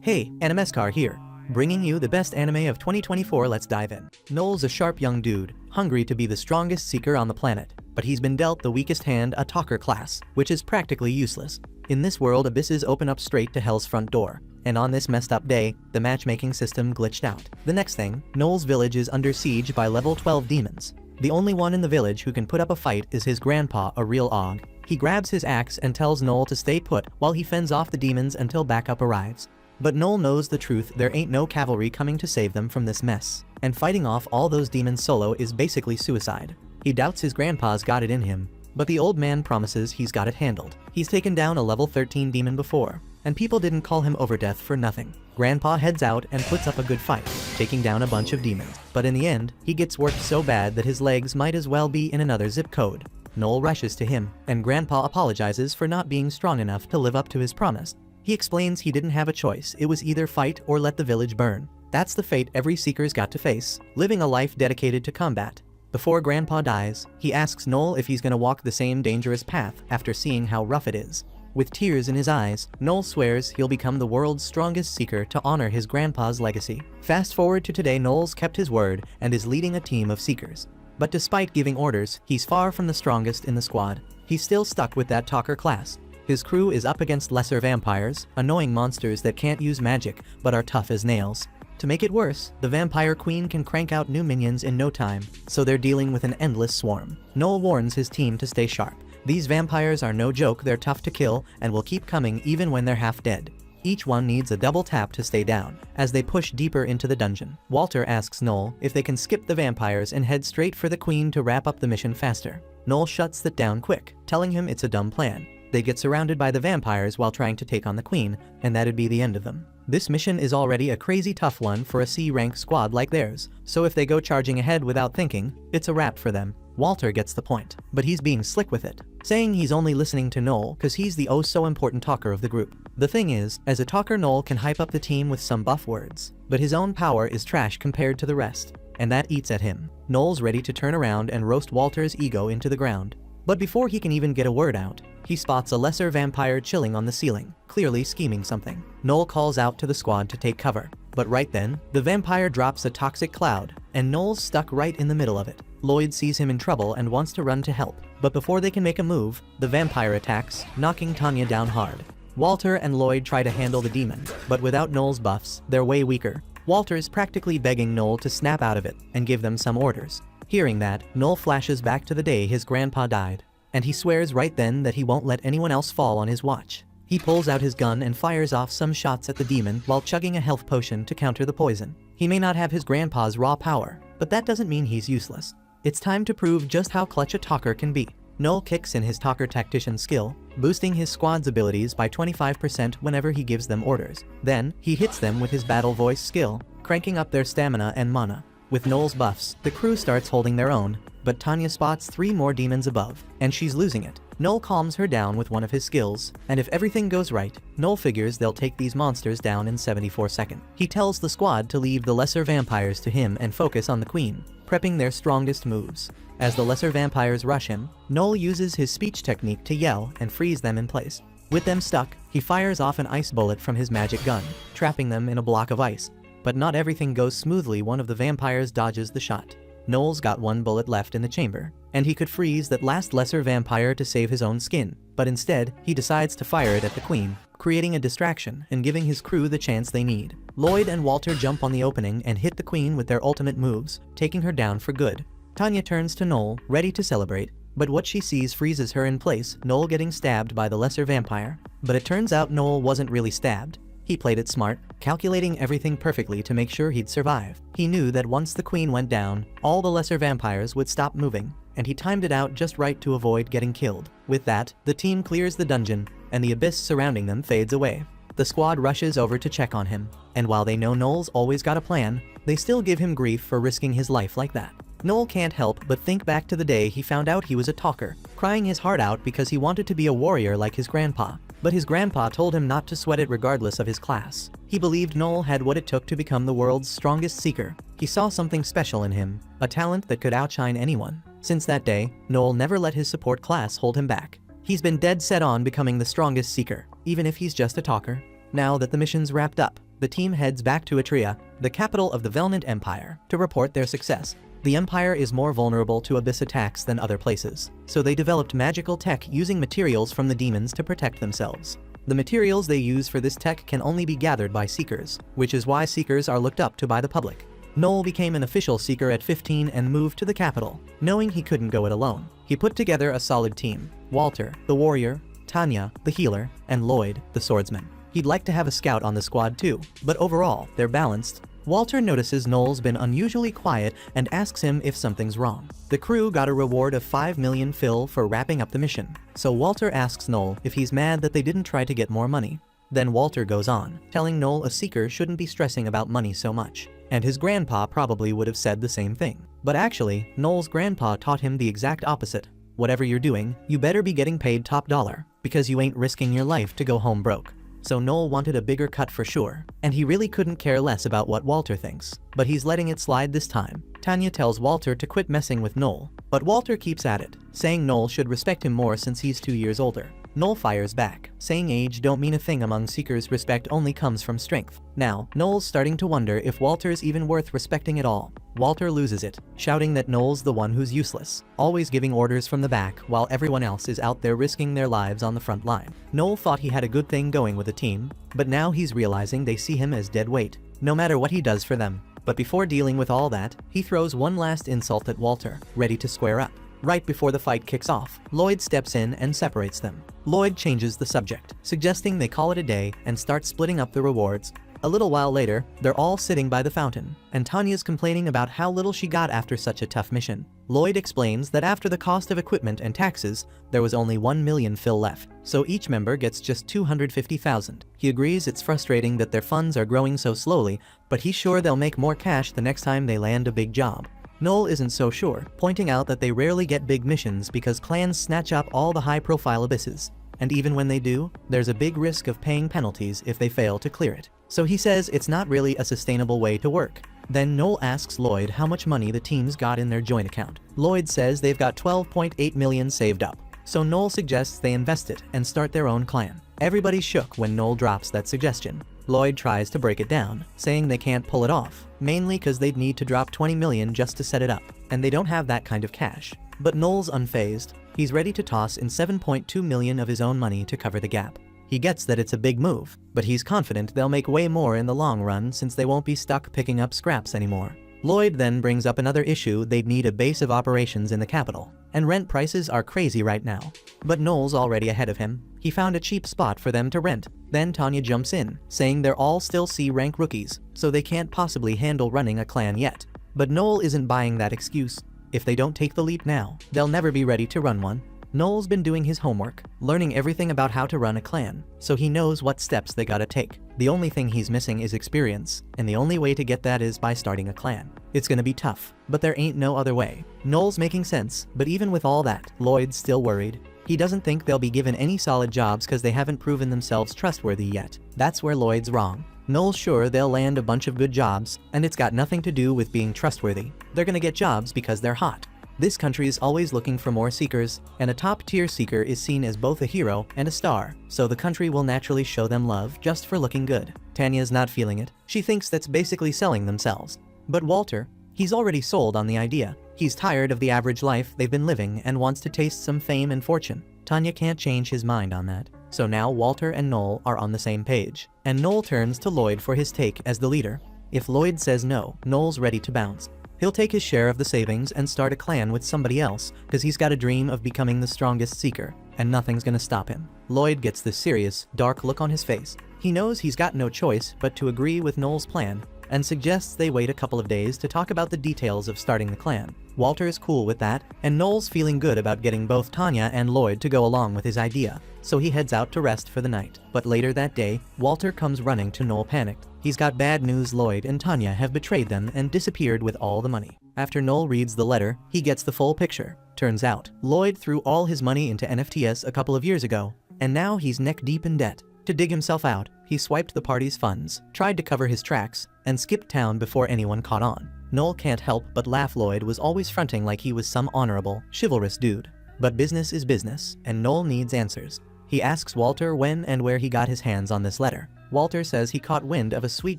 Hey, Animescar here, bringing you the best anime of 2024. Let's dive in. Noel's a sharp young dude, hungry to be the strongest seeker on the planet, but he's been dealt the weakest hand, a talker class, which is practically useless. In this world, abysses open up straight to hell's front door, and on this messed up day, the matchmaking system glitched out. The next thing, Noel's village is under siege by level 12 demons. The only one in the village who can put up a fight is his grandpa, a real og. He grabs his axe and tells Noel to stay put while he fends off the demons until backup arrives. But Noel knows the truth, there ain't no cavalry coming to save them from this mess, and fighting off all those demons solo is basically suicide. He doubts his grandpa's got it in him, but the old man promises he's got it handled. He's taken down a level 13 demon before, and people didn't call him Overdeath for nothing. Grandpa heads out and puts up a good fight, taking down a bunch of demons, but in the end, he gets worked so bad that his legs might as well be in another zip code. Noel rushes to him, and Grandpa apologizes for not being strong enough to live up to his promise. He explains he didn't have a choice, it was either fight or let the village burn. That's the fate every seeker's got to face, living a life dedicated to combat. Before Grandpa dies, he asks Noel if he's gonna walk the same dangerous path after seeing how rough it is. With tears in his eyes, Noel swears he'll become the world's strongest seeker to honor his grandpa's legacy. Fast forward to today, Noel's kept his word and is leading a team of seekers. But despite giving orders, he's far from the strongest in the squad. He's still stuck with that talker class. His crew is up against lesser vampires, annoying monsters that can't use magic but are tough as nails. To make it worse, the vampire queen can crank out new minions in no time, so they're dealing with an endless swarm. Noel warns his team to stay sharp. These vampires are no joke, they're tough to kill and will keep coming even when they're half dead. Each one needs a double tap to stay down, as they push deeper into the dungeon. Walter asks Noel if they can skip the vampires and head straight for the queen to wrap up the mission faster. Noel shuts that down quick, telling him it's a dumb plan. They get surrounded by the vampires while trying to take on the queen, and that'd be the end of them. This mission is already a crazy tough one for a C-rank squad like theirs, so if they go charging ahead without thinking, it's a wrap for them. Walter gets the point, but he's being slick with it, saying he's only listening to Noel cause he's the oh-so-important talker of the group. The thing is, as a talker, Noel can hype up the team with some buff words, but his own power is trash compared to the rest, and that eats at him. Noel's ready to turn around and roast Walter's ego into the ground. But before he can even get a word out, he spots a lesser vampire chilling on the ceiling, clearly scheming something. Noel calls out to the squad to take cover, but right then, the vampire drops a toxic cloud, and Noel's stuck right in the middle of it. Lloyd sees him in trouble and wants to run to help, but before they can make a move, the vampire attacks, knocking Tanya down hard. Walter and Lloyd try to handle the demon, but without Noel's buffs, they're way weaker. Walter's practically begging Noel to snap out of it and give them some orders. Hearing that, Noel flashes back to the day his grandpa died, and he swears right then that he won't let anyone else fall on his watch. He pulls out his gun and fires off some shots at the demon while chugging a health potion to counter the poison. He may not have his grandpa's raw power, but that doesn't mean he's useless. It's time to prove just how clutch a talker can be. Noel kicks in his talker tactician skill, boosting his squad's abilities by 25% whenever he gives them orders. Then, he hits them with his battle voice skill, cranking up their stamina and mana. With Noel's buffs, the crew starts holding their own, but Tanya spots 3 more demons above, and she's losing it. Noel calms her down with one of his skills, and if everything goes right, Noel figures they'll take these monsters down in 74 seconds. He tells the squad to leave the lesser vampires to him and focus on the queen, prepping their strongest moves. As the lesser vampires rush him, Noel uses his speech technique to yell and freeze them in place. With them stuck, he fires off an ice bullet from his magic gun, trapping them in a block of ice. But not everything goes smoothly. One of the vampires dodges the shot. Noel's got 1 bullet left in the chamber, and he could freeze that last lesser vampire to save his own skin, but instead, he decides to fire it at the queen, creating a distraction and giving his crew the chance they need. Lloyd and Walter jump on the opening and hit the queen with their ultimate moves, taking her down for good. Tanya turns to Noel, ready to celebrate, but what she sees freezes her in place, Noel getting stabbed by the lesser vampire. But it turns out Noel wasn't really stabbed. He played it smart, calculating everything perfectly to make sure he'd survive. He knew that once the queen went down, all the lesser vampires would stop moving, and he timed it out just right to avoid getting killed. With that, the team clears the dungeon, and the abyss surrounding them fades away. The squad rushes over to check on him, and while they know Noel's always got a plan, they still give him grief for risking his life like that. Noel can't help but think back to the day he found out he was a talker, crying his heart out because he wanted to be a warrior like his grandpa. But his grandpa told him not to sweat it regardless of his class. He believed Noel had what it took to become the world's strongest seeker. He saw something special in him, a talent that could outshine anyone. Since that day, Noel never let his support class hold him back. He's been dead set on becoming the strongest seeker, even if he's just a talker. Now that the mission's wrapped up, the team heads back to Atria, the capital of the Velnant Empire, to report their success. The Empire is more vulnerable to abyss attacks than other places, so they developed magical tech using materials from the demons to protect themselves. The materials they use for this tech can only be gathered by Seekers, which is why Seekers are looked up to by the public. Noel became an official Seeker at 15 and moved to the capital, knowing he couldn't go it alone. He put together a solid team: Walter, the warrior, Tanya, the healer, and Lloyd, the swordsman. He'd like to have a scout on the squad too, but overall, they're balanced. Walter notices Noel's been unusually quiet and asks him if something's wrong. The crew got a reward of 5 million Phil for wrapping up the mission, so Walter asks Noel if he's mad that they didn't try to get more money. Then Walter goes on, telling Noel a Seeker shouldn't be stressing about money so much, and his grandpa probably would have said the same thing. But actually, Noel's grandpa taught him the exact opposite. Whatever you're doing, you better be getting paid top dollar, because you ain't risking your life to go home broke. So Noel wanted a bigger cut for sure, and he really couldn't care less about what Walter thinks, but he's letting it slide this time. Tanya tells Walter to quit messing with Noel, but Walter keeps at it, saying Noel should respect him more since he's 2 years older. Noel fires back, saying age don't mean a thing among Seekers, respect only comes from strength. Now, Noel's starting to wonder if Walter's even worth respecting at all. Walter loses it, shouting that Noel's the one who's useless, always giving orders from the back while everyone else is out there risking their lives on the front line. Noel thought he had a good thing going with the team, but now he's realizing they see him as dead weight, no matter what he does for them. But before dealing with all that, he throws one last insult at Walter, ready to square up. Right before the fight kicks off, Lloyd steps in and separates them. Lloyd changes the subject, suggesting they call it a day and start splitting up the rewards. A little while later, they're all sitting by the fountain, and Tanya's complaining about how little she got after such a tough mission. Lloyd explains that after the cost of equipment and taxes, there was only 1 million Phil left, so each member gets just 250,000. He agrees it's frustrating that their funds are growing so slowly, but he's sure they'll make more cash the next time they land a big job. Noel isn't so sure, pointing out that they rarely get big missions because clans snatch up all the high-profile abysses, and even when they do, there's a big risk of paying penalties if they fail to clear it. So he says it's not really a sustainable way to work. Then Noel asks Lloyd how much money the team's got in their joint account. Lloyd says they've got 12.8 million saved up, so Noel suggests they invest it and start their own clan. Everybody's shook when Noel drops that suggestion. Lloyd tries to break it down, saying they can't pull it off, mainly because they'd need to drop 20 million just to set it up, and they don't have that kind of cash. But Noel's unfazed. He's ready to toss in 7.2 million of his own money to cover the gap. He gets that it's a big move, but he's confident they'll make way more in the long run since they won't be stuck picking up scraps anymore. Lloyd then brings up another issue: they'd need a base of operations in the capital, and rent prices are crazy right now. But Noel's already ahead of him. He found a cheap spot for them to rent. Then Tanya jumps in, saying they're all still C-rank rookies, so they can't possibly handle running a clan yet. But Noel isn't buying that excuse. If they don't take the leap now, they'll never be ready to run one. Noel's been doing his homework, learning everything about how to run a clan, so he knows what steps they gotta take. The only thing he's missing is experience, and the only way to get that is by starting a clan. It's gonna be tough, but there ain't no other way. Noel's making sense, but even with all that, Lloyd's still worried. He doesn't think they'll be given any solid jobs because they haven't proven themselves trustworthy yet. That's where Lloyd's wrong. Noel's sure they'll land a bunch of good jobs, and it's got nothing to do with being trustworthy. They're gonna get jobs because they're hot. This country is always looking for more seekers, and a top-tier seeker is seen as both a hero and a star, so the country will naturally show them love just for looking good. Tanya's not feeling it. She thinks that's basically selling themselves. But Walter, he's already sold on the idea. He's tired of the average life they've been living and wants to taste some fame and fortune. Tanya can't change his mind on that. So now Walter and Noel are on the same page, and Noel turns to Lloyd for his take as the leader. If Lloyd says no, Noel's ready to bounce. He'll take his share of the savings and start a clan with somebody else, because he's got a dream of becoming the strongest seeker, and nothing's gonna stop him. Lloyd gets this serious, dark look on his face. He knows he's got no choice but to agree with Noel's plan, and suggests they wait a couple of days to talk about the details of starting the clan. Walter is cool with that, and Noel's feeling good about getting both Tanya and Lloyd to go along with his idea, so he heads out to rest for the night. But later that day, Walter comes running to Noel panicked. He's got bad news: Lloyd and Tanya have betrayed them and disappeared with all the money. After Noel reads the letter, he gets the full picture. Turns out, Lloyd threw all his money into NFTs a couple of years ago, and now he's neck deep in debt. To dig himself out, he swiped the party's funds, tried to cover his tracks, and skipped town before anyone caught on. Noel can't help but laugh. Lloyd was always fronting like he was some honorable, chivalrous dude. But business is business, and Noel needs answers. He asks Walter when and where he got his hands on this letter. Walter says he caught wind of a sweet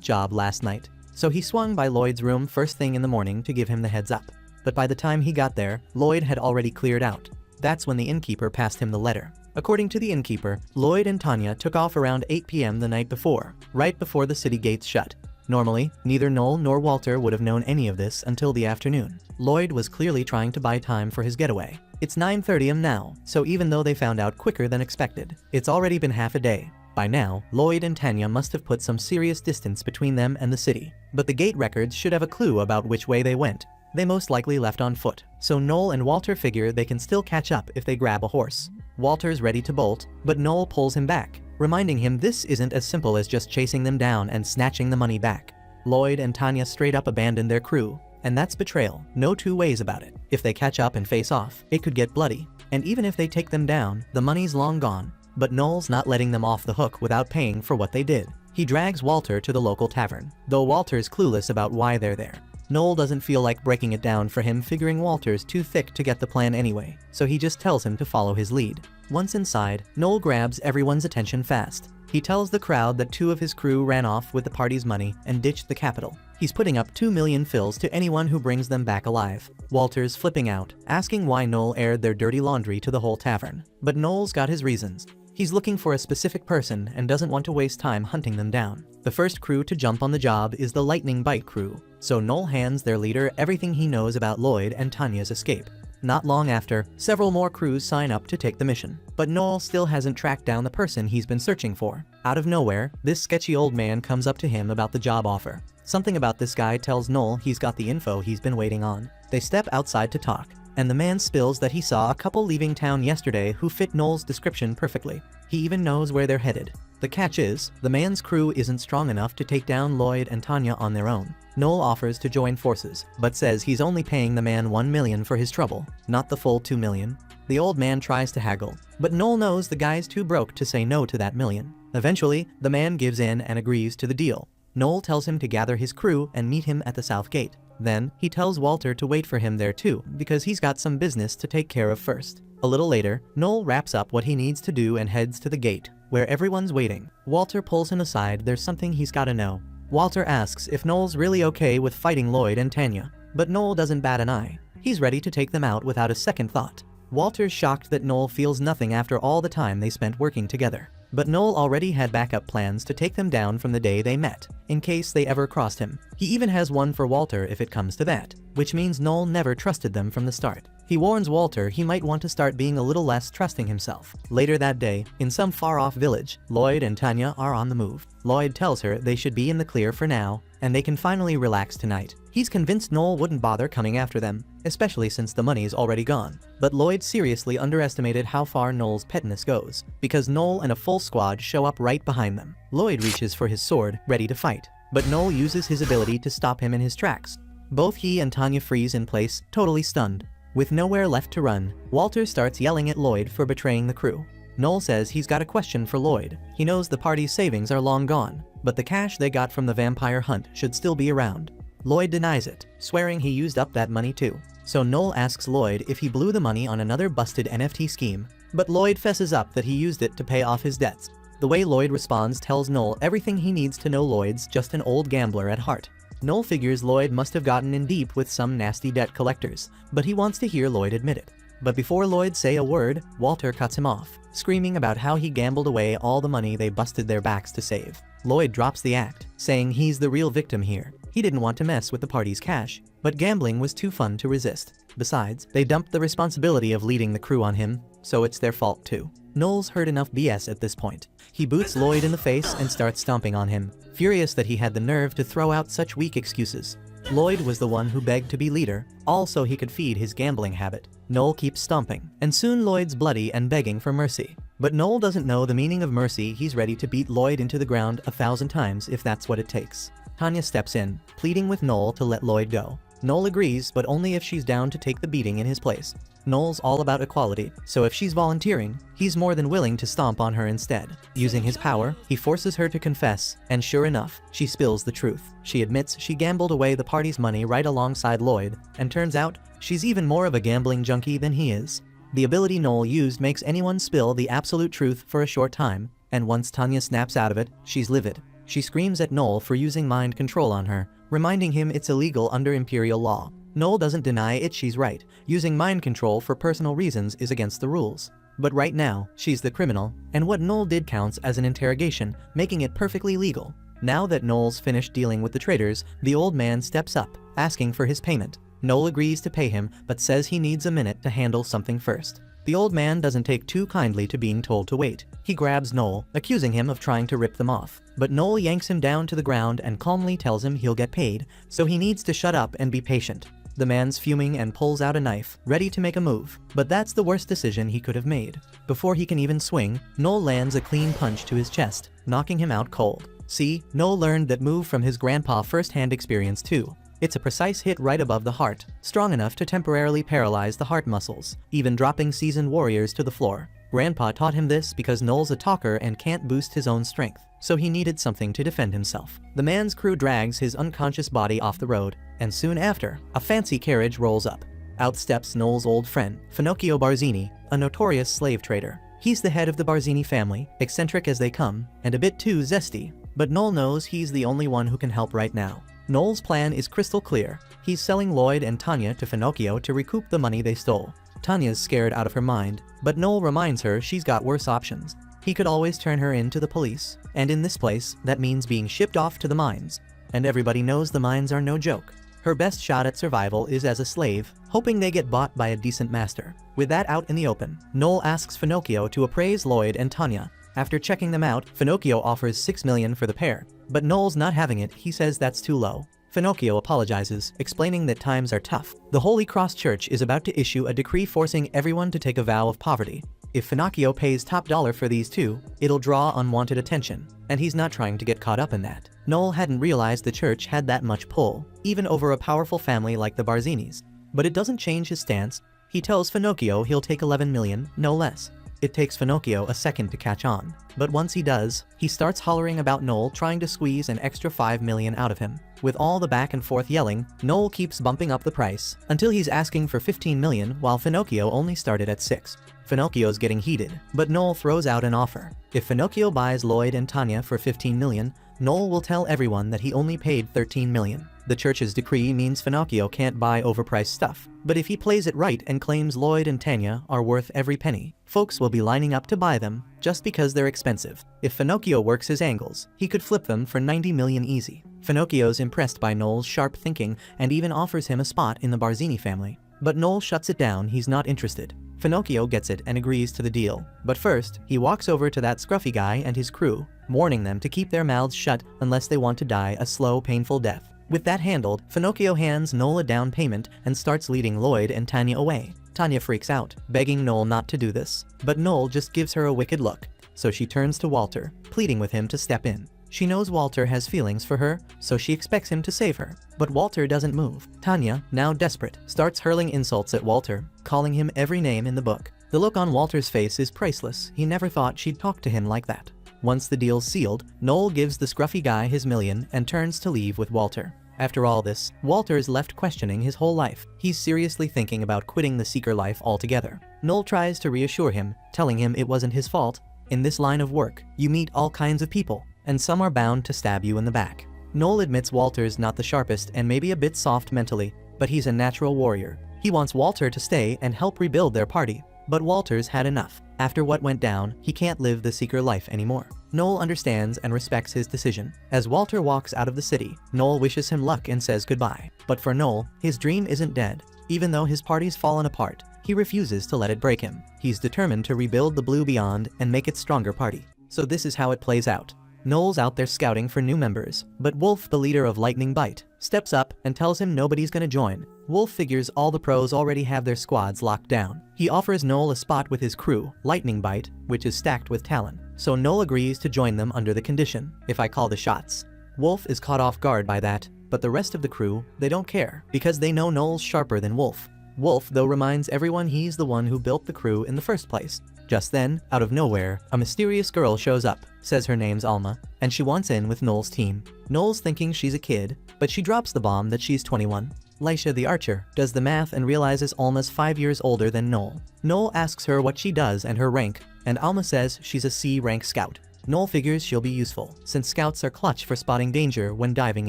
job last night, so he swung by Lloyd's room first thing in the morning to give him the heads up. But by the time he got there, Lloyd had already cleared out. That's when the innkeeper passed him the letter. According to the innkeeper, Lloyd and Tanya took off around 8 p.m. the night before, right before the city gates shut. Normally, neither Noel nor Walter would have known any of this until the afternoon. Lloyd was clearly trying to buy time for his getaway. It's 9:30 am now, so even though they found out quicker than expected, it's already been half a day. By now, Lloyd and Tanya must have put some serious distance between them and the city. But the gate records should have a clue about which way they went. They most likely left on foot, so Noel and Walter figure they can still catch up if they grab a horse. Walter's ready to bolt, but Noel pulls him back, reminding him this isn't as simple as just chasing them down and snatching the money back. Lloyd and Tanya straight up abandon their crew, and that's betrayal, no two ways about it. If they catch up and face off, it could get bloody, and even if they take them down, the money's long gone. But Noel's not letting them off the hook without paying for what they did. He drags Walter to the local tavern, though Walter's clueless about why they're there. Noel doesn't feel like breaking it down for him, figuring Walter's too thick to get the plan anyway, so he just tells him to follow his lead. Once inside, Noel grabs everyone's attention fast. He tells the crowd that 2 of his crew ran off with the party's money and ditched the capital. He's putting up 2 million fills to anyone who brings them back alive. Walter's flipping out, asking why Noel aired their dirty laundry to the whole tavern. But Noel's got his reasons. He's looking for a specific person and doesn't want to waste time hunting them down. The first crew to jump on the job is the Lightning Bite crew, so Noel hands their leader everything he knows about Lloyd and Tanya's escape. Not long after, several more crews sign up to take the mission, but Noel still hasn't tracked down the person he's been searching for. Out of nowhere, this sketchy old man comes up to him about the job offer. Something about this guy tells Noel he's got the info he's been waiting on. They step outside to talk, and the man spills that he saw a couple leaving town yesterday who fit Noel's description perfectly. He even knows where they're headed. The catch is, the man's crew isn't strong enough to take down Lloyd and Tanya on their own. Noel offers to join forces, but says he's only paying the man 1 million for his trouble, not the full 2 million. The old man tries to haggle, but Noel knows the guy's too broke to say no to that million. Eventually, the man gives in and agrees to the deal. Noel tells him to gather his crew and meet him at the south gate. Then, he tells Walter to wait for him there too, because he's got some business to take care of first. A little later, Noel wraps up what he needs to do and heads to the gate, where everyone's waiting. Walter pulls him aside, there's something he's gotta know. Walter asks if Noel's really okay with fighting Lloyd and Tanya, but Noel doesn't bat an eye. He's ready to take them out without a second thought. Walter's shocked that Noel feels nothing after all the time they spent working together. But Noel already had backup plans to take them down from the day they met, in case they ever crossed him. He even has one for Walter if it comes to that, which means Noel never trusted them from the start. He warns Walter he might want to start being a little less trusting himself. Later that day, in some far-off village, Lloyd and Tanya are on the move. Lloyd tells her they should be in the clear for now, and they can finally relax tonight. He's convinced Noel wouldn't bother coming after them, especially since the money's already gone. But Lloyd seriously underestimated how far Noel's pettiness goes, because Noel and a full squad show up right behind them. Lloyd reaches for his sword, ready to fight, but Noel uses his ability to stop him in his tracks. Both he and Tanya freeze in place, totally stunned. With nowhere left to run, Walter starts yelling at Lloyd for betraying the crew. Noel says he's got a question for Lloyd. He knows the party's savings are long gone, but the cash they got from the vampire hunt should still be around. Lloyd denies it, swearing he used up that money too. So Noel asks Lloyd if he blew the money on another busted NFT scheme, but Lloyd fesses up that he used it to pay off his debts. The way Lloyd responds tells Noel everything he needs to know. Lloyd's just an old gambler at heart. Noel figures Lloyd must have gotten in deep with some nasty debt collectors, but he wants to hear Lloyd admit it. But before Lloyd say a word, Walter cuts him off, screaming about how he gambled away all the money they busted their backs to save. Lloyd drops the act, saying he's the real victim here. He didn't want to mess with the party's cash, but gambling was too fun to resist. Besides, they dumped the responsibility of leading the crew on him, so it's their fault too. Noel's heard enough BS at this point. He boots Lloyd in the face and starts stomping on him, furious that he had the nerve to throw out such weak excuses. Lloyd was the one who begged to be leader, all so he could feed his gambling habit. Noel keeps stomping, and soon Lloyd's bloody and begging for mercy. But Noel doesn't know the meaning of mercy. He's ready to beat Lloyd into the ground 1,000 times if that's what it takes. Tanya steps in, pleading with Noel to let Lloyd go. Noel agrees, but only if she's down to take the beating in his place. Noel's all about equality, so if she's volunteering, he's more than willing to stomp on her instead. Using his power, he forces her to confess, and sure enough, she spills the truth. She admits she gambled away the party's money right alongside Lloyd, and turns out, she's even more of a gambling junkie than he is. The ability Noel used makes anyone spill the absolute truth for a short time, and once Tanya snaps out of it, she's livid. She screams at Noel for using mind control on her, reminding him it's illegal under Imperial law. Noel doesn't deny it, she's right. Using mind control for personal reasons is against the rules. But right now, she's the criminal, and what Noel did counts as an interrogation, making it perfectly legal. Now that Noel's finished dealing with the traitors, the old man steps up, asking for his payment. Noel agrees to pay him, but says he needs a minute to handle something first. The old man doesn't take too kindly to being told to wait. He grabs Noel, accusing him of trying to rip them off. But Noel yanks him down to the ground and calmly tells him he'll get paid, so he needs to shut up and be patient. The man's fuming and pulls out a knife, ready to make a move. But that's the worst decision he could have made. Before he can even swing, Noel lands a clean punch to his chest, knocking him out cold. See, Noel learned that move from his grandpa first-hand experience too. It's a precise hit right above the heart, strong enough to temporarily paralyze the heart muscles, even dropping seasoned warriors to the floor. Grandpa taught him this because Noel's a talker and can't boost his own strength, so he needed something to defend himself. The man's crew drags his unconscious body off the road, and soon after, a fancy carriage rolls up. Out steps Noel's old friend, Finocchio Barzini, a notorious slave trader. He's the head of the Barzini family, eccentric as they come, and a bit too zesty. But Noel knows he's the only one who can help right now. Noel's plan is crystal clear. He's selling Lloyd and Tanya to Finocchio to recoup the money they stole. Tanya's scared out of her mind, but Noel reminds her she's got worse options. He could always turn her in to the police, and in this place, that means being shipped off to the mines. And everybody knows the mines are no joke. Her best shot at survival is as a slave, hoping they get bought by a decent master. With that out in the open, Noel asks Finocchio to appraise Lloyd and Tanya. After checking them out, Finocchio offers $6 million for the pair. But Noel's not having it, he says that's too low. Finocchio apologizes, explaining that times are tough. The Holy Cross Church is about to issue a decree forcing everyone to take a vow of poverty. If Finocchio pays top dollar for these two, it'll draw unwanted attention, and he's not trying to get caught up in that. Noel hadn't realized the church had that much pull, even over a powerful family like the Barzinis. But it doesn't change his stance. He tells Finocchio he'll take 11 million, no less. It takes Finocchio a second to catch on, but once he does, he starts hollering about Noel trying to squeeze an extra 5 million out of him. With all the back and forth yelling, Noel keeps bumping up the price, until he's asking for 15 million while Finocchio only started at 6. Finocchio's getting heated, but Noel throws out an offer. If Finocchio buys Lloyd and Tanya for 15 million, Noel will tell everyone that he only paid 13 million. The church's decree means Finocchio can't buy overpriced stuff, but if he plays it right and claims Lloyd and Tanya are worth every penny, folks will be lining up to buy them, just because they're expensive. If Finocchio works his angles, he could flip them for 90 million easy. Finocchio's impressed by Noel's sharp thinking and even offers him a spot in the Barzini family. But Noel shuts it down, he's not interested. Finocchio gets it and agrees to the deal. But first, he walks over to that scruffy guy and his crew, warning them to keep their mouths shut unless they want to die a slow, painful death. With that handled, Finocchio hands Noel a down payment and starts leading Lloyd and Tanya away. Tanya freaks out, begging Noel not to do this, but Noel just gives her a wicked look. So she turns to Walter, pleading with him to step in. She knows Walter has feelings for her, so she expects him to save her. But Walter doesn't move. Tanya, now desperate, starts hurling insults at Walter, calling him every name in the book. The look on Walter's face is priceless. He never thought she'd talk to him like that. Once the deal's sealed, Noel gives the scruffy guy his million and turns to leave with Walter. After all this, Walter's left questioning his whole life. He's seriously thinking about quitting the seeker life altogether. Noel tries to reassure him, telling him it wasn't his fault. In this line of work, you meet all kinds of people, and some are bound to stab you in the back. Noel admits Walter's not the sharpest and maybe a bit soft mentally, but he's a natural warrior. He wants Walter to stay and help rebuild their party. But Walter's had enough. After what went down, he can't live the seeker life anymore. Noel understands and respects his decision. As Walter walks out of the city, Noel wishes him luck and says goodbye. But for Noel, his dream isn't dead. Even though his party's fallen apart, he refuses to let it break him. He's determined to rebuild the Blue Beyond and make it stronger party. So this is how it plays out. Noel's out there scouting for new members, but Wolf, the leader of Lightning Bite, steps up and tells him nobody's gonna join. Wolf figures all the pros already have their squads locked down. He offers Noel a spot with his crew, Lightning Bite, which is stacked with talent. So Noel agrees to join them under the condition, if I call the shots. Wolf is caught off guard by that, but the rest of the crew, they don't care, because they know Noel's sharper than Wolf. Wolf, though, reminds everyone he's the one who built the crew in the first place. Just then, out of nowhere, a mysterious girl shows up, says her name's Alma, and she wants in with Noel's team. Noel's thinking she's a kid, but she drops the bomb that she's 21. Lisha the archer does the math and realizes Alma's 5 years older than Noel. Noel asks her what she does and her rank, and Alma says she's a C rank scout. Noel figures she'll be useful, since scouts are clutch for spotting danger when diving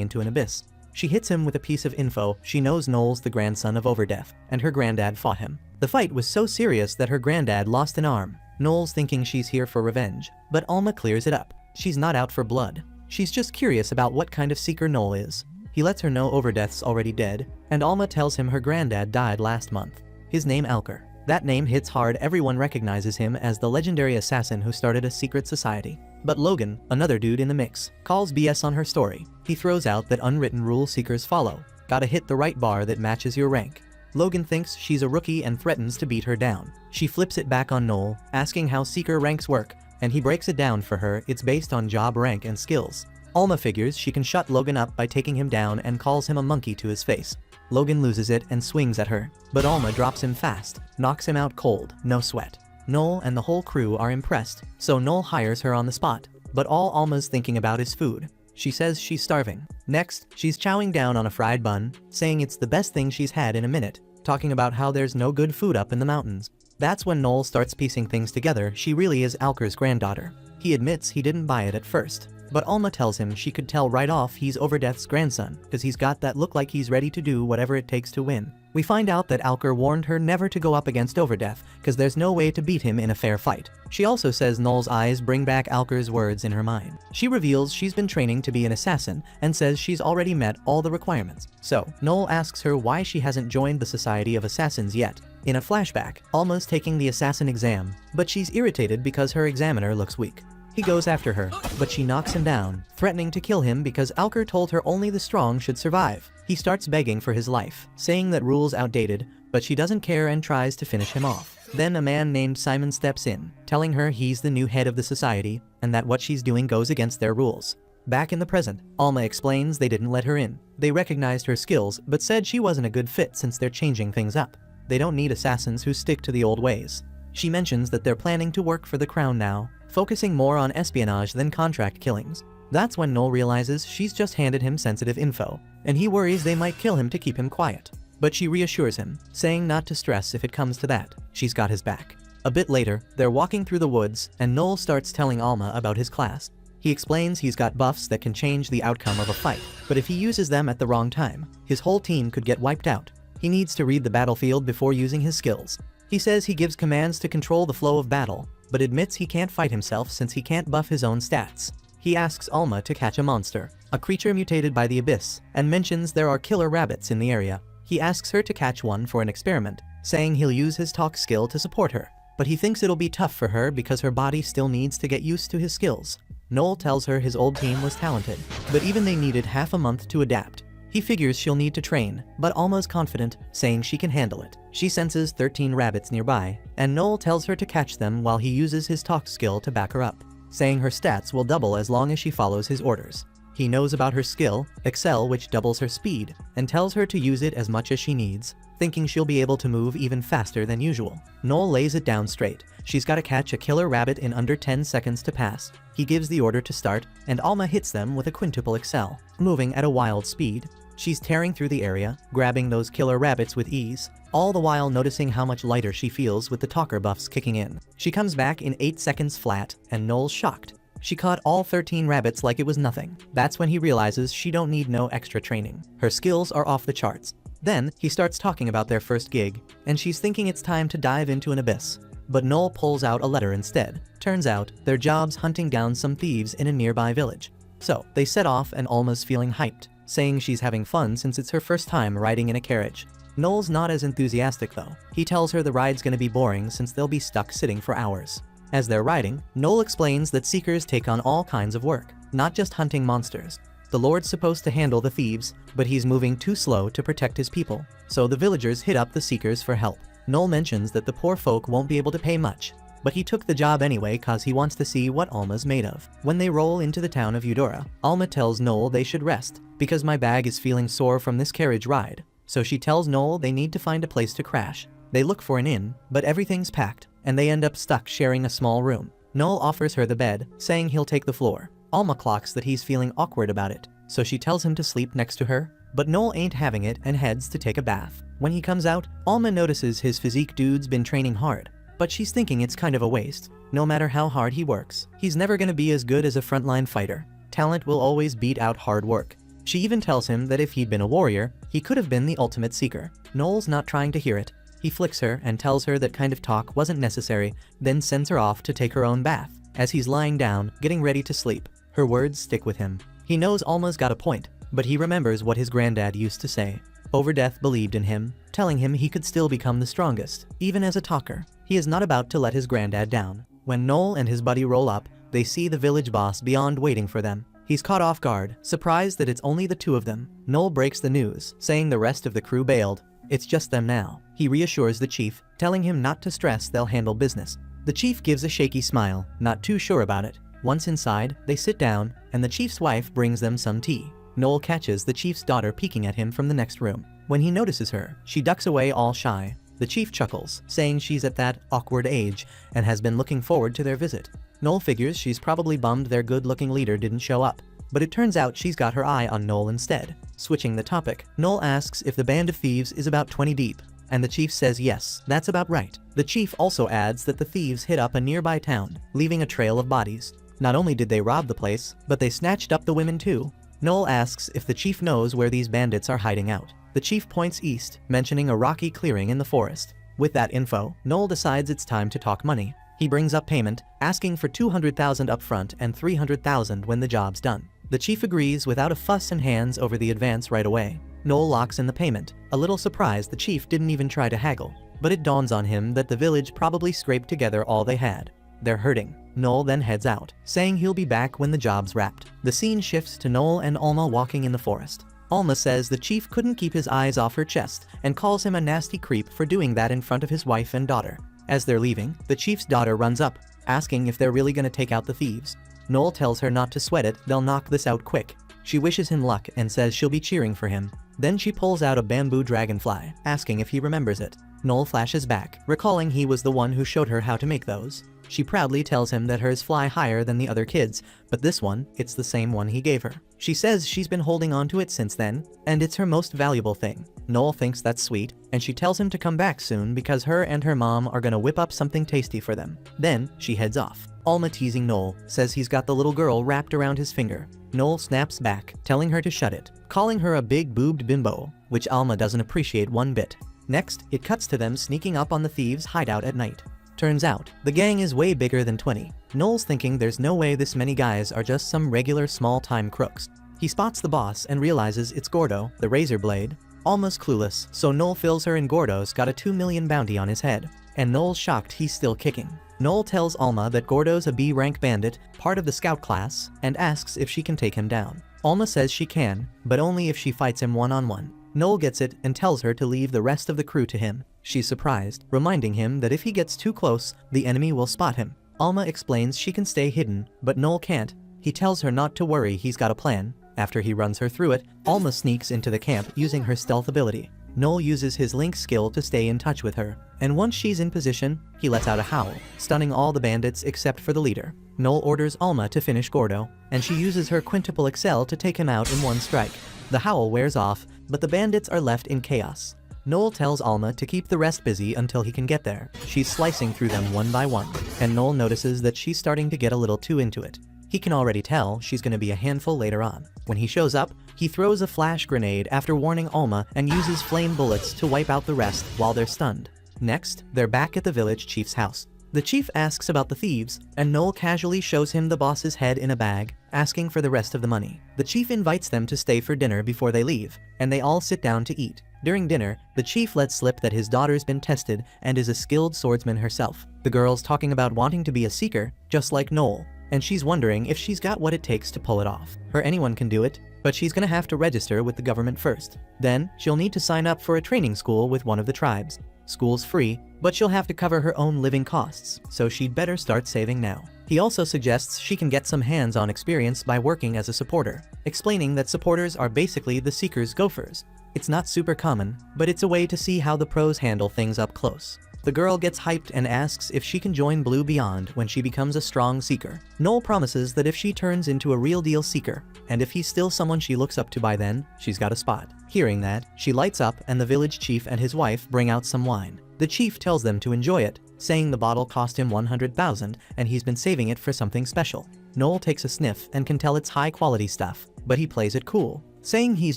into an abyss. She hits him with a piece of info. She knows Noel's the grandson of Overdeath, and her granddad fought him. The fight was so serious that her granddad lost an arm. Noel's thinking she's here for revenge, but Alma clears it up. She's not out for blood. She's just curious about what kind of seeker Noel is. He lets her know Overdeath's already dead, and Alma tells him her granddad died last month. His name Alker. That name hits hard. Everyone recognizes him as the legendary assassin who started a secret society. But Logan, another dude in the mix, calls BS on her story. He throws out that unwritten rule seekers follow. Gotta hit the right bar that matches your rank. Logan thinks she's a rookie and threatens to beat her down. She flips it back on Noel, asking how seeker ranks work, and he breaks it down for her. It's based on job rank and skills. Alma figures she can shut Logan up by taking him down and calls him a monkey to his face. Logan loses it and swings at her, but Alma drops him fast, knocks him out cold, no sweat. Noel and the whole crew are impressed, so Noel hires her on the spot, but all Alma's thinking about is food. She says she's starving. Next, she's chowing down on a fried bun, saying it's the best thing she's had in a minute, talking about how there's no good food up in the mountains. That's when Noel starts piecing things together. She really is Alker's granddaughter. He admits he didn't buy it at first, but Alma tells him she could tell right off he's Overdeath's grandson, because he's got that look like he's ready to do whatever it takes to win. We find out that Alker warned her never to go up against Overdeath, because there's no way to beat him in a fair fight. She also says Noel's eyes bring back Alker's words in her mind. She reveals she's been training to be an assassin, and says she's already met all the requirements. So, Noel asks her why she hasn't joined the Society of Assassins yet. In a flashback, Alma's taking the assassin exam, but she's irritated because her examiner looks weak. He goes after her, but she knocks him down, threatening to kill him because Alker told her only the strong should survive. He starts begging for his life, saying that rule's outdated, but she doesn't care and tries to finish him off. Then a man named Simon steps in, telling her he's the new head of the society, and that what she's doing goes against their rules. Back in the present, Alma explains they didn't let her in. They recognized her skills, but said she wasn't a good fit since they're changing things up. They don't need assassins who stick to the old ways. She mentions that they're planning to work for the crown now, focusing more on espionage than contract killings. That's when Noel realizes she's just handed him sensitive info, and he worries they might kill him to keep him quiet. But she reassures him, saying not to stress if it comes to that. She's got his back. A bit later, they're walking through the woods, and Noel starts telling Alma about his class. He explains he's got buffs that can change the outcome of a fight, but if he uses them at the wrong time, his whole team could get wiped out. He needs to read the battlefield before using his skills. He says he gives commands to control the flow of battle, but admits he can't fight himself since he can't buff his own stats. He asks Alma to catch a monster, a creature mutated by the abyss, and mentions there are killer rabbits in the area. He asks her to catch one for an experiment, saying he'll use his talk skill to support her, but he thinks it'll be tough for her because her body still needs to get used to his skills. Noel tells her his old team was talented, but even they needed half a month to adapt. He figures she'll need to train, but Alma's confident, saying she can handle it. She senses 13 rabbits nearby, and Noel tells her to catch them while he uses his talk skill to back her up, saying her stats will double as long as she follows his orders. He knows about her skill, Excel, which doubles her speed, and tells her to use it as much as she needs, thinking she'll be able to move even faster than usual. Noel lays it down straight. She's got to catch a killer rabbit in under 10 seconds to pass. He gives the order to start, and Alma hits them with a quintuple Excel, moving at a wild speed. She's tearing through the area, grabbing those killer rabbits with ease, all the while noticing how much lighter she feels with the talker buffs kicking in. She comes back in 8 seconds flat, and Noel's shocked. She caught all 13 rabbits like it was nothing. That's when he realizes she don't need no extra training. Her skills are off the charts. Then, he starts talking about their first gig, and she's thinking it's time to dive into an abyss. But Noel pulls out a letter instead. Turns out, their job's hunting down some thieves in a nearby village. So, they set off and Alma's feeling hyped, saying she's having fun since it's her first time riding in a carriage. Noel's not as enthusiastic though. He tells her the ride's gonna be boring since they'll be stuck sitting for hours. As they're riding, Noel explains that Seekers take on all kinds of work, not just hunting monsters. The Lord's supposed to handle the thieves, but he's moving too slow to protect his people, so the villagers hit up the Seekers for help. Noel mentions that the poor folk won't be able to pay much, but he took the job anyway cause he wants to see what Alma's made of. When they roll into the town of Eudora, Alma tells Noel they should rest, because my bag is feeling sore from this carriage ride, so she tells Noel they need to find a place to crash. They look for an inn, but everything's packed, and they end up stuck sharing a small room. Noel offers her the bed, saying he'll take the floor. Alma clocks that he's feeling awkward about it, so she tells him to sleep next to her, but Noel ain't having it and heads to take a bath. When he comes out, Alma notices his physique dude's been training hard. but she's thinking it's kind of a waste. No matter how hard he works, he's never gonna be as good as a frontline fighter. Talent will always beat out hard work. She even tells him that if he'd been a warrior, he could have been the ultimate seeker. Noel's not trying to hear it. He flicks her and tells her that kind of talk wasn't necessary, then sends her off to take her own bath. As he's lying down, getting ready to sleep, her words stick with him. He knows Alma's got a point, but he remembers what his granddad used to say. Overdeath believed in him, telling him he could still become the strongest, even as a talker. He is not about to let his granddad down. When Noel and his buddy roll up, they see the village boss beyond waiting for them. He's caught off guard, surprised that it's only the two of them. Noel breaks the news, saying the rest of the crew bailed. It's just them now. He reassures the chief, telling him not to stress, they'll handle business. The chief gives a shaky smile, not too sure about it. Once inside, they sit down, and the chief's wife brings them some tea. Noel catches the chief's daughter peeking at him from the next room. When he notices her, she ducks away all shy. The chief chuckles, saying she's at that awkward age and has been looking forward to their visit. Noel figures she's probably bummed their good-looking leader didn't show up, but it turns out she's got her eye on Noel instead. Switching the topic, Noel asks if the band of thieves is about 20 deep, and the chief says yes, that's about right. The chief also adds that the thieves hit up a nearby town, leaving a trail of bodies. Not only did they rob the place, but they snatched up the women too. Noel asks if the chief knows where these bandits are hiding out. The chief points east, mentioning a rocky clearing in the forest. With that info, Noel decides it's time to talk money. He brings up payment, asking for $200,000 upfront and $300,000 when the job's done. The chief agrees without a fuss and hands over the advance right away. Noel locks in the payment, a little surprised the chief didn't even try to haggle. But it dawns on him that the village probably scraped together all they had. They're hurting. Noel then heads out, saying he'll be back when the job's wrapped. The scene shifts to Noel and Alma walking in the forest. Alma says the chief couldn't keep his eyes off her chest and calls him a nasty creep for doing that in front of his wife and daughter. As they're leaving, the chief's daughter runs up, asking if they're really gonna take out the thieves. Noel tells her not to sweat it, they'll knock this out quick. She wishes him luck and says she'll be cheering for him. Then she pulls out a bamboo dragonfly, asking if he remembers it. Noel flashes back, recalling he was the one who showed her how to make those. She proudly tells him that hers fly higher than the other kids, but this one, it's the same one he gave her. She says she's been holding on to it since then, and it's her most valuable thing. Noel thinks that's sweet, and she tells him to come back soon because her and her mom are gonna whip up something tasty for them. Then, she heads off. Alma, teasing Noel, says he's got the little girl wrapped around his finger. Noel snaps back, telling her to shut it, calling her a big-boobed bimbo, which Alma doesn't appreciate one bit. Next, it cuts to them sneaking up on the thieves' hideout at night. Turns out, the gang is way bigger than 20. Noel's thinking there's no way this many guys are just some regular small-time crooks. He spots the boss and realizes it's Gordo, the razor blade. Alma's clueless, so Noel fills her in Gordo's got a 2 million bounty on his head, and Noel's shocked he's still kicking. Noel tells Alma that Gordo's a B-rank bandit, part of the scout class, and asks if she can take him down. Alma says she can, but only if she fights him one-on-one. Noel gets it and tells her to leave the rest of the crew to him. She's surprised, reminding him that if he gets too close, the enemy will spot him. Alma explains she can stay hidden, but Noel can't. He tells her not to worry, he's got a plan. After he runs her through it, Alma sneaks into the camp using her stealth ability. Noel uses his link skill to stay in touch with her, and once she's in position, he lets out a howl, stunning all the bandits except for the leader. Noel orders Alma to finish Gordo, and she uses her quintuple excel to take him out in one strike. The howl wears off, but the bandits are left in chaos. Noel tells Alma to keep the rest busy until he can get there. She's slicing through them one by one, and Noel notices that she's starting to get a little too into it. He can already tell she's going to be a handful later on. When he shows up, he throws a flash grenade after warning Alma and uses flame bullets to wipe out the rest while they're stunned. Next, they're back at the village chief's house. The chief asks about the thieves, and Noel casually shows him the boss's head in a bag, asking for the rest of the money. The chief invites them to stay for dinner before they leave, and they all sit down to eat. During dinner, the chief lets slip that his daughter's been tested and is a skilled swordsman herself. The girl's talking about wanting to be a seeker, just like Noel, and she's wondering if she's got what it takes to pull it off. Anyone can do it, but she's gonna have to register with the government first. Then, she'll need to sign up for a training school with one of the tribes. School's free, but she'll have to cover her own living costs, so she'd better start saving now. He also suggests she can get some hands-on experience by working as a supporter, explaining that supporters are basically the seeker's gophers. It's not super common, but it's a way to see how the pros handle things up close. The girl gets hyped and asks if she can join Blue Beyond when she becomes a strong seeker. Noel promises that if she turns into a real-deal seeker, and if he's still someone she looks up to by then, she's got a spot. Hearing that, she lights up and the village chief and his wife bring out some wine. The chief tells them to enjoy it, saying the bottle cost him 100,000 and he's been saving it for something special. Noel takes a sniff and can tell it's high-quality stuff, but he plays it cool, saying he's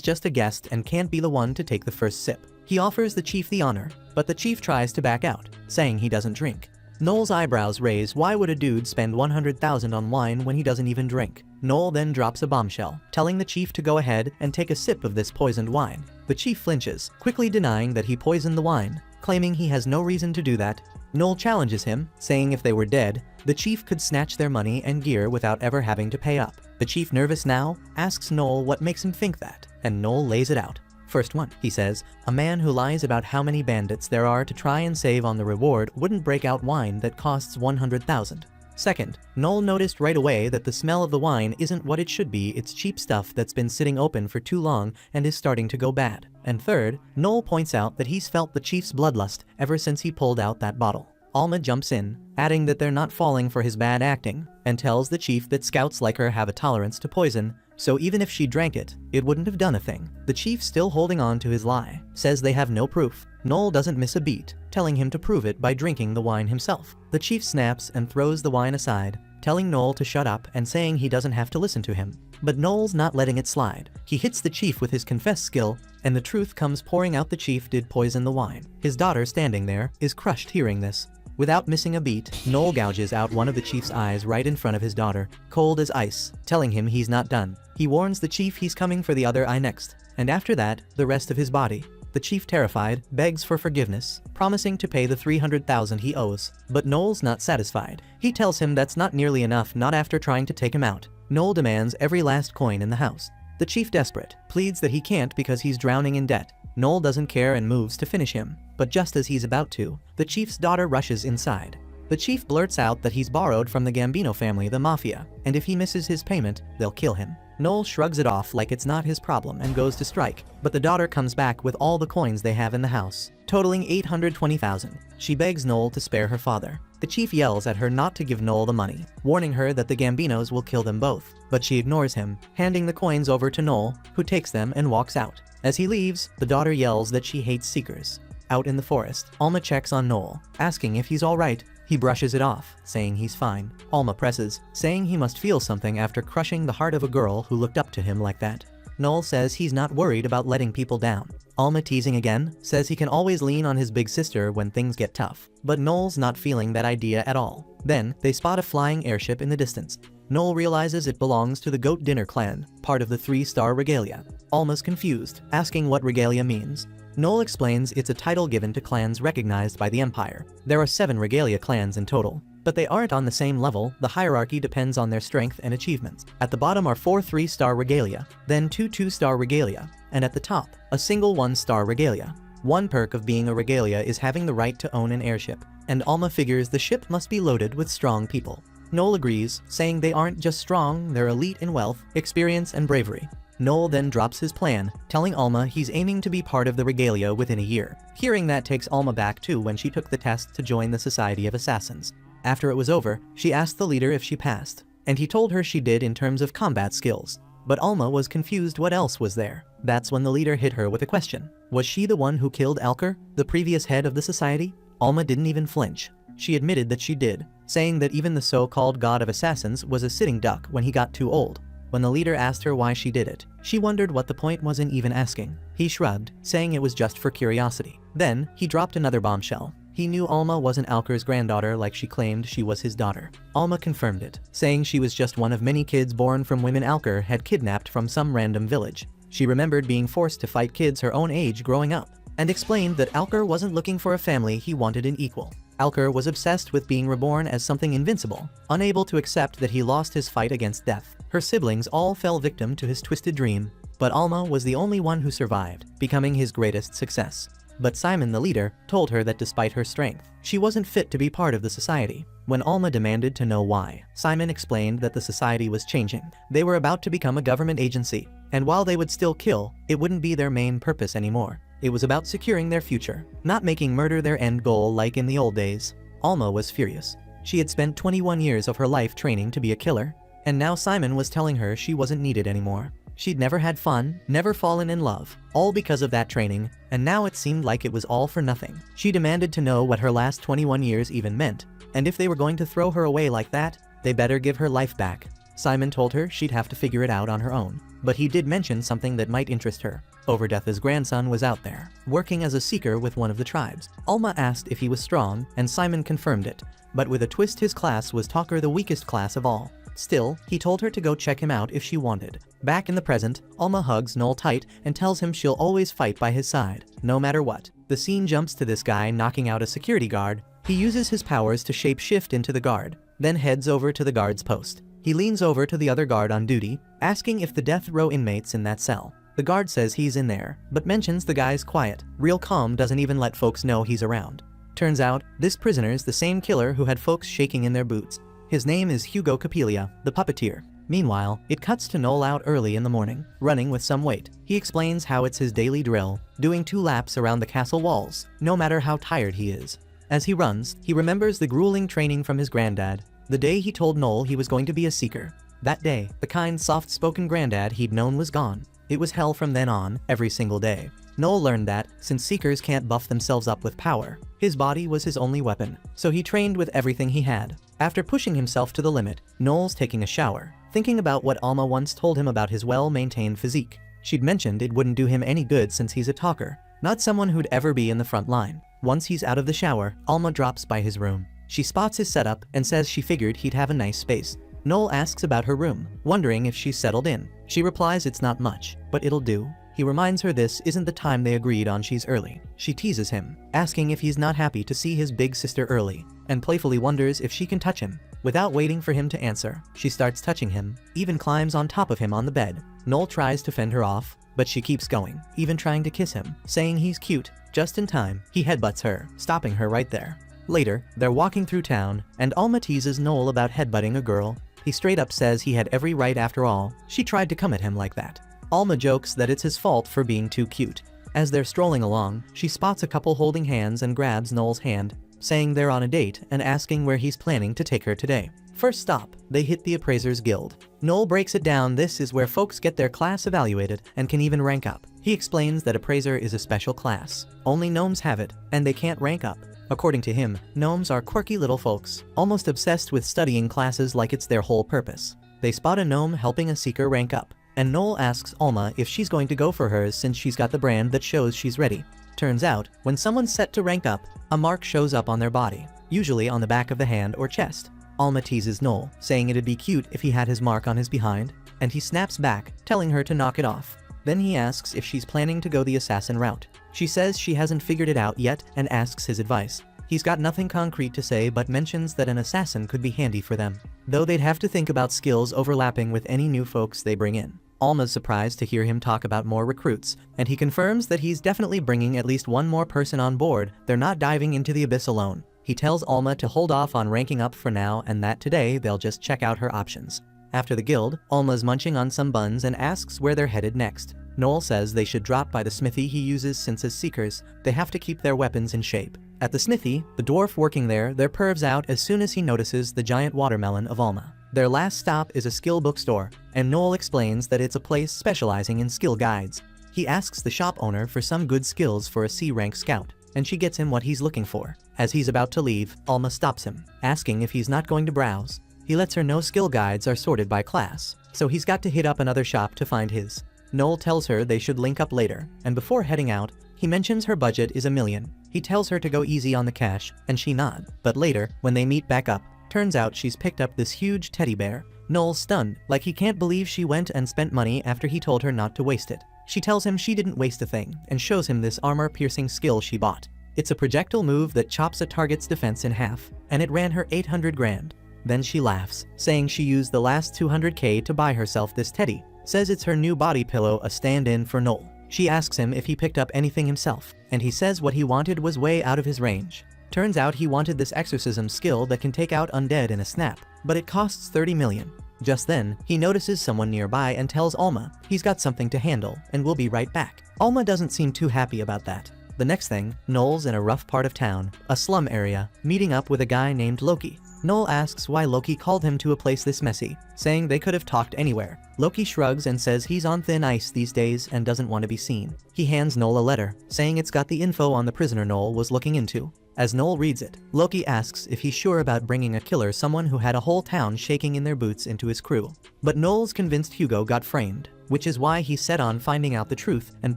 just a guest and can't be the one to take the first sip. He offers the chief the honor, but the chief tries to back out, saying he doesn't drink. Noel's eyebrows raise. Why would a dude spend 100,000 on wine when he doesn't even drink? Noel then drops a bombshell, telling the chief to go ahead and take a sip of this poisoned wine. The chief flinches, quickly denying that he poisoned the wine, claiming he has no reason to do that. Noel challenges him, saying if they were dead, the chief could snatch their money and gear without ever having to pay up. The chief, nervous now, asks Noel what makes him think that, and Noel lays it out. First one, he says, a man who lies about how many bandits there are to try and save on the reward wouldn't break out wine that costs 100,000. Second, Noel noticed right away that the smell of the wine isn't what it should be. It's cheap stuff that's been sitting open for too long and is starting to go bad. And third, Noel points out that he's felt the chief's bloodlust ever since he pulled out that bottle. Alma jumps in, adding that they're not falling for his bad acting, and tells the chief that scouts like her have a tolerance to poison, so even if she drank it, it wouldn't have done a thing. The chief, still holding on to his lie, says they have no proof. Noel doesn't miss a beat, telling him to prove it by drinking the wine himself. The chief snaps and throws the wine aside, telling Noel to shut up and saying he doesn't have to listen to him. But Noel's not letting it slide. He hits the chief with his confess skill, and the truth comes pouring out. The chief did poison the wine. His daughter, standing there, is crushed hearing this. Without missing a beat, Noel gouges out one of the chief's eyes right in front of his daughter, cold as ice, telling him he's not done. He warns the chief he's coming for the other eye next, and after that, the rest of his body. The chief, terrified, begs for forgiveness, promising to pay the 300,000 he owes. But Noel's not satisfied. He tells him that's not nearly enough, not after trying to take him out. Noel demands every last coin in the house. The chief, desperate, pleads that he can't because he's drowning in debt. Noel doesn't care and moves to finish him, but just as he's about to, the chief's daughter rushes inside. The chief blurts out that he's borrowed from the Gambino family, the mafia, and if he misses his payment, they'll kill him. Noel shrugs it off like it's not his problem and goes to strike, but the daughter comes back with all the coins they have in the house, totaling 820,000. She begs Noel to spare her father. The chief yells at her not to give Noel the money, warning her that the Gambinos will kill them both, but she ignores him, handing the coins over to Noel, who takes them and walks out. As he leaves, the daughter yells that she hates seekers. Out in the forest, Alma checks on Noel, asking if he's alright. He brushes it off, saying he's fine. Alma presses, saying he must feel something after crushing the heart of a girl who looked up to him like that. Noel says he's not worried about letting people down. Alma, teasing again, says he can always lean on his big sister when things get tough. But Noel's not feeling that idea at all. Then, they spot a flying airship in the distance. Noel realizes it belongs to the Goat Dinner clan, part of the 3-star regalia. Alma's confused, asking what regalia means. Noel explains it's a title given to clans recognized by the Empire. There are 7 regalia clans in total, but they aren't on the same level. The hierarchy depends on their strength and achievements. At the bottom are 4 3-star regalia, then 2 2-star regalia, and at the top, a single 1-star regalia. One perk of being a regalia is having the right to own an airship, and Alma figures the ship must be loaded with strong people. Noel agrees, saying they aren't just strong, they're elite in wealth, experience, and bravery. Noel then drops his plan, telling Alma he's aiming to be part of the regalia within a year. Hearing that takes Alma back too when she took the test to join the Society of Assassins. After it was over, she asked the leader if she passed, and he told her she did in terms of combat skills. But Alma was confused what else was there. That's when the leader hit her with a question. Was she the one who killed Alker, the previous head of the society? Alma didn't even flinch. She admitted that she did, saying that even the so-called god of assassins was a sitting duck when he got too old. When the leader asked her why she did it, she wondered what the point was in even asking. He shrugged, saying it was just for curiosity. Then, he dropped another bombshell. He knew Alma wasn't Alker's granddaughter like she claimed she was his daughter. Alma confirmed it, saying she was just one of many kids born from women Alker had kidnapped from some random village. She remembered being forced to fight kids her own age growing up, and explained that Alker wasn't looking for a family, he wanted an equal. Alker was obsessed with being reborn as something invincible, unable to accept that he lost his fight against death. Her siblings all fell victim to his twisted dream, but Alma was the only one who survived, becoming his greatest success. But Simon, the leader, told her that despite her strength, she wasn't fit to be part of the society. When Alma demanded to know why, Simon explained that the society was changing. They were about to become a government agency, and while they would still kill, it wouldn't be their main purpose anymore. It was about securing their future, not making murder their end goal like in the old days. Alma was furious. She had spent 21 years of her life training to be a killer, and now Simon was telling her she wasn't needed anymore. She'd never had fun, never fallen in love, all because of that training, and now it seemed like it was all for nothing. She demanded to know what her last 21 years even meant, and if they were going to throw her away like that, they better give her life back. Simon told her she'd have to figure it out on her own, but he did mention something that might interest her. Overdeath's grandson was out there, working as a seeker with one of the tribes. Alma asked if he was strong, and Simon confirmed it, but with a twist his class was Talker, the weakest class of all. Still, he told her to go check him out if she wanted. Back in the present, Alma hugs Noel tight and tells him she'll always fight by his side, no matter what. The scene jumps to this guy knocking out a security guard. He uses his powers to shape-shift into the guard, then heads over to the guard's post. He leans over to the other guard on duty, asking if the death row inmate's in that cell. The guard says he's in there, but mentions the guy's quiet, real calm, doesn't even let folks know he's around. Turns out, this prisoner's the same killer who had folks shaking in their boots. His name is Hugo Capelia, the puppeteer. Meanwhile, it cuts to Noel out early in the morning, running with some weight. He explains how it's his daily drill, doing 2 laps around the castle walls, no matter how tired he is. As he runs, he remembers the grueling training from his granddad, the day he told Noel he was going to be a seeker. That day, the kind, soft-spoken granddad he'd known was gone. It was hell from then on, every single day. Noel learned that, since seekers can't buff themselves up with power, his body was his only weapon, so he trained with everything he had. After pushing himself to the limit, Noel's taking a shower, thinking about what Alma once told him about his well-maintained physique. She'd mentioned it wouldn't do him any good since he's a talker, not someone who'd ever be in the front line. Once he's out of the shower, Alma drops by his room. She spots his setup and says she figured he'd have a nice space. Noel asks about her room, wondering if she's settled in. She replies it's not much, but it'll do. He reminds her this isn't the time they agreed on. She's early. She teases him, asking if he's not happy to see his big sister early, and playfully wonders if she can touch him. Without waiting for him to answer, she starts touching him, even climbs on top of him on the bed. Noel tries to fend her off, but she keeps going, even trying to kiss him, saying he's cute. Just in time, he headbutts her, stopping her right there. Later, they're walking through town, and Alma teases Noel about headbutting a girl. He straight up says he had every right after all. She tried to come at him like that. Alma jokes that it's his fault for being too cute. As they're strolling along, she spots a couple holding hands and grabs Noel's hand, saying they're on a date and asking where he's planning to take her today. First stop, they hit the Appraisers Guild. Noel breaks it down. This is where folks get their class evaluated and can even rank up. He explains that Appraiser is a special class. Only gnomes have it, and they can't rank up. According to him, gnomes are quirky little folks, almost obsessed with studying classes like it's their whole purpose. They spot a gnome helping a seeker rank up, and Noel asks Alma if she's going to go for hers since she's got the brand that shows she's ready. Turns out, when someone's set to rank up, a mark shows up on their body, usually on the back of the hand or chest. Alma teases Noel, saying it'd be cute if he had his mark on his behind, and he snaps back, telling her to knock it off. Then he asks if she's planning to go the assassin route. She says she hasn't figured it out yet and asks his advice. He's got nothing concrete to say but mentions that an assassin could be handy for them, though they'd have to think about skills overlapping with any new folks they bring in. Alma's surprised to hear him talk about more recruits, and he confirms that he's definitely bringing at least one more person on board. They're not diving into the abyss alone. He tells Alma to hold off on ranking up for now and that today they'll just check out her options. After the guild, Alma's munching on some buns and asks where they're headed next. Noel says they should drop by the smithy he uses since as seekers, they have to keep their weapons in shape. At the smithy, the dwarf working there pervs out as soon as he notices the giant watermelon of Alma. Their last stop is a skill bookstore, and Noel explains that it's a place specializing in skill guides. He asks the shop owner for some good skills for a C-rank scout, and she gets him what he's looking for. As he's about to leave, Alma stops him, asking if he's not going to browse. He lets her know skill guides are sorted by class, so he's got to hit up another shop to find his. Noel tells her they should link up later, and before heading out, he mentions her budget is $1 million. He tells her to go easy on the cash, and she nods. But later, when they meet back up, turns out she's picked up this huge teddy bear. Noel's stunned, like he can't believe she went and spent money after he told her not to waste it. She tells him she didn't waste a thing, and shows him this armor-piercing skill she bought. It's a projectile move that chops a target's defense in half, and it ran her 800 grand. Then she laughs, saying she used the last 200k to buy herself this teddy. Says it's her new body pillow, a stand-in for Noel. She asks him if he picked up anything himself, and he says what he wanted was way out of his range. Turns out he wanted this exorcism skill that can take out undead in a snap, but it costs 30 million. Just then, he notices someone nearby and tells Alma he's got something to handle and will be right back. Alma doesn't seem too happy about that. The next thing, Noel's in a rough part of town, a slum area, meeting up with a guy named Loki. Noel asks why Loki called him to a place this messy, saying they could have talked anywhere. Loki shrugs and says he's on thin ice these days and doesn't want to be seen. He hands Noel a letter, saying it's got the info on the prisoner Noel was looking into. As Noel reads it, Loki asks if he's sure about bringing a killer, someone who had a whole town shaking in their boots, into his crew. But Noel's convinced Hugo got framed, which is why he's set on finding out the truth and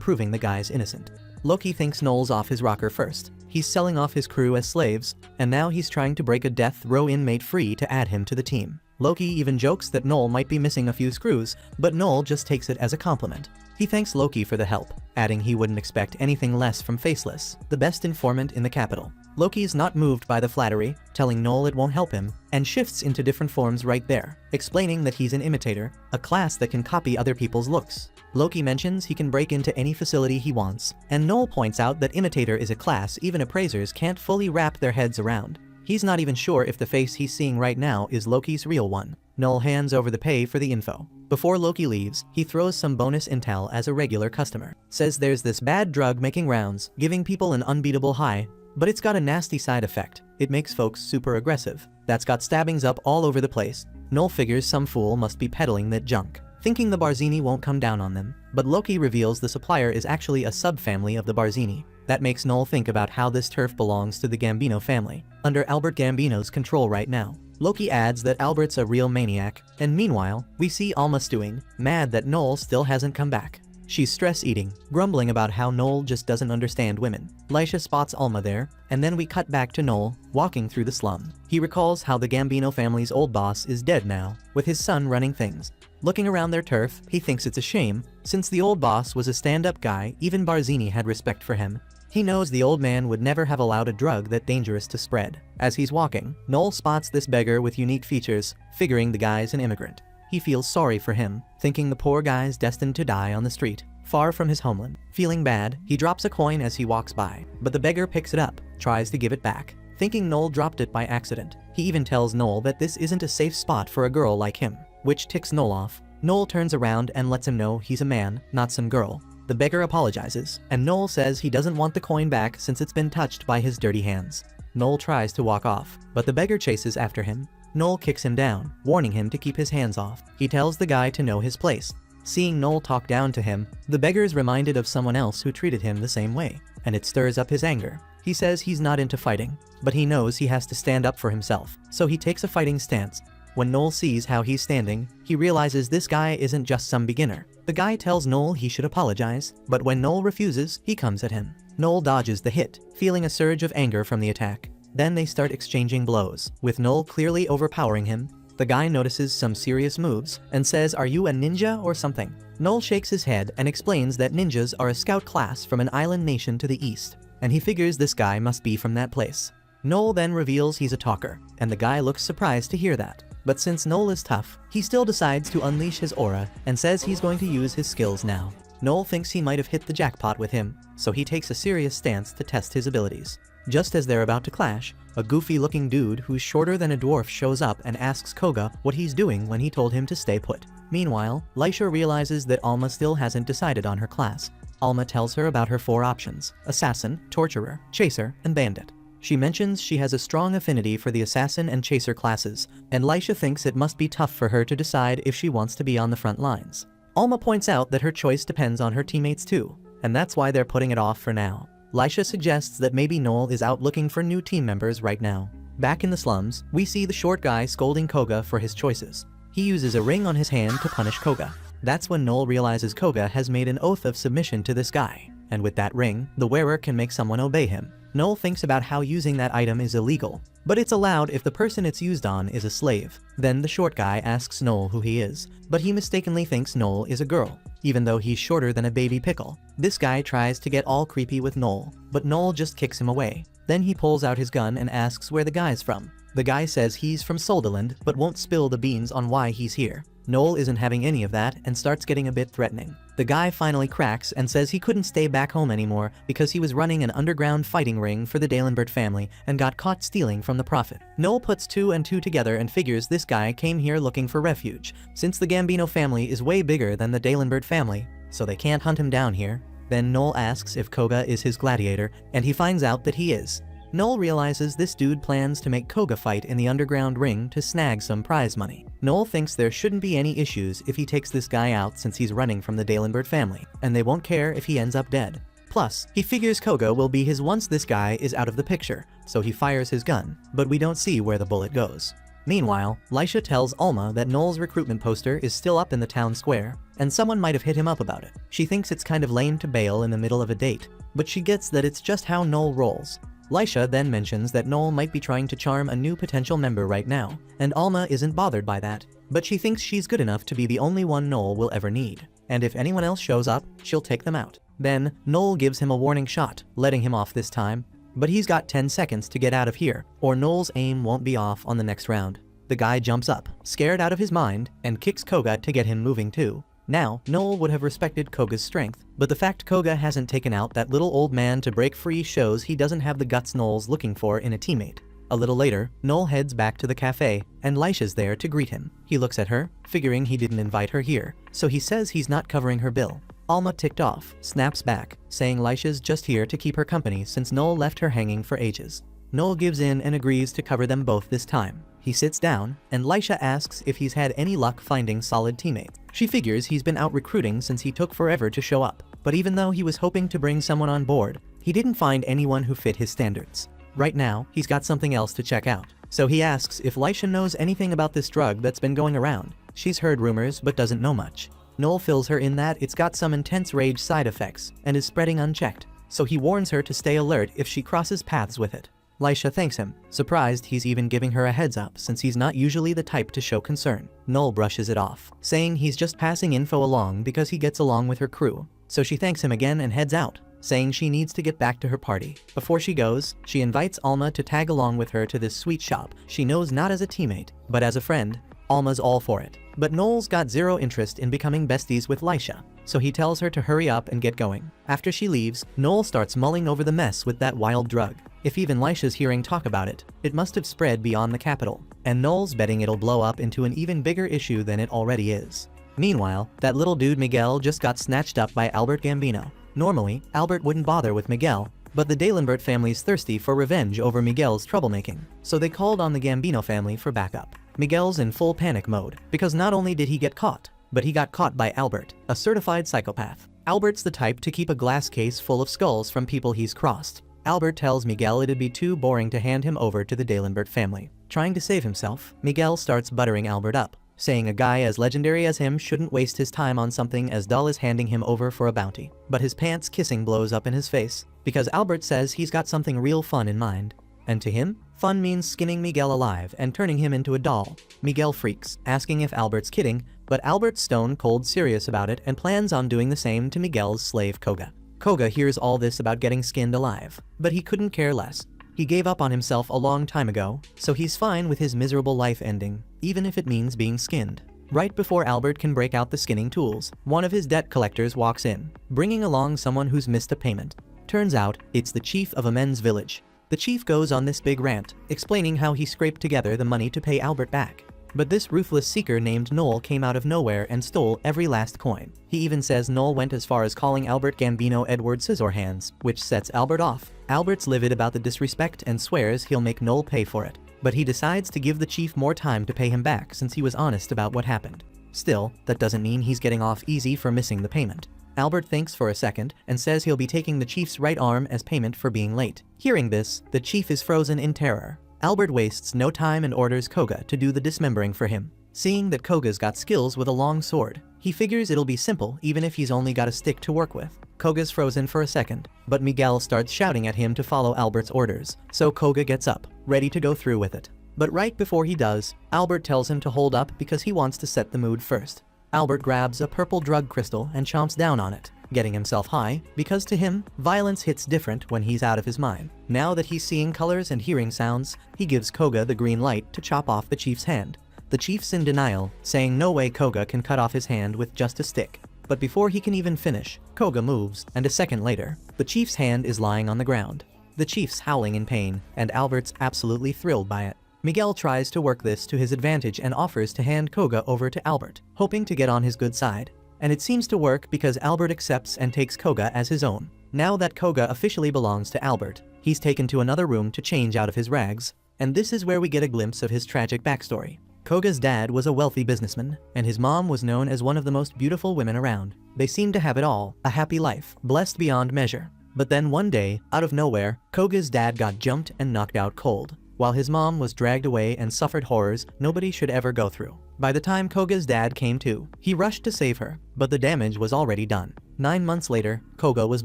proving the guy's innocent. Loki thinks Noel's off his rocker first. He's selling off his crew as slaves, and now he's trying to break a death row inmate free to add him to the team. Loki even jokes that Noel might be missing a few screws, but Noel just takes it as a compliment. He thanks Loki for the help, adding he wouldn't expect anything less from Faceless, the best informant in the capital. Loki's not moved by the flattery, telling Noel it won't help him, and shifts into different forms right there, explaining that he's an imitator, a class that can copy other people's looks. Loki mentions he can break into any facility he wants, and Noel points out that imitator is a class even appraisers can't fully wrap their heads around. He's not even sure if the face he's seeing right now is Loki's real one. Noel hands over the pay for the info. Before Loki leaves, he throws some bonus intel as a regular customer. Says there's this bad drug making rounds, giving people an unbeatable high, but it's got a nasty side effect. It makes folks super aggressive. That's got stabbings up all over the place. Noel figures some fool must be peddling that junk, thinking the Barzini won't come down on them. But Loki reveals the supplier is actually a subfamily of the Barzini. That makes Noel think about how this turf belongs to the Gambino family, under Albert Gambino's control right now. Loki adds that Albert's a real maniac, and meanwhile, we see Alma stewing, mad that Noel still hasn't come back. She's stress-eating, grumbling about how Noel just doesn't understand women. Lisha spots Alma there, and then we cut back to Noel, walking through the slum. He recalls how the Gambino family's old boss is dead now, with his son running things. Looking around their turf, he thinks it's a shame. Since the old boss was a stand-up guy, even Barzini had respect for him. He knows the old man would never have allowed a drug that dangerous to spread. As he's walking, Noel spots this beggar with unique features, figuring the guy's an immigrant. He feels sorry for him, thinking the poor guy's destined to die on the street, far from his homeland. Feeling bad, he drops a coin as he walks by, but the beggar picks it up, tries to give it back, thinking Noel dropped it by accident. He even tells Noel that this isn't a safe spot for a girl like him, which ticks Noel off. Noel turns around and lets him know he's a man, not some girl. The beggar apologizes, and Noel says he doesn't want the coin back since it's been touched by his dirty hands. Noel tries to walk off, but the beggar chases after him. Noel kicks him down, warning him to keep his hands off. He tells the guy to know his place. Seeing Noel talk down to him, the beggar's reminded of someone else who treated him the same way, and it stirs up his anger. He says he's not into fighting, but he knows he has to stand up for himself, so he takes a fighting stance. When Noel sees how he's standing, he realizes this guy isn't just some beginner. The guy tells Noel he should apologize, but when Noel refuses, he comes at him. Noel dodges the hit, feeling a surge of anger from the attack. Then they start exchanging blows, with Noel clearly overpowering him. The guy notices some serious moves, and says, "Are you a ninja or something?" Noel shakes his head and explains that ninjas are a scout class from an island nation to the east, and he figures this guy must be from that place. Noel then reveals he's a talker, and the guy looks surprised to hear that. But since Noel is tough, he still decides to unleash his aura and says he's going to use his skills now. Noel thinks he might have hit the jackpot with him, so he takes a serious stance to test his abilities. Just as they're about to clash, a goofy-looking dude who's shorter than a dwarf shows up and asks Koga what he's doing when he told him to stay put. Meanwhile, Lisha realizes that Alma still hasn't decided on her class. Alma tells her about her 4 options: assassin, torturer, chaser, and bandit. She mentions she has a strong affinity for the assassin and chaser classes, and Lisha thinks it must be tough for her to decide if she wants to be on the front lines. Alma points out that her choice depends on her teammates too, and that's why they're putting it off for now. Lisha suggests that maybe Noel is out looking for new team members right now. Back in the slums, we see the short guy scolding Koga for his choices. He uses a ring on his hand to punish Koga. That's when Noel realizes Koga has made an oath of submission to this guy, and with that ring, the wearer can make someone obey him. Noel thinks about how using that item is illegal, but it's allowed if the person it's used on is a slave. Then the short guy asks Noel who he is, but he mistakenly thinks Noel is a girl, even though he's shorter than a baby pickle. This guy tries to get all creepy with Noel, but Noel just kicks him away. Then he pulls out his gun and asks where the guy's from. The guy says he's from Soldaland, but won't spill the beans on why he's here. Noel isn't having any of that and starts getting a bit threatening. The guy finally cracks and says he couldn't stay back home anymore because he was running an underground fighting ring for the Dalenbert family and got caught stealing from the Prophet. Noel puts 2 and 2 together and figures this guy came here looking for refuge, since the Gambino family is way bigger than the Dalenbert family, so they can't hunt him down here. Then Noel asks if Koga is his gladiator, and he finds out that he is. Noel realizes this dude plans to make Koga fight in the underground ring to snag some prize money. Noel thinks there shouldn't be any issues if he takes this guy out since he's running from the Dalenbert family, and they won't care if he ends up dead. Plus, he figures Koga will be his once this guy is out of the picture, so he fires his gun, but we don't see where the bullet goes. Meanwhile, Lisha tells Alma that Noel's recruitment poster is still up in the town square, and someone might have hit him up about it. She thinks it's kind of lame to bail in the middle of a date, but she gets that it's just how Noel rolls. Lisha then mentions that Noel might be trying to charm a new potential member right now, and Alma isn't bothered by that, but she thinks she's good enough to be the only one Noel will ever need, and if anyone else shows up, she'll take them out. Then, Noel gives him a warning shot, letting him off this time, but he's got 10 seconds to get out of here, or Noel's aim won't be off on the next round. The guy jumps up, scared out of his mind, and kicks Koga to get him moving too. Now, Noel would have respected Koga's strength, but the fact Koga hasn't taken out that little old man to break free shows he doesn't have the guts Noel's looking for in a teammate. A little later, Noel heads back to the cafe, and Lisha's there to greet him. He looks at her, figuring he didn't invite her here, so he says he's not covering her bill. Alma, ticked off, snaps back, saying Lisha's just here to keep her company since Noel left her hanging for ages. Noel gives in and agrees to cover them both this time. He sits down, and Lisha asks if he's had any luck finding solid teammates. She figures he's been out recruiting since he took forever to show up, but even though he was hoping to bring someone on board, he didn't find anyone who fit his standards. Right now, he's got something else to check out, so he asks if Lisha knows anything about this drug that's been going around. She's heard rumors but doesn't know much. Noel fills her in that it's got some intense rage side effects and is spreading unchecked, so he warns her to stay alert if she crosses paths with it. Lisha thanks him, surprised he's even giving her a heads up since he's not usually the type to show concern. Noel brushes it off, saying he's just passing info along because he gets along with her crew, so she thanks him again and heads out, saying she needs to get back to her party. Before she goes, she invites Alma to tag along with her to this sweet shop she knows not as a teammate, but as a friend. Alma's all for it, but Noel's got zero interest in becoming besties with Lisha, so he tells her to hurry up and get going. After she leaves, Noel starts mulling over the mess with that wild drug. If even Lisha's hearing talk about it, it must have spread beyond the capital, and Noel's betting it'll blow up into an even bigger issue than it already is. Meanwhile, that little dude Miguel just got snatched up by Albert Gambino. Normally, Albert wouldn't bother with Miguel, but the Dalenbert family's thirsty for revenge over Miguel's troublemaking, so they called on the Gambino family for backup. Miguel's in full panic mode, because not only did he get caught, but he got caught by Albert, a certified psychopath. Albert's the type to keep a glass case full of skulls from people he's crossed. Albert tells Miguel it'd be too boring to hand him over to the Dalenbert family. Trying to save himself, Miguel starts buttering Albert up, saying a guy as legendary as him shouldn't waste his time on something as dull as handing him over for a bounty. But his pants kissing blows up in his face, because Albert says he's got something real fun in mind. And to him, fun means skinning Miguel alive and turning him into a doll. Miguel freaks, asking if Albert's kidding, but Albert's stone cold serious about it and plans on doing the same to Miguel's slave Koga. Koga hears all this about getting skinned alive, but he couldn't care less. He gave up on himself a long time ago, so he's fine with his miserable life ending, even if it means being skinned. Right before Albert can break out the skinning tools, one of his debt collectors walks in, bringing along someone who's missed a payment. Turns out, it's the chief of a men's village. The chief goes on this big rant, explaining how he scraped together the money to pay Albert back. But this ruthless seeker named Noel came out of nowhere and stole every last coin. He even says Noel went as far as calling Albert Gambino Edward Scissorhands, which sets Albert off. Albert's livid about the disrespect and swears he'll make Noel pay for it. But he decides to give the chief more time to pay him back since he was honest about what happened. Still, that doesn't mean he's getting off easy for missing the payment. Albert thinks for a second and says he'll be taking the chief's right arm as payment for being late. Hearing this, the chief is frozen in terror. Albert wastes no time and orders Koga to do the dismembering for him. Seeing that Koga's got skills with a long sword, he figures it'll be simple even if he's only got a stick to work with. Koga's frozen for a second, but Miguel starts shouting at him to follow Albert's orders, so Koga gets up, ready to go through with it. But right before he does, Albert tells him to hold up because he wants to set the mood first. Albert grabs a purple drug crystal and chomps down on it, getting himself high, because to him, violence hits different when he's out of his mind. Now that he's seeing colors and hearing sounds, he gives Koga the green light to chop off the chief's hand. The chief's in denial, saying no way Koga can cut off his hand with just a stick. But before he can even finish, Koga moves, and a second later, the chief's hand is lying on the ground. The chief's howling in pain, and Albert's absolutely thrilled by it. Miguel tries to work this to his advantage and offers to hand Koga over to Albert, hoping to get on his good side. And it seems to work because Albert accepts and takes Koga as his own. Now that Koga officially belongs to Albert, he's taken to another room to change out of his rags, and this is where we get a glimpse of his tragic backstory. Koga's dad was a wealthy businessman, and his mom was known as one of the most beautiful women around. They seemed to have it all, a happy life, blessed beyond measure. But then one day, out of nowhere, Koga's dad got jumped and knocked out cold, while his mom was dragged away and suffered horrors nobody should ever go through. By the time Koga's dad came to, he rushed to save her, but the damage was already done. 9 months later, Koga was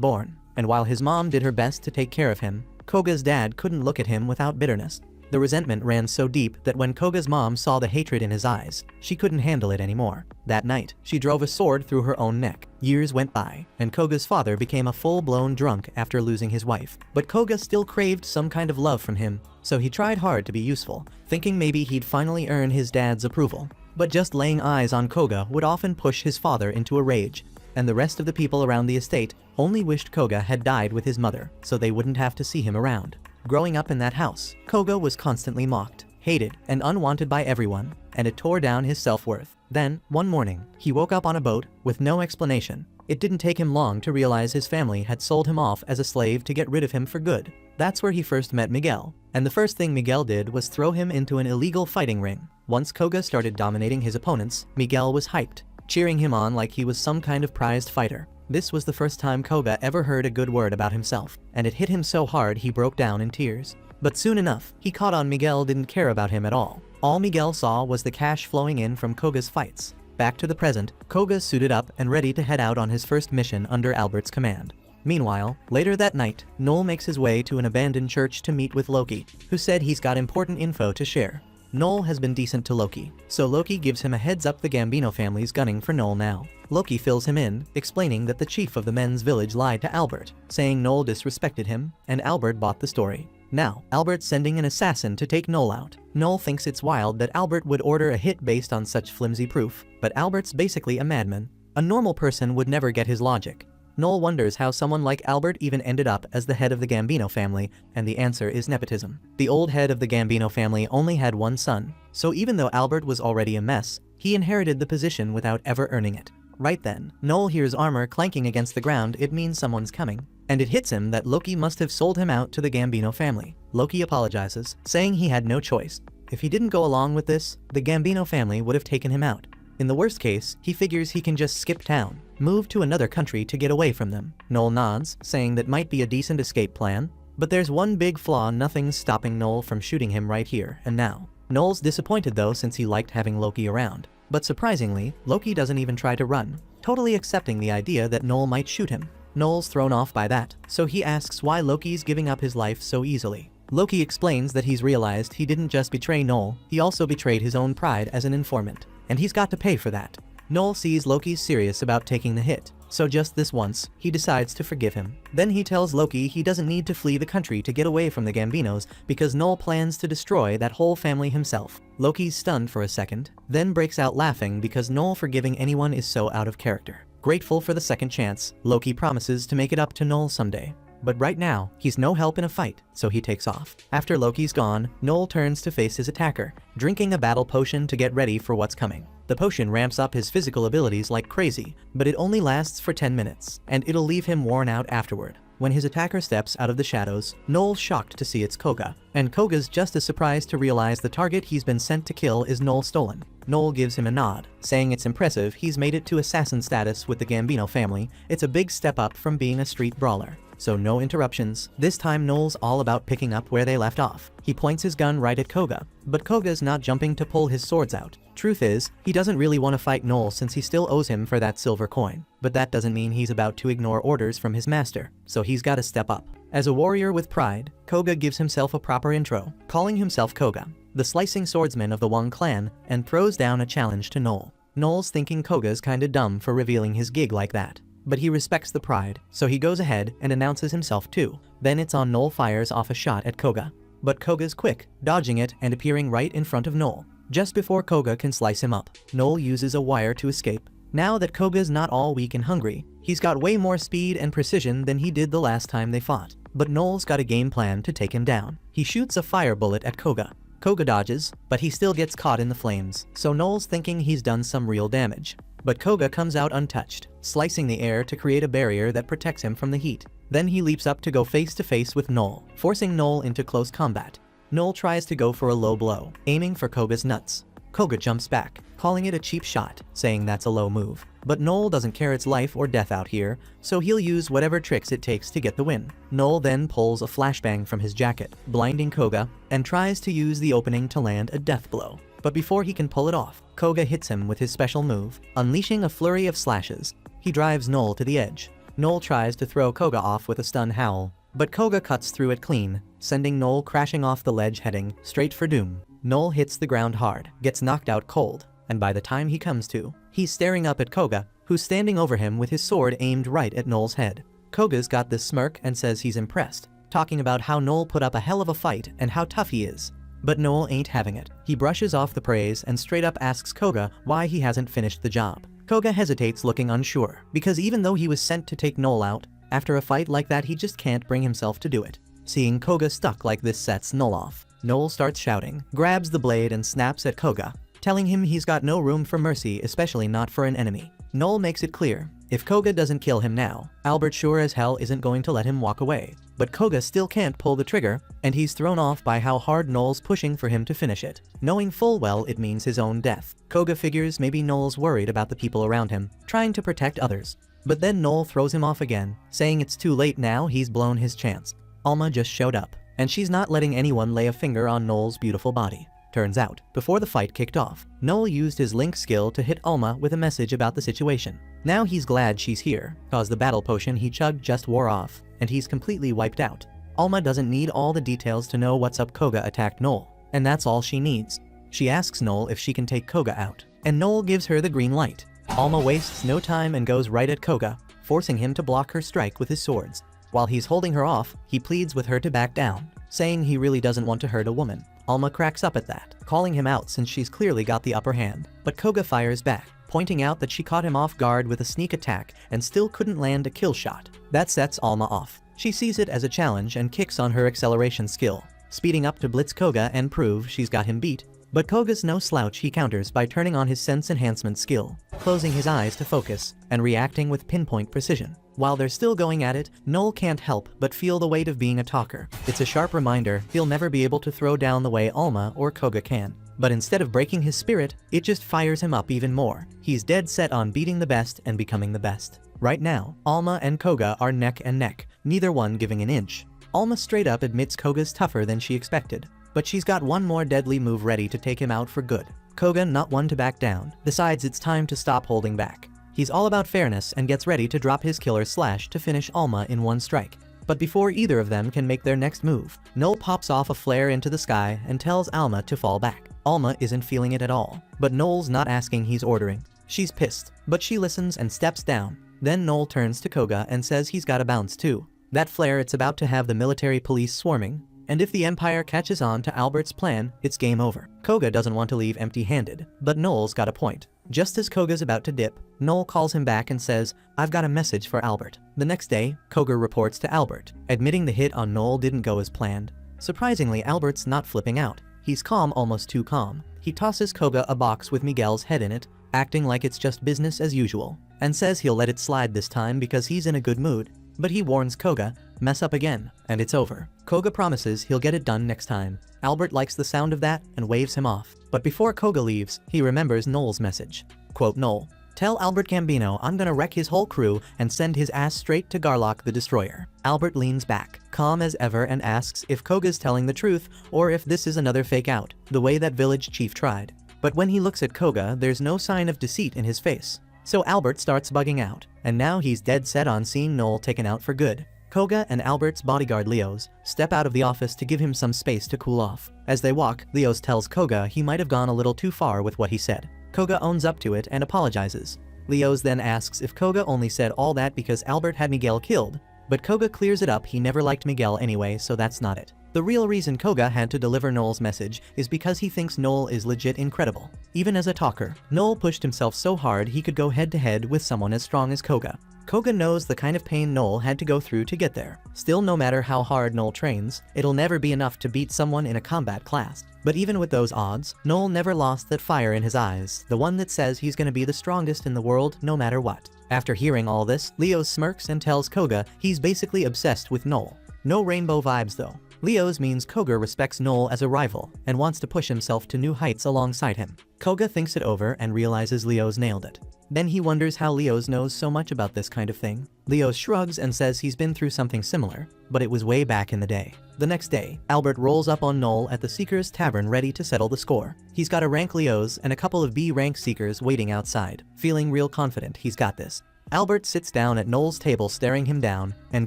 born, and while his mom did her best to take care of him, Koga's dad couldn't look at him without bitterness. The resentment ran so deep that when Koga's mom saw the hatred in his eyes, she couldn't handle it anymore. That night, she drove a sword through her own neck. Years went by, and Koga's father became a full-blown drunk after losing his wife. But Koga still craved some kind of love from him, so he tried hard to be useful, thinking maybe he'd finally earn his dad's approval. But just laying eyes on Koga would often push his father into a rage, and the rest of the people around the estate only wished Koga had died with his mother, so they wouldn't have to see him around. Growing up in that house, Koga was constantly mocked, hated, and unwanted by everyone, and it tore down his self-worth. Then, one morning, he woke up on a boat with no explanation. It didn't take him long to realize his family had sold him off as a slave to get rid of him for good. That's where he first met Miguel, and the first thing Miguel did was throw him into an illegal fighting ring. Once Koga started dominating his opponents, Miguel was hyped, cheering him on like he was some kind of prized fighter. This was the first time Koga ever heard a good word about himself, and it hit him so hard he broke down in tears. But soon enough, he caught on Miguel didn't care about him at all. All Miguel saw was the cash flowing in from Koga's fights. Back to the present, Koga suited up and ready to head out on his first mission under Albert's command. Meanwhile, later that night, Noel makes his way to an abandoned church to meet with Loki, who said he's got important info to share. Noel has been decent to Loki, so Loki gives him a heads up the Gambino family's gunning for Noel now. Loki fills him in, explaining that the chief of the men's village lied to Albert, saying Noel disrespected him, and Albert bought the story. Now, Albert's sending an assassin to take Noel out. Noel thinks it's wild that Albert would order a hit based on such flimsy proof, but Albert's basically a madman. A normal person would never get his logic. Noel wonders how someone like Albert even ended up as the head of the Gambino family, and the answer is nepotism. The old head of the Gambino family only had one son, so even though Albert was already a mess, he inherited the position without ever earning it. Right then, Noel hears armor clanking against the ground. It means someone's coming, and it hits him that Loki must have sold him out to the Gambino family. Loki apologizes, saying he had no choice. If he didn't go along with this, the Gambino family would have taken him out. In the worst case, he figures he can just skip town, move to another country to get away from them. Noel nods, saying that might be a decent escape plan, but there's one big flaw: nothing's stopping Noel from shooting him right here and now. Noel's disappointed though, since he liked having Loki around. But surprisingly, Loki doesn't even try to run, totally accepting the idea that Noel might shoot him. Noel's thrown off by that, so he asks why Loki's giving up his life so easily. Loki explains that he's realized he didn't just betray Noel, he also betrayed his own pride as an informant, and he's got to pay for that. Noel sees Loki's serious about taking the hit, so just this once, he decides to forgive him. Then he tells Loki he doesn't need to flee the country to get away from the Gambinos because Noel plans to destroy that whole family himself. Loki's stunned for a second, then breaks out laughing because Noel forgiving anyone is so out of character. Grateful for the second chance, Loki promises to make it up to Noel someday. But right now, he's no help in a fight, so he takes off. After Loki's gone, Noel turns to face his attacker, drinking a battle potion to get ready for what's coming. The potion ramps up his physical abilities like crazy, but it only lasts for 10 minutes, and it'll leave him worn out afterward. When his attacker steps out of the shadows, Noel's shocked to see it's Koga, and Koga's just as surprised to realize the target he's been sent to kill is Noel stolen. Noel gives him a nod, saying it's impressive he's made it to assassin status with the Gambino family. It's a big step up from being a street brawler. So no interruptions. This time Noel's all about picking up where they left off. He points his gun right at Koga, but Koga's not jumping to pull his swords out. Truth is, he doesn't really want to fight Noel since he still owes him for that silver coin. But that doesn't mean he's about to ignore orders from his master, so he's got to step up. As a warrior with pride, Koga gives himself a proper intro, calling himself Koga, the slicing swordsman of the Wong clan, and throws down a challenge to Noel. Noel's thinking Koga's kinda dumb for revealing his gig like that, but he respects the pride, so he goes ahead and announces himself too. Then it's on. Noel fires off a shot at Koga, but Koga's quick, dodging it and appearing right in front of Noel. Just before Koga can slice him up, Noel uses a wire to escape. Now that Koga's not all weak and hungry, he's got way more speed and precision than he did the last time they fought. But Noel's got a game plan to take him down. He shoots a fire bullet at Koga. Koga dodges, but he still gets caught in the flames, so Noel's thinking he's done some real damage. but Koga comes out untouched, slicing the air to create a barrier that protects him from the heat. Then he leaps up to go face to face with Noel, forcing Noel into close combat. Noel tries to go for a low blow, aiming for Koga's nuts. Koga jumps back, calling it a cheap shot, saying that's a low move. But Noel doesn't care, it's life or death out here, so he'll use whatever tricks it takes to get the win. Noel then pulls a flashbang from his jacket, blinding Koga, and tries to use the opening to land a death blow. But before he can pull it off, Koga hits him with his special move, unleashing a flurry of slashes. He drives Noel to the edge. Noel tries to throw Koga off with a stun howl, but Koga cuts through it clean, sending Noel crashing off the ledge heading straight for doom. Noel hits the ground hard, gets knocked out cold, and by the time he comes to, he's staring up at Koga, who's standing over him with his sword aimed right at Noel's head. Koga's got this smirk and says he's impressed, talking about how Noel put up a hell of a fight and how tough he is. But Noel ain't having it. He brushes off the praise and straight up asks Koga why he hasn't finished the job. Koga hesitates, looking unsure, because even though he was sent to take Noel out, after a fight like that he just can't bring himself to do it. Seeing Koga stuck like this sets Noel off. Noel starts shouting, grabs the blade and snaps at Koga, telling him he's got no room for mercy, especially not for an enemy. Noel makes it clear, if Koga doesn't kill him now, Albert sure as hell isn't going to let him walk away. But Koga still can't pull the trigger, and he's thrown off by how hard Noel's pushing for him to finish it, knowing full well it means his own death. Koga figures maybe Noel's worried about the people around him, trying to protect others. But then Noel throws him off again, saying it's too late now, he's blown his chance. Alma just showed up, and she's not letting anyone lay a finger on Noel's beautiful body. Turns out, before the fight kicked off, Noel used his link skill to hit Alma with a message about the situation. Now he's glad she's here, cause the battle potion he chugged just wore off, and he's completely wiped out. Alma doesn't need all the details to know what's up. Koga attacked Noel, and that's all she needs. She asks Noel if she can take Koga out, and Noel gives her the green light. Alma wastes no time and goes right at Koga, forcing him to block her strike with his swords. While he's holding her off, he pleads with her to back down, saying he really doesn't want to hurt a woman. Alma cracks up at that, calling him out since she's clearly got the upper hand. But Koga fires back, pointing out that she caught him off guard with a sneak attack and still couldn't land a kill shot. That sets Alma off. She sees it as a challenge and kicks on her acceleration skill, speeding up to blitz Koga and prove she's got him beat. But Koga's no slouch, he counters by turning on his sense enhancement skill, closing his eyes to focus, and reacting with pinpoint precision. While they're still going at it, Noel can't help but feel the weight of being a talker. It's a sharp reminder he'll never be able to throw down the way Alma or Koga can. But instead of breaking his spirit, it just fires him up even more. He's dead set on beating the best and becoming the best. Right now, Alma and Koga are neck and neck, neither one giving an inch. Alma straight up admits Koga's tougher than she expected, but she's got one more deadly move ready to take him out for good. Koga, not one to back down, decides it's time to stop holding back. He's all about fairness and gets ready to drop his killer slash to finish Alma in one strike. But before either of them can make their next move, Noel pops off a flare into the sky and tells Alma to fall back. Alma isn't feeling it at all, but Noel's not asking, he's ordering. She's pissed, but she listens and steps down. Then Noel turns to Koga and says he's gotta bounce too. That flare, it's about to have the military police swarming, and if the Empire catches on to Albert's plan, it's game over. Koga doesn't want to leave empty-handed, but Noel's got a point. Just as Koga's about to dip, Noel calls him back and says, I've got a message for Albert. The next day, Koga reports to Albert, admitting the hit on Noel didn't go as planned. Surprisingly, Albert's not flipping out. He's calm, almost too calm. He tosses Koga a box with Miguel's head in it, acting like it's just business as usual, and says he'll let it slide this time because he's in a good mood. But he warns Koga, mess up again, and it's over. Koga promises he'll get it done next time. Albert likes the sound of that and waves him off. But before Koga leaves, he remembers Noel's message. Quote, Noel, tell Albert Gambino I'm gonna wreck his whole crew and send his ass straight to Godlike the Destroyer. Albert leans back, calm as ever, and asks if Koga's telling the truth or if this is another fake out, the way that village chief tried. But when he looks at Koga, there's no sign of deceit in his face. So Albert starts bugging out, and now he's dead set on seeing Noel taken out for good. Koga and Albert's bodyguard Leos step out of the office to give him some space to cool off. As they walk, Leos tells Koga he might have gone a little too far with what he said. Koga owns up to it and apologizes. Leos then asks if Koga only said all that because Albert had Miguel killed, But Koga clears it up, he never liked Miguel anyway, so that's not it. The real reason Koga had to deliver Noel's message is because he thinks Noel is legit incredible. Even as a talker, Noel pushed himself so hard he could go head to head with someone as strong as Koga. Koga knows the kind of pain Noel had to go through to get there. Still, no matter how hard Noel trains, it'll never be enough to beat someone in a combat class. But even with those odds, Noel never lost that fire in his eyes, the one that says he's gonna be the strongest in the world no matter what. After hearing all this, Leo smirks and tells Koga he's basically obsessed with Noel. No rainbow vibes though. Leo's means Koga respects Noel as a rival and wants to push himself to new heights alongside him. Koga thinks it over and realizes Leo's nailed it. Then he wonders how Leo's knows so much about this kind of thing. Leo shrugs and says he's been through something similar, but it was way back in the day. The next day, Albert rolls up on Noel at the Seekers Tavern ready to settle the score. He's got a rank Leo's and a couple of B-rank Seekers waiting outside, feeling real confident he's got this. Albert sits down at Noel's table staring him down and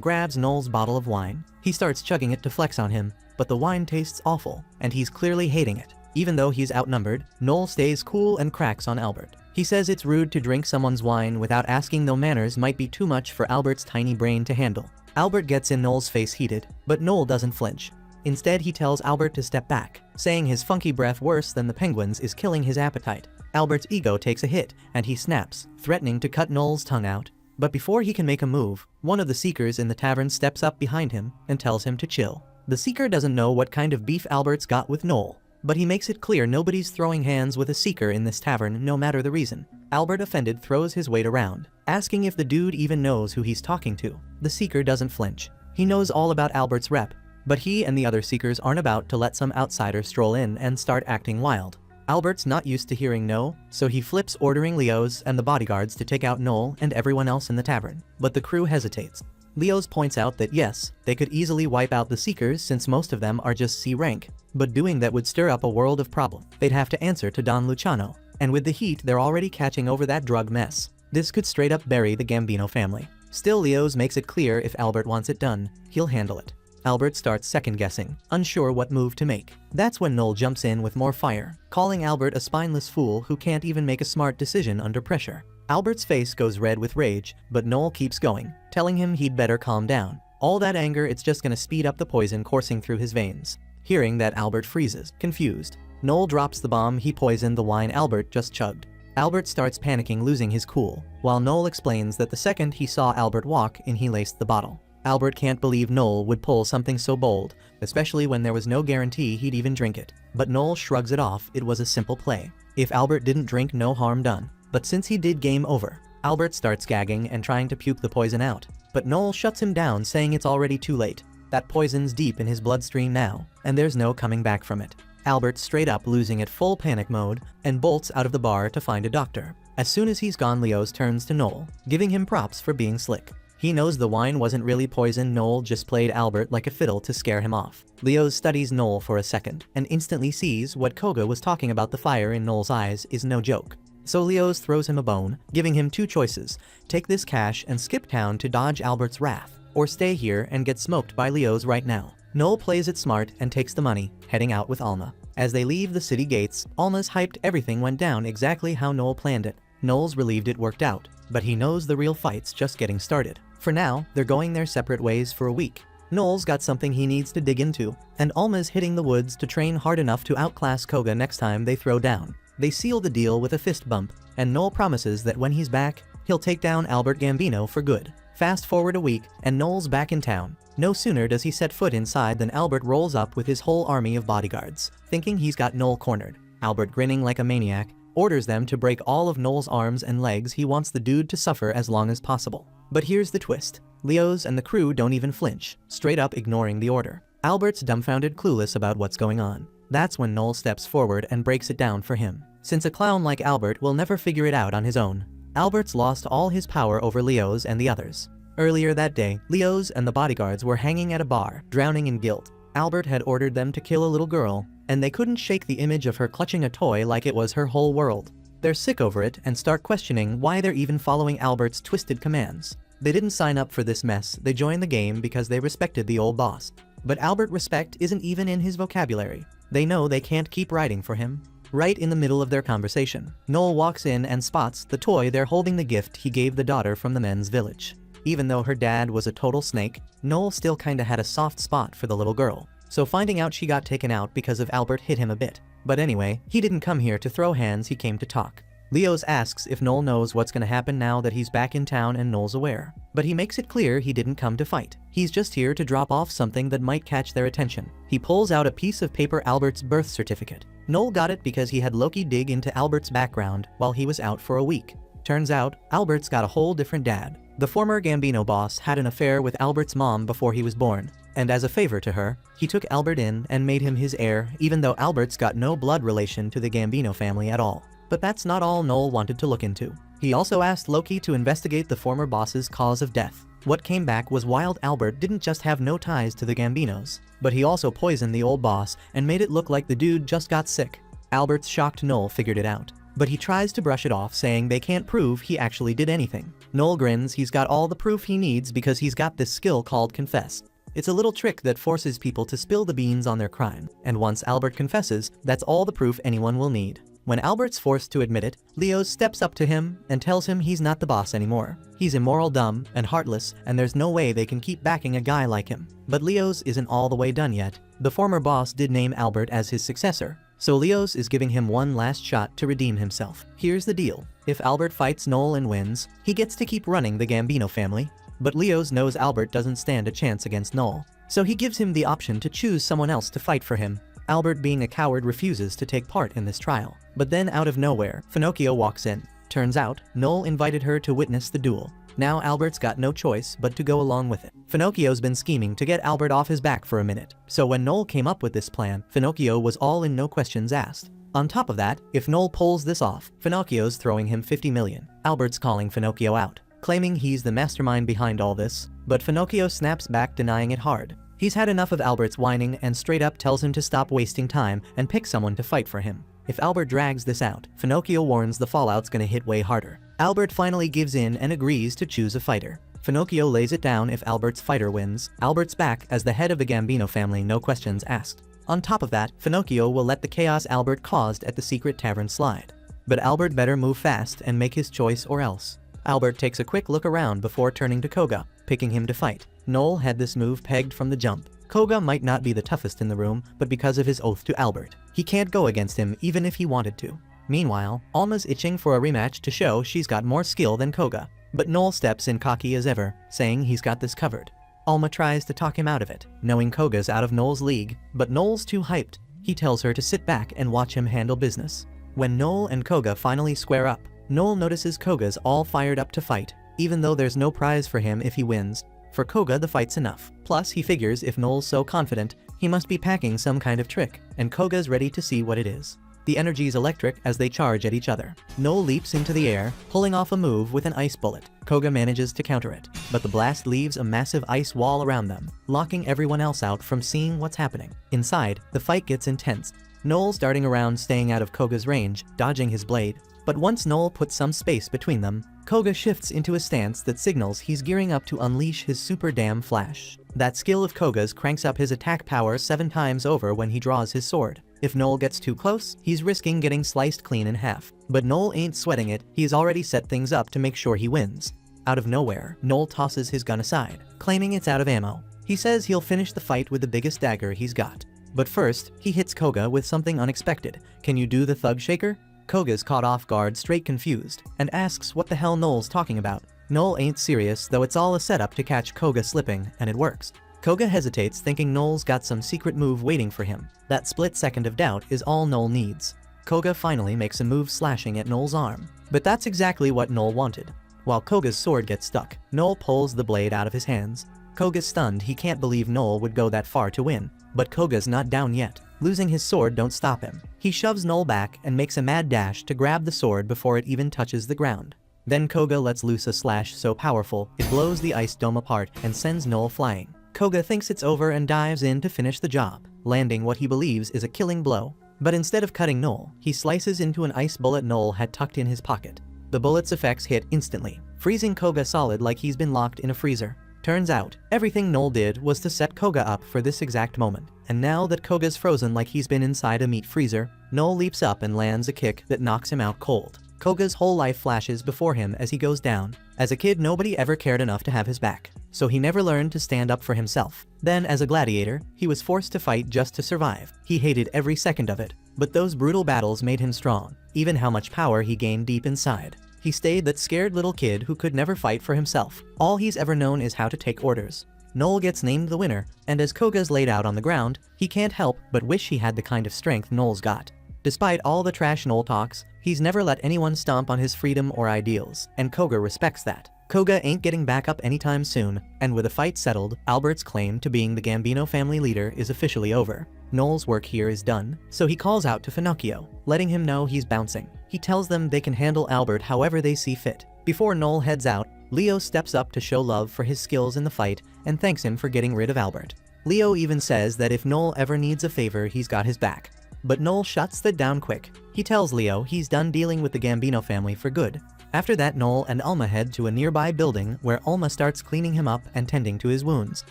grabs Noel's bottle of wine. He starts chugging it to flex on him, but the wine tastes awful, and he's clearly hating it. Even though he's outnumbered, Noel stays cool and cracks on Albert. He says it's rude to drink someone's wine without asking, though manners might be too much for Albert's tiny brain to handle. Albert gets in Noel's face heated, but Noel doesn't flinch. Instead, he tells Albert to step back, saying his funky breath worse than the penguins is killing his appetite. Albert's ego takes a hit, and he snaps, threatening to cut Noel's tongue out. But before he can make a move, one of the Seekers in the tavern steps up behind him and tells him to chill. The Seeker doesn't know what kind of beef Albert's got with Noel, but he makes it clear nobody's throwing hands with a Seeker in this tavern no matter the reason. Albert, offended, throws his weight around, asking if the dude even knows who he's talking to. The Seeker doesn't flinch. He knows all about Albert's rep, but he and the other Seekers aren't about to let some outsider stroll in and start acting wild. Albert's not used to hearing no, so he flips, ordering Leo's and the bodyguards to take out Noel and everyone else in the tavern. But the crew hesitates. Leo's points out that yes, they could easily wipe out the Seekers since most of them are just C rank, but doing that would stir up a world of problem. They'd have to answer to Don Luciano, and with the heat they're already catching over that drug mess, this could straight up bury the Gambino family. Still, Leo's makes it clear if Albert wants it done, he'll handle it. Albert starts second-guessing, unsure what move to make. That's when Noel jumps in with more fire, calling Albert a spineless fool who can't even make a smart decision under pressure. Albert's face goes red with rage, but Noel keeps going, telling him he'd better calm down. All that anger, it's just gonna speed up the poison coursing through his veins. Hearing that, Albert freezes, confused. Noel drops the bomb he poisoned the wine Albert just chugged. Albert starts panicking, losing his cool, while Noel explains that the second he saw Albert walk in, he laced the bottle. Albert can't believe Noel would pull something so bold, especially when there was no guarantee he'd even drink it. But Noel shrugs it off, it was a simple play. If Albert didn't drink, no harm done. But since he did, game over. Albert starts gagging and trying to puke the poison out, but Noel shuts him down, saying it's already too late. That poison's deep in his bloodstream now, and there's no coming back from it. Albert, straight up losing it, full panic mode, and bolts out of the bar to find a doctor. As soon as he's gone, Leo's turns to Noel, giving him props for being slick. He knows the wine wasn't really poison, Noel just played Albert like a fiddle to scare him off. Leo studies Noel for a second, and instantly sees what Koga was talking about. The fire in Noel's eyes is no joke. So Leo's throws him a bone, giving him two choices: take this cash and skip town to dodge Albert's wrath, or stay here and get smoked by Leo's right now. Noel plays it smart and takes the money, heading out with Alma. As they leave the city gates, Alma's hyped everything went down exactly how Noel planned it. Noel's relieved it worked out, but he knows the real fight's just getting started. For now, they're going their separate ways for a week. Noel's got something he needs to dig into, and Alma's hitting the woods to train hard enough to outclass Koga next time they throw down. They seal the deal with a fist bump, and Noel promises that when he's back, he'll take down Albert Gambino for good. Fast forward a week, and Noel's back in town. No sooner does he set foot inside than Albert rolls up with his whole army of bodyguards, thinking he's got Noel cornered. Albert, grinning like a maniac, orders them to break all of Noel's arms and legs. He wants the dude to suffer as long as possible. But here's the twist. Leo's and the crew don't even flinch, straight up ignoring the order. Albert's dumbfounded, clueless about what's going on. That's when Noel steps forward and breaks it down for him. Since a clown like Albert will never figure it out on his own, Albert's lost all his power over Leo's and the others. Earlier that day, Leo's and the bodyguards were hanging at a bar, drowning in guilt. Albert had ordered them to kill a little girl, and they couldn't shake the image of her clutching a toy like it was her whole world. They're sick over it and start questioning why they're even following Albert's twisted commands. They didn't sign up for this mess, they joined the game because they respected the old boss. But Albert respect isn't even in his vocabulary. They know they can't keep writing for him. Right in the middle of their conversation, Noel walks in and spots the toy they're holding, the gift he gave the daughter from the men's village. Even though her dad was a total snake, Noel still kinda had a soft spot for the little girl. So finding out she got taken out because of Albert hit him a bit. But anyway, he didn't come here to throw hands, he came to talk. Leos asks if Noel knows what's gonna happen now that he's back in town, and Noel's aware. But he makes it clear he didn't come to fight. He's just here to drop off something that might catch their attention. He pulls out a piece of paper, Albert's birth certificate. Noel got it because he had Loki dig into Albert's background while he was out for a week. Turns out, Albert's got a whole different dad. The former Gambino boss had an affair with Albert's mom before he was born, and as a favor to her, he took Albert in and made him his heir, even though Albert's got no blood relation to the Gambino family at all. But that's not all Noel wanted to look into. He also asked Loki to investigate the former boss's cause of death. What came back was Wild Albert didn't just have no ties to the Gambinos, but he also poisoned the old boss and made it look like the dude just got sick. Albert's shocked Noel figured it out, but he tries to brush it off, saying they can't prove he actually did anything. Noel grins, he's got all the proof he needs because he's got this skill called confess. It's a little trick that forces people to spill the beans on their crime, and once Albert confesses, that's all the proof anyone will need. When Albert's forced to admit it, Leos steps up to him and tells him he's not the boss anymore. He's immoral, dumb, and heartless, and there's no way they can keep backing a guy like him. But Leos isn't all the way done yet. The former boss did name Albert as his successor, so Leos is giving him one last shot to redeem himself. Here's the deal. If Albert fights Noel and wins, he gets to keep running the Gambino family. But Leos knows Albert doesn't stand a chance against Noel, so he gives him the option to choose someone else to fight for him. Albert, being a coward, refuses to take part in this trial. But then out of nowhere, Pinocchio walks in. Turns out, Noel invited her to witness the duel. Now Albert's got no choice but to go along with it. Pinocchio's been scheming to get Albert off his back for a minute, so when Noel came up with this plan, Pinocchio was all in, no questions asked. On top of that, if Noel pulls this off, Pinocchio's throwing him 50 million. Albert's calling Pinocchio out, claiming he's the mastermind behind all this, but Pinocchio snaps back, denying it hard. He's had enough of Albert's whining and straight up tells him to stop wasting time and pick someone to fight for him. If Albert drags this out, Pinocchio warns the fallout's gonna hit way harder. Albert finally gives in and agrees to choose a fighter. Pinocchio lays it down. If Albert's fighter wins, Albert's back as the head of the Gambino family, no questions asked. On top of that, Pinocchio will let the chaos Albert caused at the secret tavern slide. But Albert better move fast and make his choice or else. Albert takes a quick look around before turning to Koga, picking him to fight. Noel had this move pegged from the jump. Koga might not be the toughest in the room, but because of his oath to Albert, he can't go against him even if he wanted to. Meanwhile, Alma's itching for a rematch to show she's got more skill than Koga. But Noel steps in cocky as ever, saying he's got this covered. Alma tries to talk him out of it, knowing Koga's out of Noel's league, but Noel's too hyped. He tells her to sit back and watch him handle business. When Noel and Koga finally square up, Noel notices Koga's all fired up to fight, even though there's no prize for him if he wins. For Koga, the fight's enough. Plus, he figures if Noel's so confident, he must be packing some kind of trick, and Koga's ready to see what it is. The energy's electric as they charge at each other. Noel leaps into the air, pulling off a move with an ice bullet. Koga manages to counter it, but the blast leaves a massive ice wall around them, locking everyone else out from seeing what's happening. Inside, the fight gets intense. Noel's darting around, staying out of Koga's range, dodging his blade. But once Noel puts some space between them, Koga shifts into a stance that signals he's gearing up to unleash his super damn flash. That skill of Koga's cranks up his attack power 7 times over when he draws his sword. If Noel gets too close, he's risking getting sliced clean in half. But Noel ain't sweating it, he's already set things up to make sure he wins. Out of nowhere, Noel tosses his gun aside, claiming it's out of ammo. He says he'll finish the fight with the biggest dagger he's got. But first, he hits Koga with something unexpected. Can you do the thug shaker? Koga's caught off guard, straight confused, and asks what the hell Noel's talking about. Noel ain't serious, though it's all a setup to catch Koga slipping, and it works. Koga hesitates, thinking Noel's got some secret move waiting for him. That split second of doubt is all Noel needs. Koga finally makes a move, slashing at Noel's arm. But that's exactly what Noel wanted. While Koga's sword gets stuck, Noel pulls the blade out of his hands. Koga's stunned, he can't believe Noel would go that far to win. But Koga's not down yet. Losing his sword don't stop him. He shoves Noel back and makes a mad dash to grab the sword before it even touches the ground. Then Koga lets loose a slash so powerful, it blows the ice dome apart and sends Noel flying. Koga thinks it's over and dives in to finish the job, landing what he believes is a killing blow. But instead of cutting Noel, he slices into an ice bullet Noel had tucked in his pocket. The bullet's effects hit instantly, freezing Koga solid like he's been locked in a freezer. Turns out, everything Noel did was to set Koga up for this exact moment. And now that Koga's frozen like he's been inside a meat freezer, Noel leaps up and lands a kick that knocks him out cold. Koga's whole life flashes before him as he goes down. As a kid, nobody ever cared enough to have his back, so he never learned to stand up for himself. Then, as a gladiator, he was forced to fight just to survive. He hated every second of it, but those brutal battles made him strong, even how much power he gained deep inside. He stayed that scared little kid who could never fight for himself. All he's ever known is how to take orders. Noel gets named the winner, and as Koga's laid out on the ground, he can't help but wish he had the kind of strength Noel's got. Despite all the trash Noel talks, he's never let anyone stomp on his freedom or ideals, and Koga respects that. Koga ain't getting back up anytime soon, and with a fight settled, Albert's claim to being the Gambino family leader is officially over. Noel's work here is done, so he calls out to Finocchio, letting him know he's bouncing. He tells them they can handle Albert however they see fit. Before Noel heads out, Leo steps up to show love for his skills in the fight and thanks him for getting rid of Albert. Leo even says that if Noel ever needs a favor, he's got his back. But Noel shuts that down quick. He tells Leo he's done dealing with the Gambino family for good. After that, Noel and Alma head to a nearby building where Alma starts cleaning him up and tending to his wounds.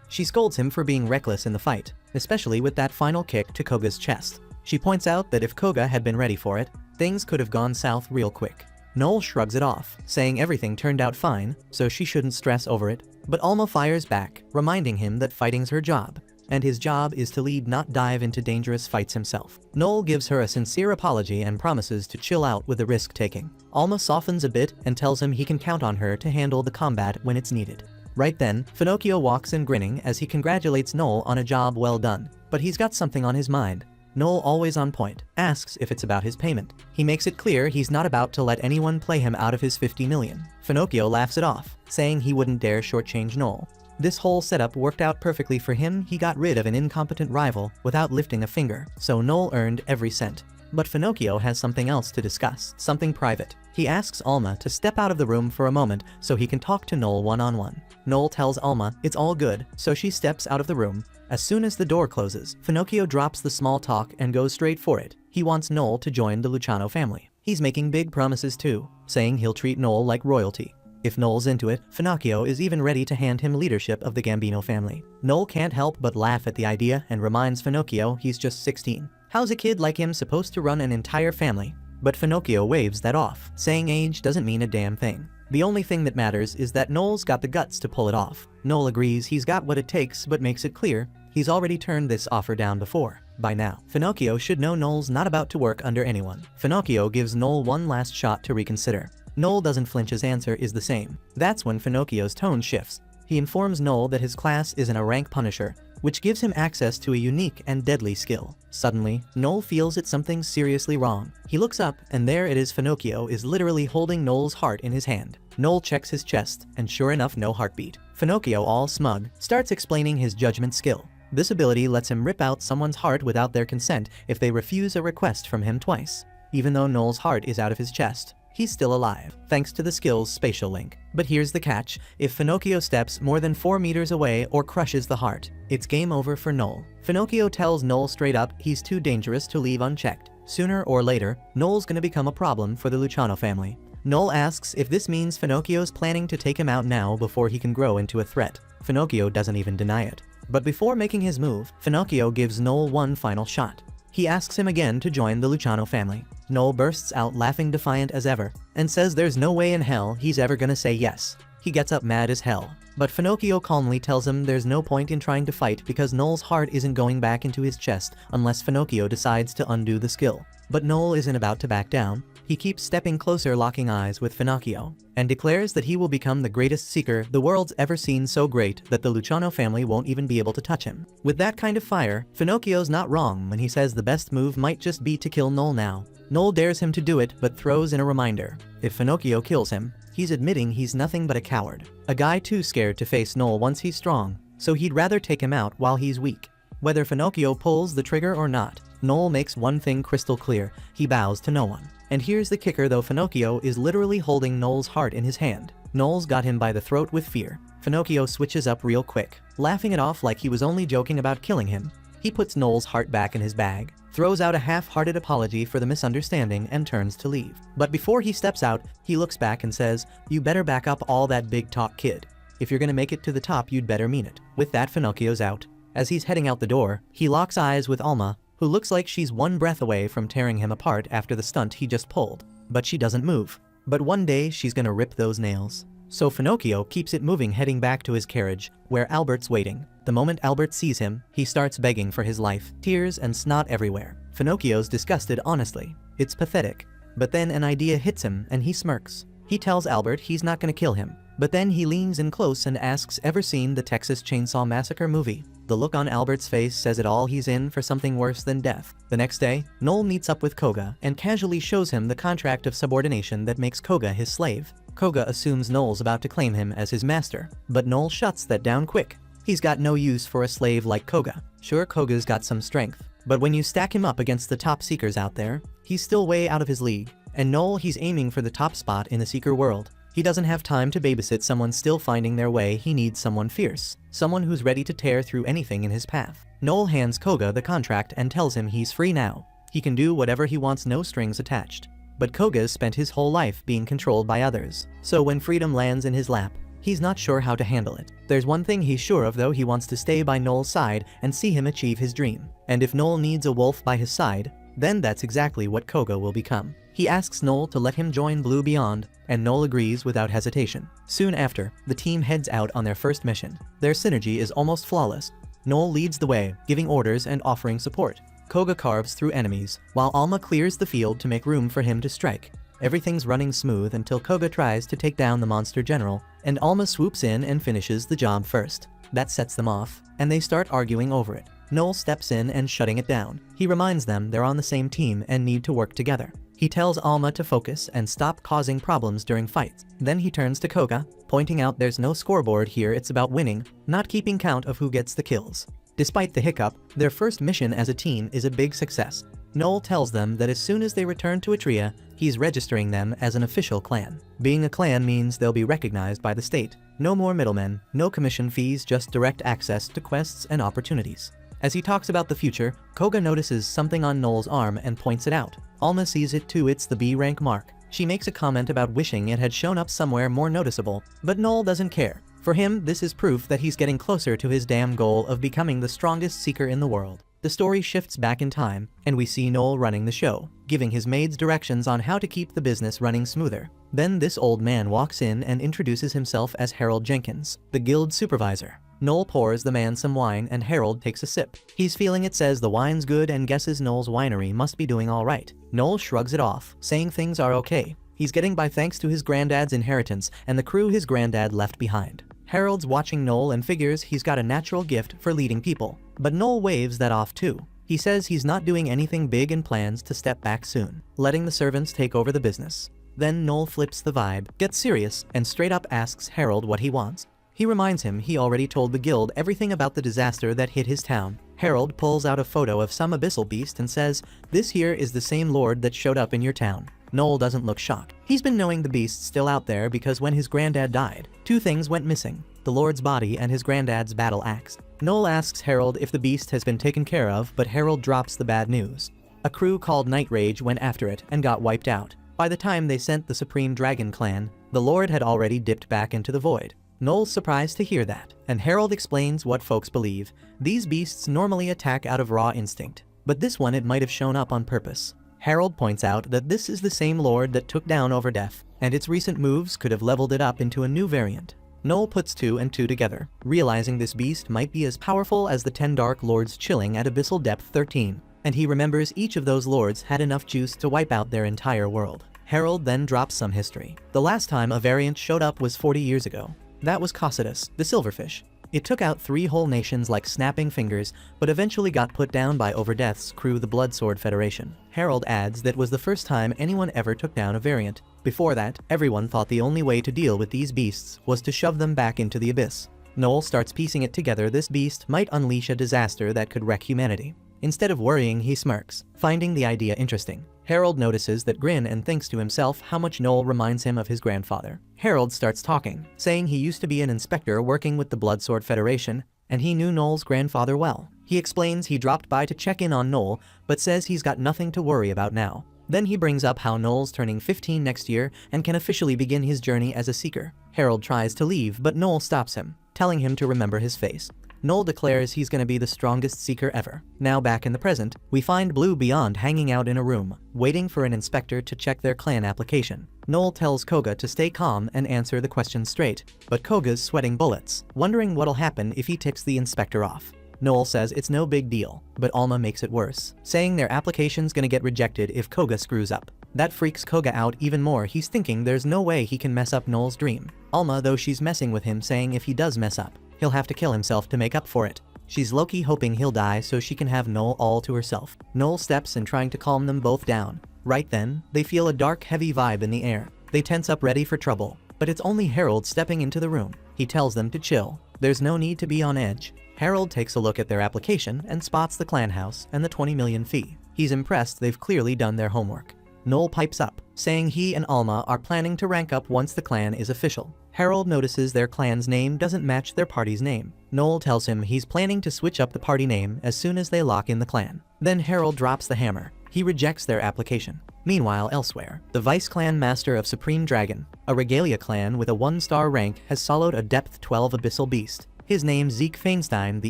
She scolds him for being reckless in the fight, especially with that final kick to Koga's chest. She points out that if Koga had been ready for it, things could have gone south real quick. Noel shrugs it off, saying everything turned out fine, so she shouldn't stress over it. But Alma fires back, reminding him that fighting's her job, and his job is to lead, not dive into dangerous fights himself. Noel gives her a sincere apology and promises to chill out with the risk-taking. Alma softens a bit and tells him he can count on her to handle the combat when it's needed. Right then, Finocchio walks in grinning as he congratulates Noel on a job well done, but he's got something on his mind. Noel, always on point, asks if it's about his payment. He makes it clear he's not about to let anyone play him out of his 50 million. Finocchio laughs it off, saying he wouldn't dare shortchange Noel. This whole setup worked out perfectly for him. He got rid of an incompetent rival without lifting a finger, so Noel earned every cent. But Finocchio has something else to discuss, something private. He asks Alma to step out of the room for a moment so he can talk to Noel one-on-one. Noel tells Alma it's all good, so she steps out of the room. As soon as the door closes, Finocchio drops the small talk and goes straight for it. He wants Noel to join the Luciano family. He's making big promises too, saying he'll treat Noel like royalty. If Noel's into it, Finocchio is even ready to hand him leadership of the Gambino family. Noel can't help but laugh at the idea and reminds Finocchio he's just 16. How's a kid like him supposed to run an entire family? But Finocchio waves that off, saying age doesn't mean a damn thing. The only thing that matters is that Noel's got the guts to pull it off. Noel agrees he's got what it takes but makes it clear he's already turned this offer down before. By now, Finocchio should know Noel's not about to work under anyone. Finocchio gives Noel one last shot to reconsider. Noel doesn't flinch, his answer is the same. That's when Finocchio's tone shifts. He informs Noel that his class isn't a rank punisher, which gives him access to a unique and deadly skill. Suddenly, Noel feels that something's seriously wrong. He looks up, and there it is. Finocchio is literally holding Noel's heart in his hand. Noel checks his chest, and sure enough, no heartbeat. Finocchio, all smug, starts explaining his judgment skill. This ability lets him rip out someone's heart without their consent if they refuse a request from him twice. Even though Noel's heart is out of his chest, he's still alive, thanks to the skill's spatial link. But here's the catch: if Finocchio steps more than 4 meters away or crushes the heart, it's game over for Noel. Finocchio tells Noel straight up he's too dangerous to leave unchecked. Sooner or later, Noel's gonna become a problem for the Luciano family. Noel asks if this means Finocchio's planning to take him out now before he can grow into a threat. Finocchio doesn't even deny it. But before making his move, Finocchio gives Noel one final shot. He asks him again to join the Luciano family. Noel bursts out laughing, defiant as ever, and says there's no way in hell he's ever gonna say yes. He gets up mad as hell, but Finocchio calmly tells him there's no point in trying to fight because Noel's heart isn't going back into his chest unless Finocchio decides to undo the skill. But Noel isn't about to back down. He keeps stepping closer, locking eyes with Finocchio, and declares that he will become the greatest seeker the world's ever seen, so great that the Luciano family won't even be able to touch him. With that kind of fire, Finocchio's not wrong when he says the best move might just be to kill Noel now. Noel dares him to do it, but throws in a reminder. If Finocchio kills him, he's admitting he's nothing but a coward. A guy too scared to face Noel once he's strong, so he'd rather take him out while he's weak. Whether Finocchio pulls the trigger or not, Noel makes one thing crystal clear: he bows to no one. And here's the kicker though: Finocchio is literally holding Noel's heart in his hand. Noel's got him by the throat with fear. Finocchio switches up real quick, laughing it off like he was only joking about killing him. He puts Noel's heart back in his bag, throws out a half-hearted apology for the misunderstanding, and turns to leave. But before he steps out, he looks back and says, "You better back up all that big talk, kid. If you're gonna make it to the top, you'd better mean it." With that, Finocchio's out. As he's heading out the door, he locks eyes with Alma, who looks like she's one breath away from tearing him apart after the stunt he just pulled. but she doesn't move. But one day she's gonna rip those nails. So Finocchio keeps it moving, heading back to his carriage, where Albert's waiting. The moment Albert sees him, he starts begging for his life, tears and snot everywhere. Finocchio's disgusted, honestly. It's pathetic. But then an idea hits him and he smirks. He tells Albert he's not gonna kill him. But then he leans in close and asks, ever seen the Texas Chainsaw Massacre movie? The look on Albert's face says it all, he's in for something worse than death. The next day, Noel meets up with Koga and casually shows him the contract of subordination that makes Koga his slave. Koga assumes Noel's about to claim him as his master, but Noel shuts that down quick. He's got no use for a slave like Koga. Sure, Koga's got some strength, but when you stack him up against the top seekers out there, he's still way out of his league. And Noel, he's aiming for the top spot in the seeker world. He doesn't have time to babysit someone still finding their way. He needs someone fierce, someone who's ready to tear through anything in his path. Noel hands Koga the contract and tells him he's free now. He can do whatever he wants, no strings attached. But Koga's spent his whole life being controlled by others, so when freedom lands in his lap, he's not sure how to handle it. There's one thing he's sure of though, he wants to stay by Noel's side and see him achieve his dream. And if Noel needs a wolf by his side, then that's exactly what Koga will become. He asks Noel to let him join Blue Beyond, and Noel agrees without hesitation. Soon after, the team heads out on their first mission. Their synergy is almost flawless. Noel leads the way, giving orders and offering support. Koga carves through enemies, while Alma clears the field to make room for him to strike. Everything's running smooth until Koga tries to take down the monster general, and Alma swoops in and finishes the job first. That sets them off, and they start arguing over it. Noel steps in and shutting it down. He reminds them they're on the same team and need to work together. He tells Alma to focus and stop causing problems during fights. Then he turns to Koga, pointing out there's no scoreboard here, it's about winning, not keeping count of who gets the kills. Despite the hiccup, their first mission as a team is a big success. Noel tells them that as soon as they return to Atria, he's registering them as an official clan. Being a clan means they'll be recognized by the state. No more middlemen, no commission fees, just direct access to quests and opportunities. As he talks about the future, Koga notices something on Noel's arm and points it out. Alma sees it too, it's the B rank mark. She makes a comment about wishing it had shown up somewhere more noticeable, but Noel doesn't care. For him, this is proof that he's getting closer to his damn goal of becoming the strongest seeker in the world. The story shifts back in time, and we see Noel running the show, giving his maids directions on how to keep the business running smoother. Then this old man walks in and introduces himself as Harold Jenkins, the guild supervisor. Noel pours the man some wine and Harold takes a sip. He's feeling it, says the wine's good, and guesses Noel's winery must be doing all right. Noel shrugs it off, saying things are okay. He's getting by thanks to his granddad's inheritance and the crew his granddad left behind. Harold's watching Noel and figures he's got a natural gift for leading people. But Noel waves that off too. He says he's not doing anything big and plans to step back soon, letting the servants take over the business. Then Noel flips the vibe, gets serious, and straight up asks Harold what he wants. He reminds him he already told the guild everything about the disaster that hit his town. Harold pulls out a photo of some abyssal beast and says, "This here is the same lord that showed up in your town." Noel doesn't look shocked. He's been knowing the beast's still out there because when his granddad died, two things went missing: the lord's body and his granddad's battle axe. Noel asks Harold if the beast has been taken care of, but Harold drops the bad news. A crew called Night Rage went after it and got wiped out. By the time they sent the Supreme Dragon clan, the lord had already dipped back into the void. Noel's surprised to hear that, and Harold explains what folks believe. These beasts normally attack out of raw instinct, but this one it might have shown up on purpose. Harold points out that this is the same lord that took down Overdeath, and its recent moves could have leveled it up into a new variant. Noel puts two and two together, realizing this beast might be as powerful as the 10 Dark Lords chilling at Abyssal Depth 13, and he remembers each of those lords had enough juice to wipe out their entire world. Harold then drops some history. The last time a variant showed up was 40 years ago. That was Cocytus, the silverfish. It took out 3 whole nations like snapping fingers, but eventually got put down by Overdeath's crew, the Bloodsword Federation. Harold adds that was the first time anyone ever took down a variant. Before that, everyone thought the only way to deal with these beasts was to shove them back into the abyss. Noel starts piecing it together. This beast might unleash a disaster that could wreck humanity. Instead of worrying, he smirks, finding the idea interesting. Harold notices that grin and thinks to himself how much Noel reminds him of his grandfather. Harold starts talking, saying he used to be an inspector working with the Bloodsword Federation, and he knew Noel's grandfather well. He explains he dropped by to check in on Noel, but says he's got nothing to worry about now. Then he brings up how Noel's turning 15 next year and can officially begin his journey as a seeker. Harold tries to leave, but Noel stops him, telling him to remember his face. Noel declares he's gonna be the strongest seeker ever. Now back in the present, we find Blue Beyond hanging out in a room, waiting for an inspector to check their clan application. Noel tells Koga to stay calm and answer the questions straight, but Koga's sweating bullets, wondering what'll happen if he ticks the inspector off. Noel says it's no big deal, but Alma makes it worse, saying their application's gonna get rejected if Koga screws up. That freaks Koga out even more. He's thinking there's no way he can mess up Noel's dream. Alma, though, she's messing with him, saying if he does mess up, he'll have to kill himself to make up for it. She's low-key hoping he'll die so she can have Noel all to herself. Noel steps in, trying to calm them both down. Right then, they feel a dark, heavy vibe in the air. They tense up, ready for trouble, but it's only Harold stepping into the room. He tells them to chill. There's no need to be on edge. Harold takes a look at their application and spots the clan house and the 20 million fee. He's impressed. They've clearly done their homework. Noel pipes up, saying he and Alma are planning to rank up once the clan is official. Harold notices their clan's name doesn't match their party's name. Noel tells him he's planning to switch up the party name as soon as they lock in the clan. Then Harold drops the hammer. He rejects their application. Meanwhile, elsewhere, the Vice Clan Master of Supreme Dragon, a Regalia clan with a 1-star rank, has soloed a Depth 12 Abyssal Beast. His name Zeke Feinstein, the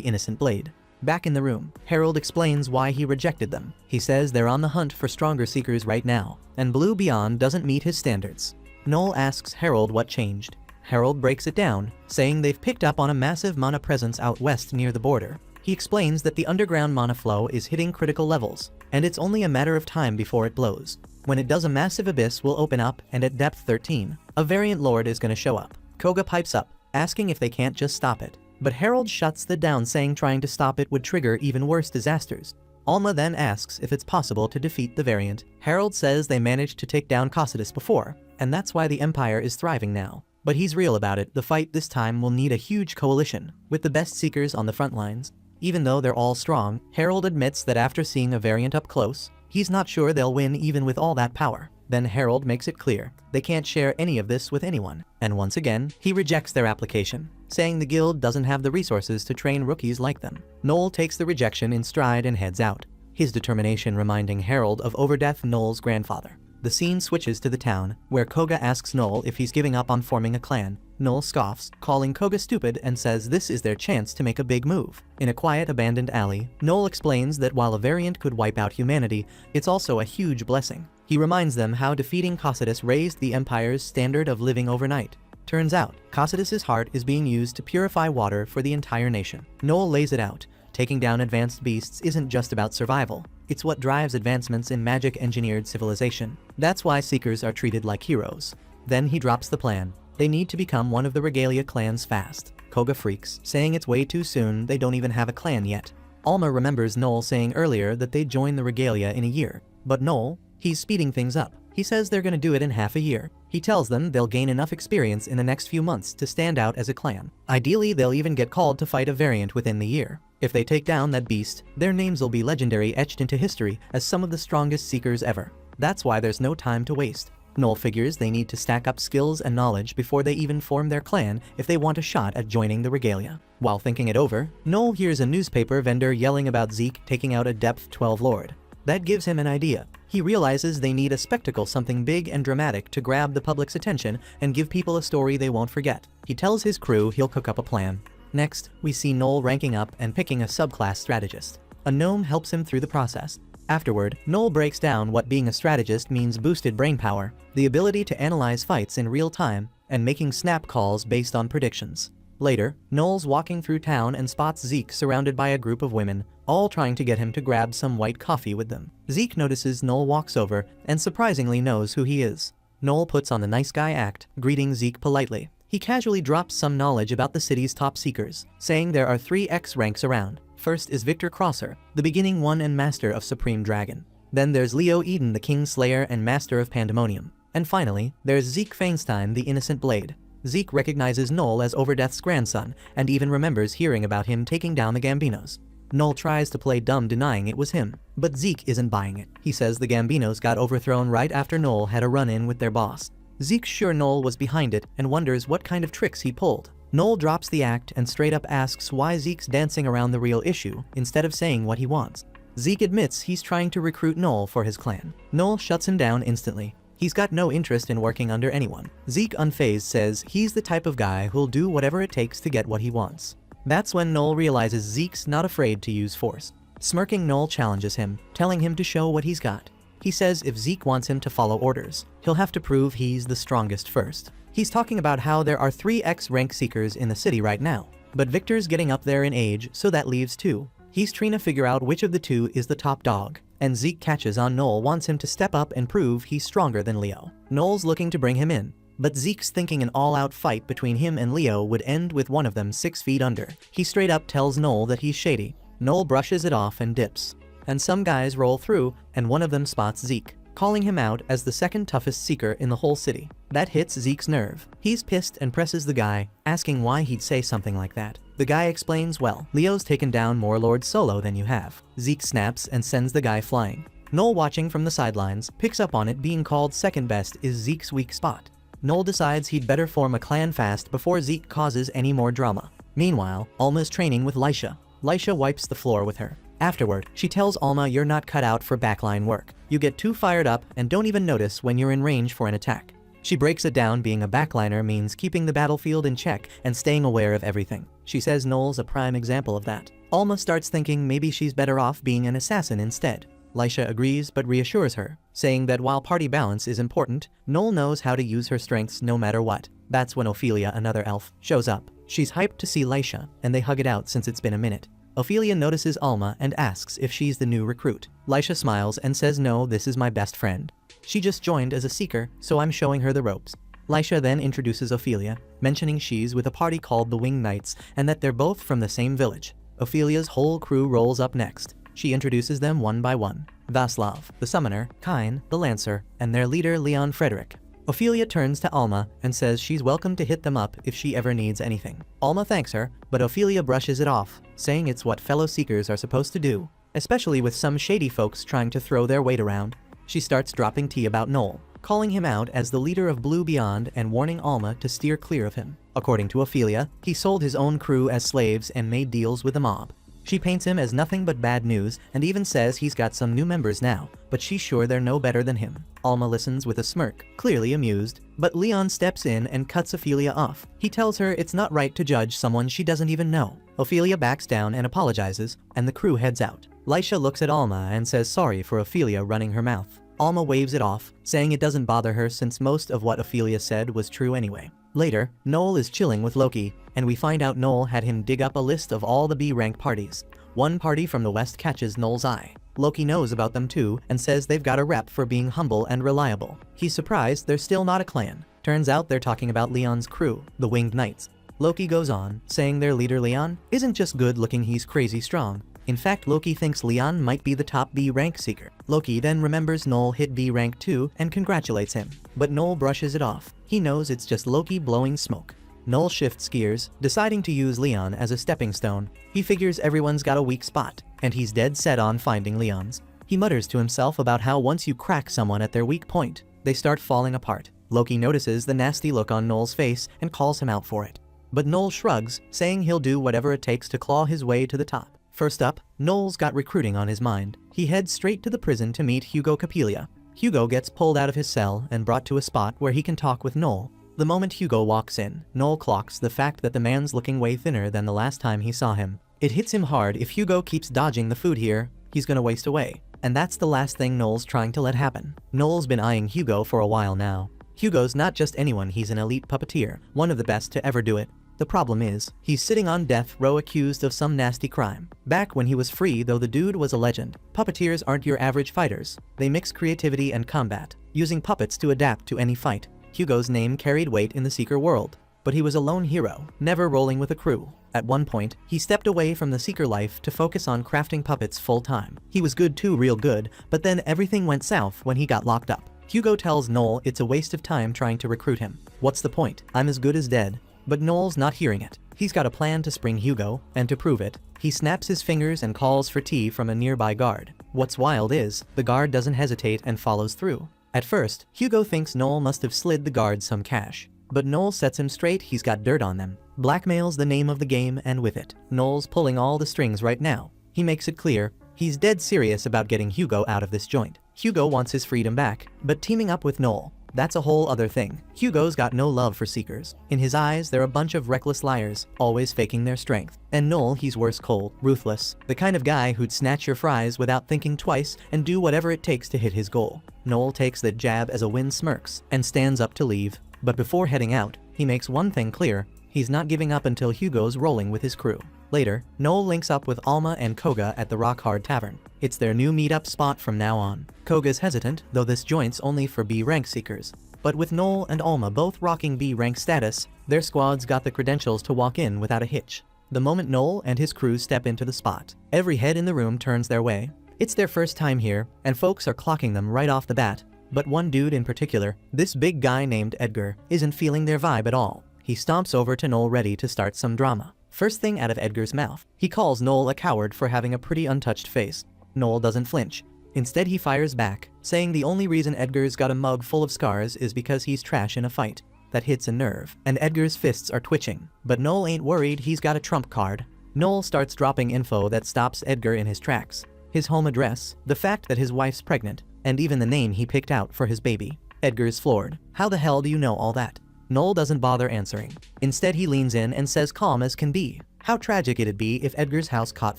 Innocent Blade. Back in the room, Harold explains why he rejected them. He says they're on the hunt for stronger seekers right now, and Blue Beyond doesn't meet his standards. Noel asks Harold what changed. Harold breaks it down, saying they've picked up on a massive mana presence out west near the border. He explains that the underground mana flow is hitting critical levels, and it's only a matter of time before it blows. When it does, a massive abyss will open up, and at depth 13, a variant lord is going to show up. Koga pipes up, asking if they can't just stop it. But Harold shuts that down, saying trying to stop it would trigger even worse disasters. Alma then asks if it's possible to defeat the variant. Harold says they managed to take down Cocytus before, and that's why the Empire is thriving now. But he's real about it. The fight this time will need a huge coalition, with the best seekers on the front lines. Even though they're all strong, Harold admits that after seeing a variant up close, he's not sure they'll win even with all that power. Then Harold makes it clear they can't share any of this with anyone, and once again, he rejects their application, saying the guild doesn't have the resources to train rookies like them. Noel takes the rejection in stride and heads out, his determination reminding Harold of Overdeath, Noel's grandfather. The scene switches to the town, where Koga asks Noel if he's giving up on forming a clan. Noel scoffs, calling Koga stupid, and says this is their chance to make a big move. In a quiet, abandoned alley, Noel explains that while a variant could wipe out humanity, it's also a huge blessing. He reminds them how defeating Cocytus raised the Empire's standard of living overnight. Turns out, Cocytus's heart is being used to purify water for the entire nation. Noel lays it out. Taking down advanced beasts isn't just about survival. It's what drives advancements in magic-engineered civilization. That's why Seekers are treated like heroes. Then he drops the plan. They need to become one of the Regalia clans fast. Koga freaks, saying it's way too soon, they don't even have a clan yet. Alma remembers Noel saying earlier that they'd join the Regalia in a year. But Noel, he's speeding things up. He says they're gonna do it in half a year. He tells them they'll gain enough experience in the next few months to stand out as a clan. Ideally, they'll even get called to fight a variant within the year. If they take down that beast, their names will be legendary, etched into history as some of the strongest seekers ever. That's why there's no time to waste. Noel figures they need to stack up skills and knowledge before they even form their clan if they want a shot at joining the Regalia. While thinking it over, Noel hears a newspaper vendor yelling about Zeke taking out a Depth 12 Lord. That gives him an idea. He realizes they need a spectacle, something big and dramatic to grab the public's attention and give people a story they won't forget. He tells his crew he'll cook up a plan. Next, we see Noel ranking up and picking a subclass strategist. A gnome helps him through the process. Afterward, Noel breaks down what being a strategist means: boosted brainpower, the ability to analyze fights in real time, and making snap calls based on predictions. Later, Noel's walking through town and spots Zeke surrounded by a group of women, all trying to get him to grab some white coffee with them. Zeke notices Noel walks over and surprisingly knows who he is. Noel puts on the nice guy act, greeting Zeke politely. He casually drops some knowledge about the city's top seekers, saying there are 3 X ranks around. First is Victor Crosser, the beginning one and master of Supreme Dragon. Then there's Leo Eden, the King Slayer and master of Pandemonium. And finally, there's Zeke Feinstein, the Innocent Blade. Zeke recognizes Noel as Overdeath's grandson, and even remembers hearing about him taking down the Gambinos. Noel tries to play dumb, denying it was him, but Zeke isn't buying it. He says the Gambinos got overthrown right after Noel had a run-in with their boss. Zeke's sure Noel was behind it and wonders what kind of tricks he pulled. Noel drops the act and straight up asks why Zeke's dancing around the real issue instead of saying what he wants. Zeke admits he's trying to recruit Noel for his clan. Noel shuts him down instantly. He's got no interest in working under anyone. Zeke, unfazed, says he's the type of guy who'll do whatever it takes to get what he wants. That's when Noel realizes Zeke's not afraid to use force. Smirking, Noel challenges him, telling him to show what he's got. He says if Zeke wants him to follow orders, he'll have to prove he's the strongest first. He's talking about how there are 3 X-rank seekers in the city right now, but Victor's getting up there in age, so that leaves 2. He's trying to figure out which of the 2 is the top dog, and Zeke catches on Noel wants him to step up and prove he's stronger than Leo. Noel's looking to bring him in, but Zeke's thinking an all-out fight between him and Leo would end with one of them 6 feet under. He straight up tells Noel that he's shady. Noel brushes it off and dips. And some guys roll through, and one of them spots Zeke, calling him out as the second toughest seeker in the whole city. That hits Zeke's nerve. He's pissed and presses the guy, asking why he'd say something like that. The guy explains, well, Leo's taken down more lords solo than you have. Zeke snaps and sends the guy flying. Noel, watching from the sidelines, picks up on it being called second best is Zeke's weak spot. Noel decides he'd better form a clan fast before Zeke causes any more drama. Meanwhile, Alma's training with Lisha. Lisha wipes the floor with her. Afterward, she tells Alma you're not cut out for backline work. You get too fired up and don't even notice when you're in range for an attack. She breaks it down being a backliner means keeping the battlefield in check and staying aware of everything. She says Noel's a prime example of that. Alma starts thinking maybe she's better off being an assassin instead. Lisha agrees but reassures her, saying that while party balance is important, Noel knows how to use her strengths no matter what. That's when Ophelia, another elf, shows up. She's hyped to see Lisha, and they hug it out since it's been a minute. Ophelia notices Alma and asks if she's the new recruit. Lisha smiles and says no, this is my best friend. She just joined as a seeker, so I'm showing her the ropes. Lisha then introduces Ophelia, mentioning she's with a party called the Winged Knights and that they're both from the same village. Ophelia's whole crew rolls up next. She introduces them one by one. Vaslav, the summoner, Kain, the lancer, and their leader Leon Frederick. Ophelia turns to Alma and says she's welcome to hit them up if she ever needs anything. Alma thanks her, but Ophelia brushes it off, saying it's what fellow seekers are supposed to do, especially with some shady folks trying to throw their weight around. She starts dropping tea about Noel, calling him out as the leader of Blue Beyond and warning Alma to steer clear of him. According to Ophelia, he sold his own crew as slaves and made deals with the mob. She paints him as nothing but bad news and even says he's got some new members now, but she's sure they're no better than him. Alma listens with a smirk, clearly amused, but Leon steps in and cuts Ophelia off. He tells her it's not right to judge someone she doesn't even know. Ophelia backs down and apologizes, and the crew heads out. Lisha looks at Alma and says sorry for Ophelia running her mouth. Alma waves it off, saying it doesn't bother her since most of what Ophelia said was true anyway. Later, Noel is chilling with Loki, and we find out Noel had him dig up a list of all the B-rank parties. One party from the west catches Noel's eye. Loki knows about them too and says they've got a rep for being humble and reliable. He's surprised they're still not a clan. Turns out they're talking about Leon's crew, the Winged Knights. Loki goes on, saying their leader Leon isn't just good looking, he's crazy strong. In fact, Loki thinks Leon might be the top B-rank seeker. Loki then remembers Noel hit B-rank too and congratulates him, but Noel brushes it off. He knows it's just Loki blowing smoke. Noel shifts gears, deciding to use Leon as a stepping stone. He figures everyone's got a weak spot, and he's dead set on finding Leon's. He mutters to himself about how once you crack someone at their weak point, they start falling apart. Loki notices the nasty look on Noel's face and calls him out for it. But Noel shrugs, saying he'll do whatever it takes to claw his way to the top. First up, Noel's got recruiting on his mind. He heads straight to the prison to meet Hugo Capelia. Hugo gets pulled out of his cell and brought to a spot where he can talk with Noel. The moment Hugo walks in, Noel clocks the fact that the man's looking way thinner than the last time he saw him. It hits him hard if Hugo keeps dodging the food here, he's gonna waste away. And that's the last thing Noel's trying to let happen. Noel's been eyeing Hugo for a while now. Hugo's not just anyone, he's an elite puppeteer, one of the best to ever do it. The problem is, he's sitting on death row accused of some nasty crime. Back when he was free though, the dude was a legend. Puppeteers aren't your average fighters. They mix creativity and combat, using puppets to adapt to any fight. Hugo's name carried weight in the Seeker world, but he was a lone hero, never rolling with a crew. At one point, he stepped away from the Seeker life to focus on crafting puppets full-time. He was good too, real good, but then everything went south when he got locked up. Hugo tells Noel it's a waste of time trying to recruit him. What's the point? I'm as good as dead. But Noel's not hearing it. He's got a plan to spring Hugo, and to prove it, he snaps his fingers and calls for tea from a nearby guard. What's wild is, the guard doesn't hesitate and follows through. At first, Hugo thinks Noel must have slid the guard some cash, but Noel sets him straight, he's got dirt on them. Blackmail's the name of the game, and with it, Noel's pulling all the strings right now. He makes it clear, he's dead serious about getting Hugo out of this joint. Hugo wants his freedom back, but teaming up with Noel, that's a whole other thing. Hugo's got no love for seekers. In his eyes, they're a bunch of reckless liars, always faking their strength. And Noel, he's worse, cold, ruthless. The kind of guy who'd snatch your fries without thinking twice and do whatever it takes to hit his goal. Noel takes that jab as a win, smirks, and stands up to leave. But before heading out, he makes one thing clear: he's not giving up until Hugo's rolling with his crew. Later, Noel links up with Alma and Koga at the Rock Hard Tavern. It's their new meet-up spot from now on. Koga's hesitant, though this joint's only for B-rank seekers. But with Noel and Alma both rocking B-rank status, their squad's got the credentials to walk in without a hitch. The moment Noel and his crew step into the spot, every head in the room turns their way. It's their first time here, and folks are clocking them right off the bat. But one dude in particular, this big guy named Edgar, isn't feeling their vibe at all. He stomps over to Noel ready to start some drama. First thing out of Edgar's mouth, he calls Noel a coward for having a pretty untouched face. Noel doesn't flinch. Instead, he fires back, saying the only reason Edgar's got a mug full of scars is because he's trash in a fight. That hits a nerve, and Edgar's fists are twitching. But Noel ain't worried, he's got a trump card. Noel starts dropping info that stops Edgar in his tracks. His home address, the fact that his wife's pregnant, and even the name he picked out for his baby. Edgar's floored. How the hell do you know all that? Noel doesn't bother answering. Instead, he leans in and says calm as can be how tragic it'd be if Edgar's house caught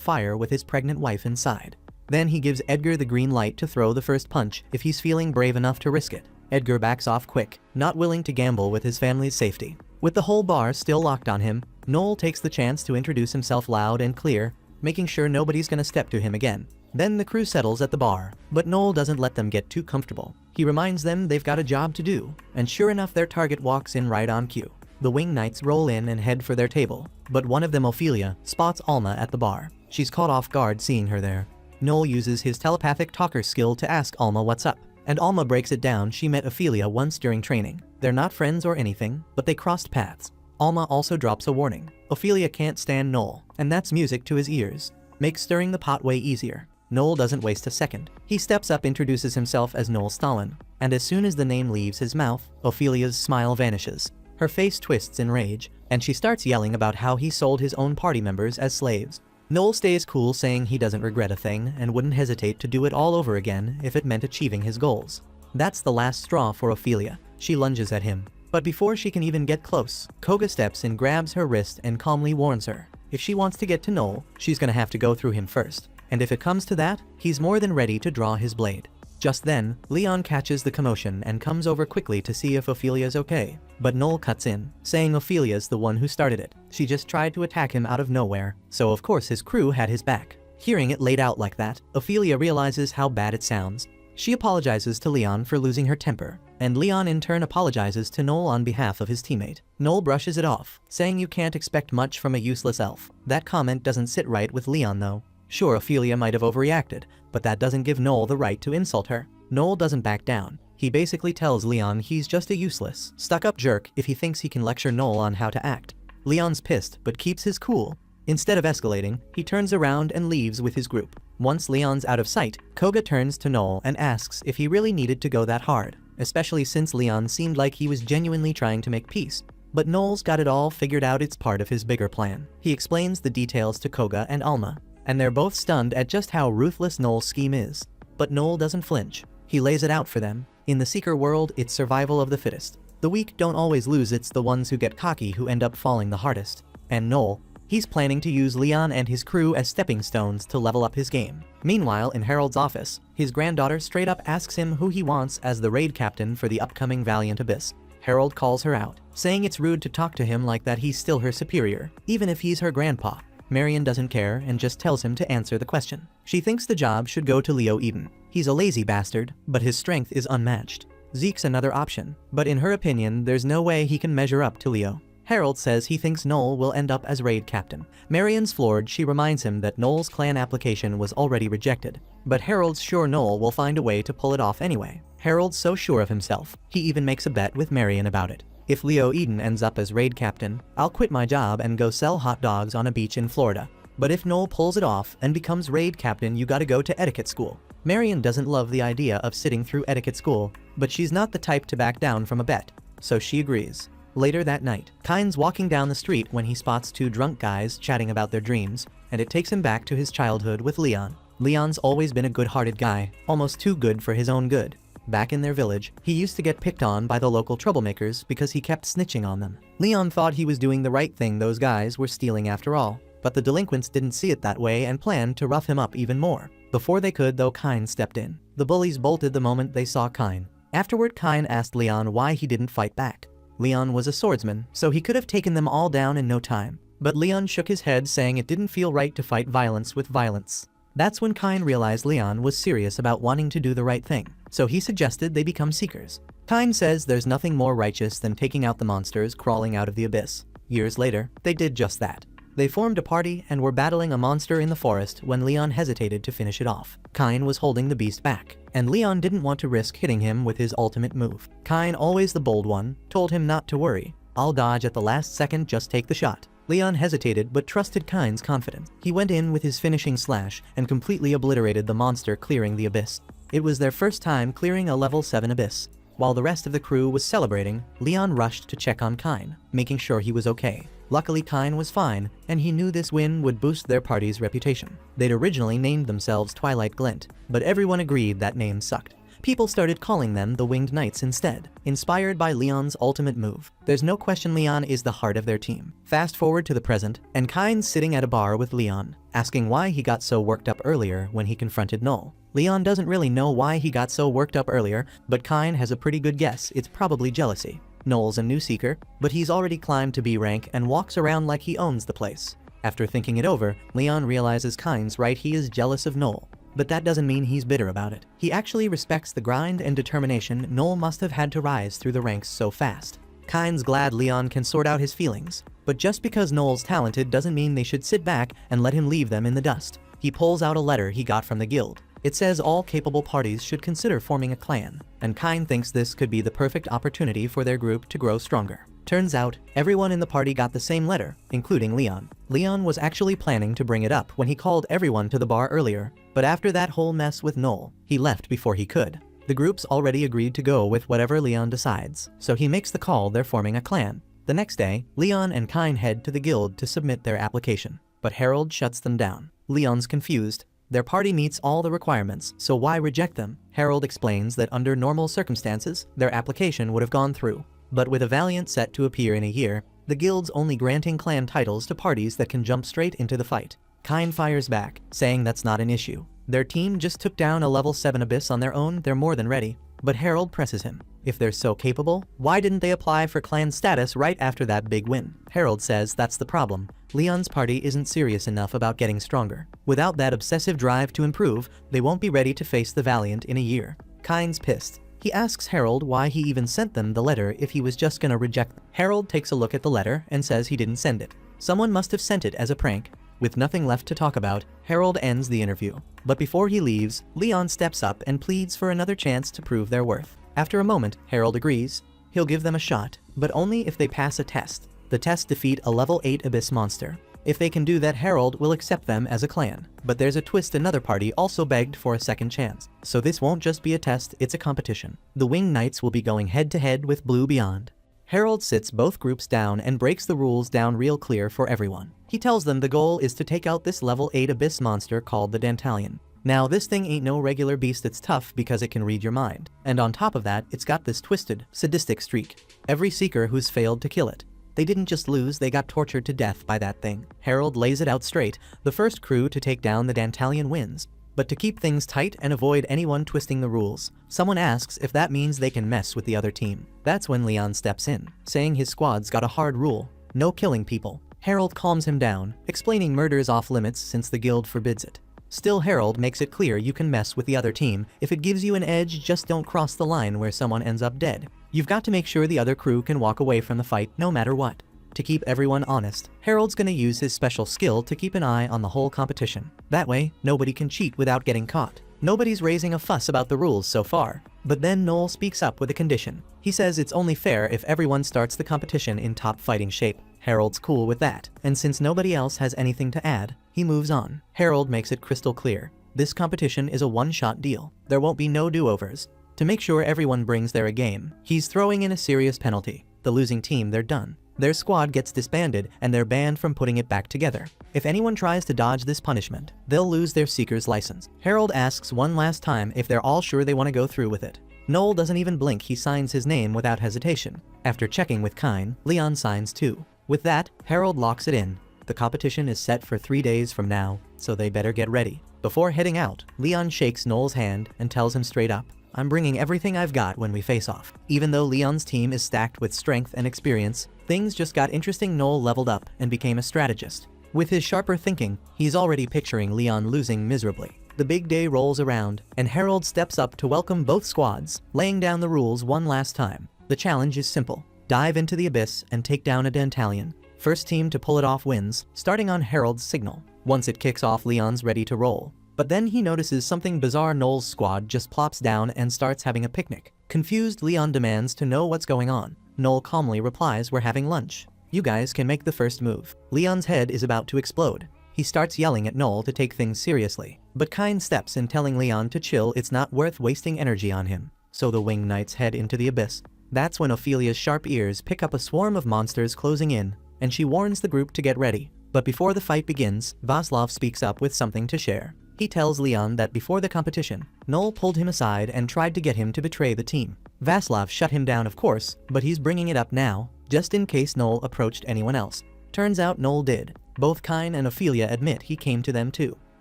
fire with his pregnant wife inside. Then he gives Edgar the green light to throw the first punch if he's feeling brave enough to risk it. Edgar backs off quick, not willing to gamble with his family's safety. With the whole bar still locked on him, Noel takes the chance to introduce himself loud and clear, making sure nobody's gonna step to him again. Then the crew settles at the bar, but Noel doesn't let them get too comfortable. He reminds them they've got a job to do, and sure enough their target walks in right on cue. The wing knights roll in and head for their table, but one of them, Ophelia, spots Alma at the bar. She's caught off guard seeing her there. Noel uses his telepathic talker skill to ask Alma what's up, and Alma breaks it down she met Ophelia once during training. They're not friends or anything, but they crossed paths. Alma also drops a warning. Ophelia can't stand Noel, and that's music to his ears. Makes stirring the pot way easier. Noel doesn't waste a second. He steps up, introduces himself as Noel Stalin, and as soon as the name leaves his mouth, Ophelia's smile vanishes. Her face twists in rage, and she starts yelling about how he sold his own party members as slaves. Noel stays cool, saying he doesn't regret a thing and wouldn't hesitate to do it all over again if it meant achieving his goals. That's the last straw for Ophelia. She lunges at him. But before she can even get close, Koga steps in, grabs her wrist, and calmly warns her. If she wants to get to Noel, she's gonna have to go through him first. And if it comes to that, he's more than ready to draw his blade. Just then, Leon catches the commotion and comes over quickly to see if Ophelia's okay. But Noel cuts in, saying Ophelia's the one who started it. She just tried to attack him out of nowhere, so of course his crew had his back. Hearing it laid out like that, Ophelia realizes how bad it sounds. She apologizes to Leon for losing her temper, and Leon in turn apologizes to Noel on behalf of his teammate. Noel brushes it off, saying you can't expect much from a useless elf. That comment doesn't sit right with Leon though. Sure, Ophelia might have overreacted, but that doesn't give Noel the right to insult her. Noel doesn't back down. He basically tells Leon he's just a useless, stuck-up jerk if he thinks he can lecture Noel on how to act. Leon's pissed but keeps his cool. Instead of escalating, he turns around and leaves with his group. Once Leon's out of sight, Koga turns to Noel and asks if he really needed to go that hard, especially since Leon seemed like he was genuinely trying to make peace. But Noel's got it all figured out, it's part of his bigger plan. He explains the details to Koga and Alma, and they're both stunned at just how ruthless Noel's scheme is. But Noel doesn't flinch. He lays it out for them. In the Seeker world, it's survival of the fittest. The weak don't always lose, it's the ones who get cocky who end up falling the hardest. And Noel, he's planning to use Leon and his crew as stepping stones to level up his game. Meanwhile, in Harold's office, his granddaughter straight up asks him who he wants as the raid captain for the upcoming Valiant Abyss. Harold calls her out, saying it's rude to talk to him like that, he's still her superior, even if he's her grandpa. Marion doesn't care and just tells him to answer the question. She thinks the job should go to Leo Eden. He's a lazy bastard, but his strength is unmatched. Zeke's another option, but in her opinion, there's no way he can measure up to Leo. Harold says he thinks Noel will end up as raid captain. Marion's floored. She reminds him that Noel's clan application was already rejected, but Harold's sure Noel will find a way to pull it off anyway. Harold's so sure of himself, he even makes a bet with Marion about it. If Leo Eden ends up as raid captain, I'll quit my job and go sell hot dogs on a beach in Florida. But if Noel pulls it off and becomes raid captain, you gotta go to etiquette school. Marion doesn't love the idea of sitting through etiquette school, but she's not the type to back down from a bet, so she agrees. Later that night, Kyne's walking down the street when he spots two drunk guys chatting about their dreams, and it takes him back to his childhood with Leon. Leon's always been a good-hearted guy, almost too good for his own good. Back in their village, he used to get picked on by the local troublemakers because he kept snitching on them. Leon thought he was doing the right thing, those guys were stealing after all. But the delinquents didn't see it that way and planned to rough him up even more. Before they could though, Kine stepped in. The bullies bolted the moment they saw Kine. Afterward, Kine asked Leon why he didn't fight back. Leon was a swordsman, so he could have taken them all down in no time. But Leon shook his head, saying it didn't feel right to fight violence with violence. That's when Kine realized Leon was serious about wanting to do the right thing, so he suggested they become seekers. Kine says there's nothing more righteous than taking out the monsters crawling out of the abyss. Years later, they did just that. They formed a party and were battling a monster in the forest when Leon hesitated to finish it off. Kine was holding the beast back, and Leon didn't want to risk hitting him with his ultimate move. Kine, always the bold one, told him not to worry. I'll dodge at the last second, just take the shot. Leon hesitated but trusted Kine's confidence. He went in with his finishing slash and completely obliterated the monster, clearing the abyss. It was their first time clearing a level 7 abyss. While the rest of the crew was celebrating, Leon rushed to check on Kine, making sure he was okay. Luckily, Kine was fine, and he knew this win would boost their party's reputation. They'd originally named themselves Twilight Glint, but everyone agreed that name sucked. People started calling them the Winged Knights instead, inspired by Leon's ultimate move. There's no question Leon is the heart of their team. Fast forward to the present, and Kine's sitting at a bar with Leon, asking why he got so worked up earlier when he confronted Null. Leon doesn't really know why he got so worked up earlier, but Kine has a pretty good guess. It's probably jealousy. Null's a new seeker, but he's already climbed to B rank and walks around like he owns the place. After thinking it over, Leon realizes Kine's right, he is jealous of Null. But that doesn't mean he's bitter about it. He actually respects the grind and determination Null must have had to rise through the ranks so fast. Kine's glad Leon can sort out his feelings, but just because Null's talented doesn't mean they should sit back and let him leave them in the dust. He pulls out a letter he got from the guild. It says all capable parties should consider forming a clan, and Kine thinks this could be the perfect opportunity for their group to grow stronger. Turns out, everyone in the party got the same letter, including Leon. Leon was actually planning to bring it up when he called everyone to the bar earlier, but after that whole mess with Null, he left before he could. The group's already agreed to go with whatever Leon decides, so he makes the call they're forming a clan. The next day, Leon and Kine head to the guild to submit their application, but Harold shuts them down. Leon's confused. Their party meets all the requirements, so why reject them? Harold explains that under normal circumstances, their application would have gone through. But with a Valiant set to appear in a year, the guild's only granting clan titles to parties that can jump straight into the fight. Kine fires back, saying that's not an issue. Their team just took down a level 7 abyss on their own, they're more than ready. But Harold presses him. If they're so capable, why didn't they apply for clan status right after that big win? Harold says that's the problem. Leon's party isn't serious enough about getting stronger. Without that obsessive drive to improve, they won't be ready to face the Valiant in a year. Kine's pissed. He asks Harold why he even sent them the letter if he was just gonna reject them. Harold takes a look at the letter and says he didn't send it. Someone must have sent it as a prank. With nothing left to talk about, Harold ends the interview. But before he leaves, Leon steps up and pleads for another chance to prove their worth. After a moment, Harold agrees. He'll give them a shot, but only if they pass a test. The test defeat a level 8 abyss monster. If they can do that, Harold will accept them as a clan. But there's a twist, another party also begged for a second chance. So this won't just be a test, it's a competition. The Winged Knights will be going head to head with Blue Beyond. Harold sits both groups down and breaks the rules down real clear for everyone. He tells them the goal is to take out this level 8 abyss monster called the Dantalion. Now this thing ain't no regular beast, it's tough because it can read your mind. And on top of that, it's got this twisted, sadistic streak. Every seeker who's failed to kill it. They didn't just lose, they got tortured to death by that thing. Harold lays it out straight. The first crew to take down the Dantalion wins. But to keep things tight and avoid anyone twisting the rules, someone asks if that means they can mess with the other team. That's when Leon steps in, saying his squad's got a hard rule: no killing people. Harold calms him down, explaining murder is off limits since the guild forbids it. Still, Harold makes it clear you can mess with the other team if it gives you an edge, just don't cross the line where someone ends up dead. You've got to make sure the other crew can walk away from the fight no matter what. To keep everyone honest, Harold's gonna use his special skill to keep an eye on the whole competition. That way, nobody can cheat without getting caught. Nobody's raising a fuss about the rules so far. But then Noel speaks up with a condition. He says it's only fair if everyone starts the competition in top fighting shape. Harold's cool with that, and since nobody else has anything to add, he moves on. Harold makes it crystal clear. This competition is a one-shot deal. There won't be no do-overs. To make sure everyone brings their A game, he's throwing in a serious penalty. The losing team, they're done. Their squad gets disbanded and they're banned from putting it back together. If anyone tries to dodge this punishment, they'll lose their Seeker's license. Harold asks one last time if they're all sure they want to go through with it. Noel doesn't even blink, he signs his name without hesitation. After checking with Kyne, Leon signs too. With that, Harold locks it in. The competition is set for 3 days from now, so they better get ready. Before heading out, Leon shakes Noel's hand and tells him straight up, "I'm bringing everything I've got when we face off." Even though Leon's team is stacked with strength and experience, things just got interesting. Noel leveled up and became a strategist. With his sharper thinking, he's already picturing Leon losing miserably. The big day rolls around, and Harold steps up to welcome both squads, laying down the rules one last time. The challenge is simple. Dive into the abyss and take down a Dantalion. First team to pull it off wins, starting on Harold's signal. Once it kicks off, Leon's ready to roll. But then he notices something bizarre. Noel's squad just plops down and starts having a picnic. Confused, Leon demands to know what's going on. Noel calmly replies, "We're having lunch. You guys can make the first move." Leon's head is about to explode. He starts yelling at Noel to take things seriously. But Kyne steps in, telling Leon to chill, it's not worth wasting energy on him. So the winged knights head into the abyss. That's when Ophelia's sharp ears pick up a swarm of monsters closing in, and she warns the group to get ready. But before the fight begins, Václav speaks up with something to share. He tells Leon that before the competition, Noel pulled him aside and tried to get him to betray the team. Václav shut him down, of course, but he's bringing it up now, just in case Noel approached anyone else. Turns out Noel did. Both Kyne and Ophelia admit he came to them too.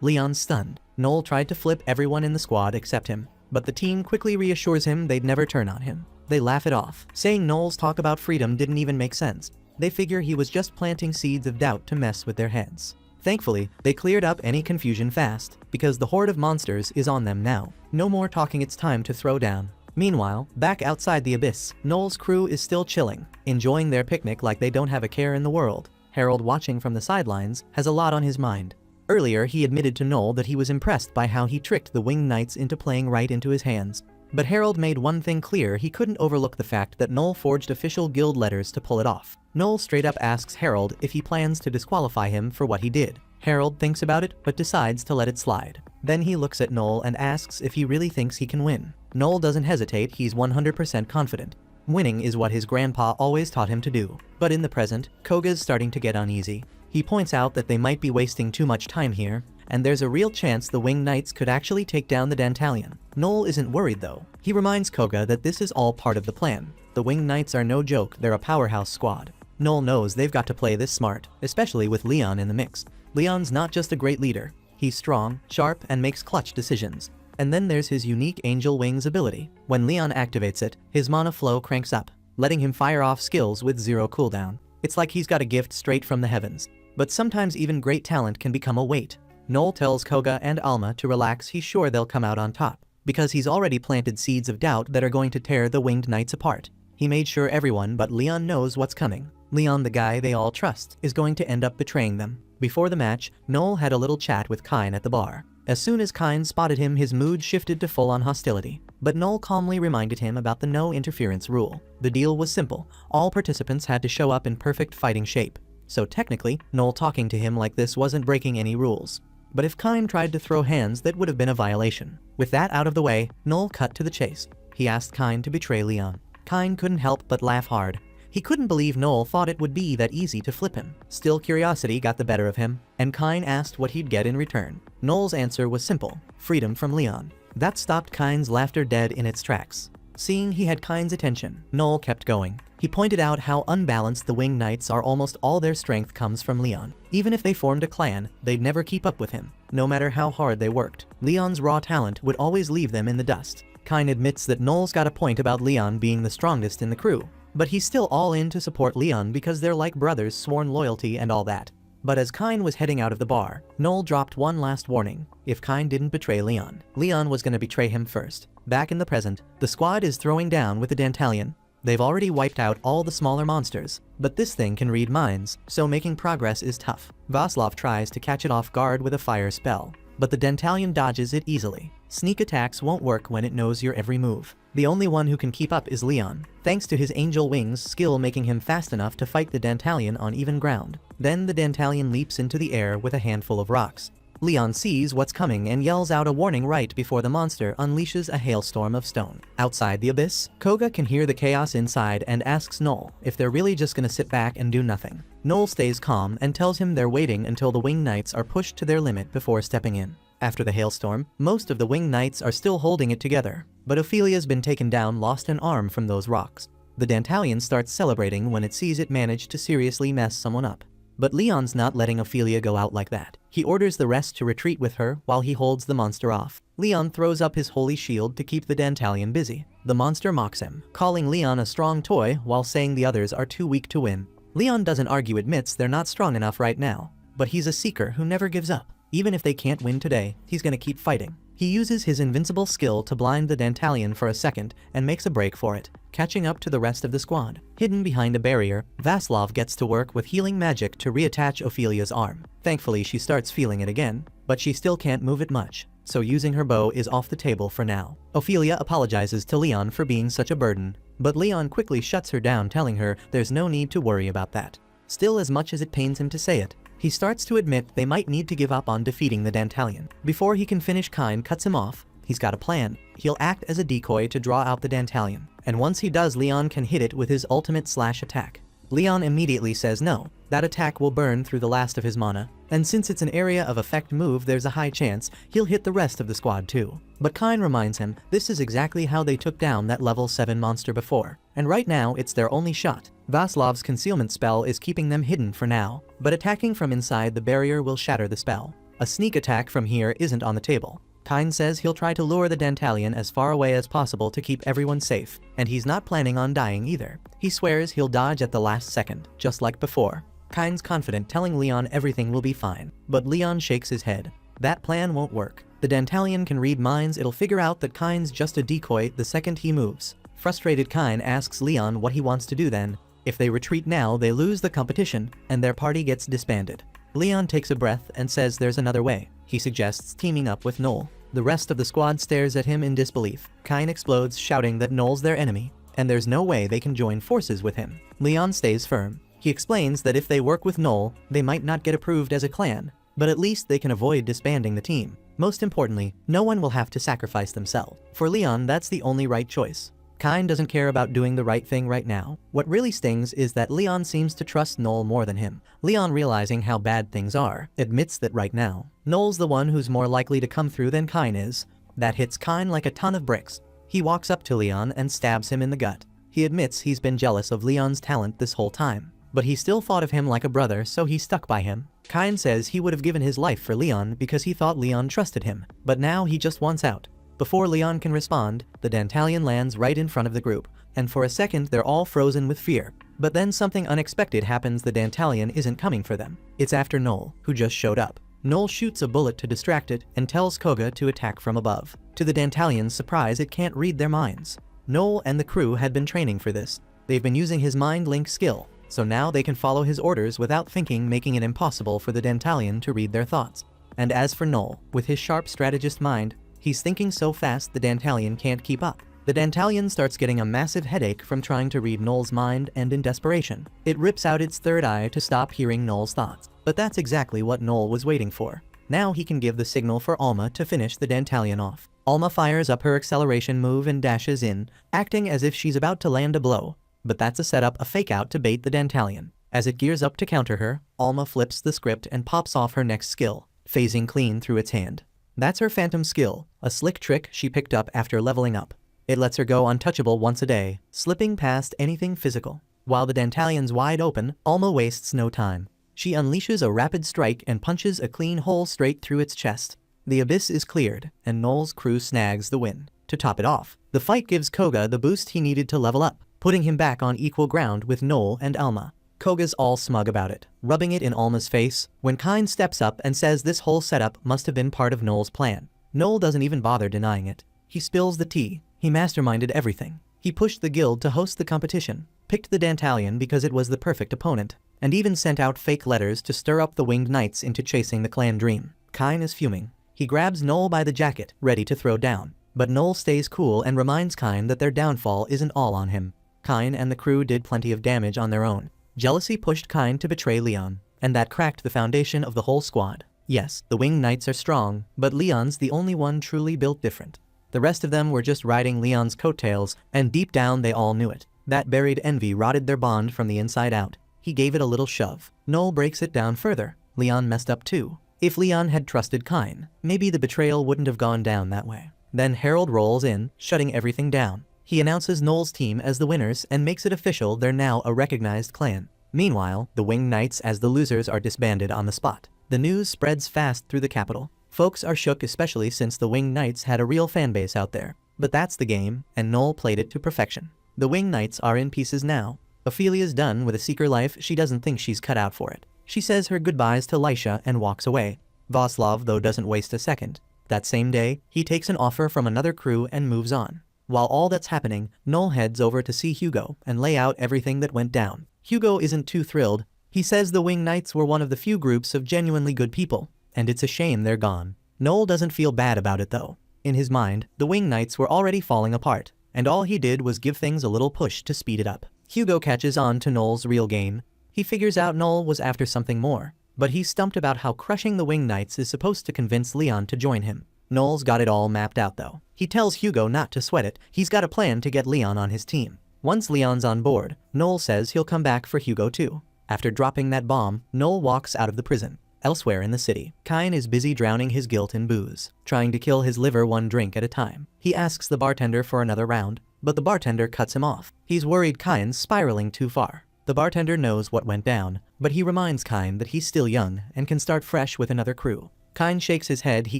Leon's stunned. Noel tried to flip everyone in the squad except him, but the team quickly reassures him they'd never turn on him. They laugh it off, saying Noel's talk about freedom didn't even make sense. They figure he was just planting seeds of doubt to mess with their heads. Thankfully, they cleared up any confusion fast, because the horde of monsters is on them now. No more talking, it's time to throw down. Meanwhile, back outside the abyss, Noel's crew is still chilling, enjoying their picnic like they don't have a care in the world. Harold, watching from the sidelines, has a lot on his mind. Earlier, he admitted to Noel that he was impressed by how he tricked the winged knights into playing right into his hands. But Harold made one thing clear: he couldn't overlook the fact that Noel forged official guild letters to pull it off. Noel straight up asks Harold if he plans to disqualify him for what he did. Harold thinks about it, but decides to let it slide. Then he looks at Noel and asks if he really thinks he can win. Noel doesn't hesitate, he's 100% confident. Winning is what his grandpa always taught him to do. But in the present, Koga's starting to get uneasy. He points out that they might be wasting too much time here, and there's a real chance the winged knights could actually take down the Dantalion. Noel isn't worried though. He reminds Koga that this is all part of the plan. The winged knights are no joke, they're a powerhouse squad. Noel knows they've got to play this smart, especially with Leon in the mix. Leon's not just a great leader, he's strong, sharp, and makes clutch decisions. And then there's his unique Angel Wings ability. When Leon activates it, his mana flow cranks up, letting him fire off skills with 0 cooldown. It's like he's got a gift straight from the heavens. But sometimes even great talent can become a weight. Noel tells Koga and Alma to relax, he's sure they'll come out on top, because he's already planted seeds of doubt that are going to tear the winged knights apart. He made sure everyone but Leon knows what's coming. Leon, the guy they all trust, is going to end up betraying them. Before the match, Noel had a little chat with Kyne at the bar. As soon as Kyne spotted him, his mood shifted to full-on hostility. But Noel calmly reminded him about the no interference rule. The deal was simple. All participants had to show up in perfect fighting shape. So technically, Noel talking to him like this wasn't breaking any rules. But if Kyne tried to throw hands, that would have been a violation. With that out of the way, Noel cut to the chase. He asked Kyne to betray Leon. Kyne couldn't help but laugh hard. He couldn't believe Noel thought it would be that easy to flip him. Still, curiosity got the better of him, and Kyne asked what he'd get in return. Noel's answer was simple: freedom from Leon. That stopped Kyne's laughter dead in its tracks. Seeing he had Kyne's attention, Noel kept going. He pointed out how unbalanced the winged knights are. Almost all their strength comes from Leon. Even if they formed a clan, they'd never keep up with him, no matter how hard they worked. Leon's raw talent would always leave them in the dust. Kyne admits that Noel's got a point about Leon being the strongest in the crew, but he's still all in to support Leon because they're like brothers, sworn loyalty and all that. But as Kyne was heading out of the bar, Noel dropped one last warning. If Kyne didn't betray Leon, Leon was going to betray him first. Back in the present, the squad is throwing down with the Dantalion. They've already wiped out all the smaller monsters, but this thing can read minds, so making progress is tough. Václav tries to catch it off guard with a fire spell, but the Dantalion dodges it easily. Sneak attacks won't work when it knows your every move. The only one who can keep up is Leon, thanks to his Angel Wings skill making him fast enough to fight the Dantalion on even ground. Then the Dantalion leaps into the air with a handful of rocks. Leon sees what's coming and yells out a warning right before the monster unleashes a hailstorm of stone. Outside the abyss, Koga can hear the chaos inside and asks Noel if they're really just gonna sit back and do nothing. Noel stays calm and tells him they're waiting until the winged knights are pushed to their limit before stepping in. After the hailstorm, most of the winged knights are still holding it together. but Ophelia's been taken down, lost an arm from those rocks. The Dantalion starts celebrating when it sees it managed to seriously mess someone up. But Leon's not letting Ophelia go out like that. He orders the rest to retreat with her while he holds the monster off. Leon throws up his holy shield to keep the Dantalion busy. The monster mocks him, calling Leon a strong toy while saying the others are too weak to win. Leon doesn't argue, admits they're not strong enough right now, but he's a seeker who never gives up. Even if they can't win today, he's gonna keep fighting. He uses his invincible skill to blind the Dantalion for a second and makes a break for it, catching up to the rest of the squad. Hidden behind a barrier, Vaslov gets to work with healing magic to reattach Ophelia's arm. Thankfully, she starts feeling it again, but she still can't move it much, so using her bow is off the table for now. Ophelia apologizes to Leon for being such a burden, but Leon quickly shuts her down, telling her there's no need to worry about that. Still, as much as it pains him to say it, he starts to admit they might need to give up on defeating the Dantalion. Before he can finish, Kine cuts him off. He's got a plan. He'll act as a decoy to draw out the Dantalion, and once he does, Leon can hit it with his ultimate slash attack. Leon immediately says no. That attack will burn through the last of his mana, and since it's an area of effect move, there's a high chance he'll hit the rest of the squad too. But Kine reminds him this is exactly how they took down that level 7 monster before, and right now it's their only shot. Vaslov's concealment spell is keeping them hidden for now, but attacking from inside the barrier will shatter the spell. A sneak attack from here isn't on the table. Kine says he'll try to lure the Dantalion as far away as possible to keep everyone safe, and he's not planning on dying either. He swears he'll dodge at the last second, just like before. Kine's confident, telling Leon everything will be fine, but Leon shakes his head. That plan won't work. The Dantalion can read minds, it'll figure out that Kine's just a decoy the second he moves. Frustrated, Kine asks Leon what he wants to do then. If they retreat now, they lose the competition, and their party gets disbanded. Leon takes a breath and says there's another way. He suggests teaming up with Noel. The rest of the squad stares at him in disbelief. Kine explodes, shouting that Noel's their enemy, and there's no way they can join forces with him. Leon stays firm. He explains that if they work with Noel, they might not get approved as a clan, but at least they can avoid disbanding the team. Most importantly, no one will have to sacrifice themselves. For Leon, that's the only right choice. Kine doesn't care about doing the right thing right now. What really stings is that Leon seems to trust Noel more than him. Leon, realizing how bad things are, admits that right now, Noel's the one who's more likely to come through than Kine is. That hits Kine like a ton of bricks. He walks up to Leon and stabs him in the gut. He admits he's been jealous of Leon's talent this whole time, but he still thought of him like a brother, so he stuck by him. Kine says he would have given his life for Leon because he thought Leon trusted him, but now he just wants out. Before Leon can respond, the Dantalion lands right in front of the group, and for a second they're all frozen with fear. But then something unexpected happens. The Dantalion isn't coming for them. It's after Noel, who just showed up. Noel shoots a bullet to distract it and tells Koga to attack from above. To the Dantalion's surprise, it can't read their minds. Noel and the crew had been training for this. They've been using his mind link skill, so now they can follow his orders without thinking, making it impossible for the Dantalion to read their thoughts. And as for Noel, with his sharp strategist mind, he's thinking so fast the Dantalion can't keep up. The Dantalion starts getting a massive headache from trying to read Noel's mind, and in desperation, it rips out its third eye to stop hearing Noel's thoughts. But that's exactly what Noel was waiting for. Now he can give the signal for Alma to finish the Dantalion off. Alma fires up her acceleration move and dashes in, acting as if she's about to land a blow. But that's a setup, a fake out to bait the Dantalion. As it gears up to counter her, Alma flips the script and pops off her next skill, phasing clean through its hand. That's her phantom skill, a slick trick she picked up after leveling up. It lets her go untouchable once a day, slipping past anything physical. While the Dantalion's wide open, Alma wastes no time. She unleashes a rapid strike and punches a clean hole straight through its chest. The abyss is cleared, and Noel's crew snags the win. To top it off, the fight gives Koga the boost he needed to level up, putting him back on equal ground with Noel and Alma. Koga's all smug about it, rubbing it in Alma's face, when Kine steps up and says this whole setup must have been part of Noel's plan. Noel doesn't even bother denying it. He spills the tea. He masterminded everything. He pushed the guild to host the competition, picked the Dantalion because it was the perfect opponent, and even sent out fake letters to stir up the winged knights into chasing the clan dream. Kine is fuming. He grabs Noel by the jacket, ready to throw down, but Noel stays cool and reminds Kine that their downfall isn't all on him. Kine and the crew did plenty of damage on their own. Jealousy pushed Kine to betray Leon, and that cracked the foundation of the whole squad. Yes, the winged knights are strong, but Leon's the only one truly built different. The rest of them were just riding Leon's coattails, and deep down they all knew it. That buried envy rotted their bond from the inside out. He gave it a little shove. Noel breaks it down further. Leon messed up too. If Leon had trusted Kine, maybe the betrayal wouldn't have gone down that way. Then Harold rolls in, shutting everything down. He announces Noel's team as the winners and makes it official they're now a recognized clan. Meanwhile, the Winged Knights as the losers are disbanded on the spot. The news spreads fast through the capital. Folks are shook, especially since the Winged Knights had a real fanbase out there. But that's the game, and Noel played it to perfection. The Winged Knights are in pieces now. Ophelia's done with a seeker life. She doesn't think she's cut out for it. She says her goodbyes to Lysha and walks away. Václav, though, doesn't waste a second. That same day, he takes an offer from another crew and moves on. While all that's happening, Noel heads over to see Hugo and lay out everything that went down. Hugo isn't too thrilled. He says the Winged Knights were one of the few groups of genuinely good people, and it's a shame they're gone. Noel doesn't feel bad about it though. In his mind, the Winged Knights were already falling apart, and all he did was give things a little push to speed it up. Hugo catches on to Noel's real game. He figures out Noel was after something more, but he's stumped about how crushing the Winged Knights is supposed to convince Leon to join him. Noel's got it all mapped out though. He tells Hugo not to sweat it. He's got a plan to get Leon on his team. Once Leon's on board, Noel says he'll come back for Hugo too. After dropping that bomb, Noel walks out of the prison. Elsewhere in the city, Kyne is busy drowning his guilt in booze, trying to kill his liver one drink at a time. He asks the bartender for another round, but the bartender cuts him off. He's worried Kyne's spiraling too far. The bartender knows what went down, but he reminds Kyne that he's still young and can start fresh with another crew. Kyne shakes his head. He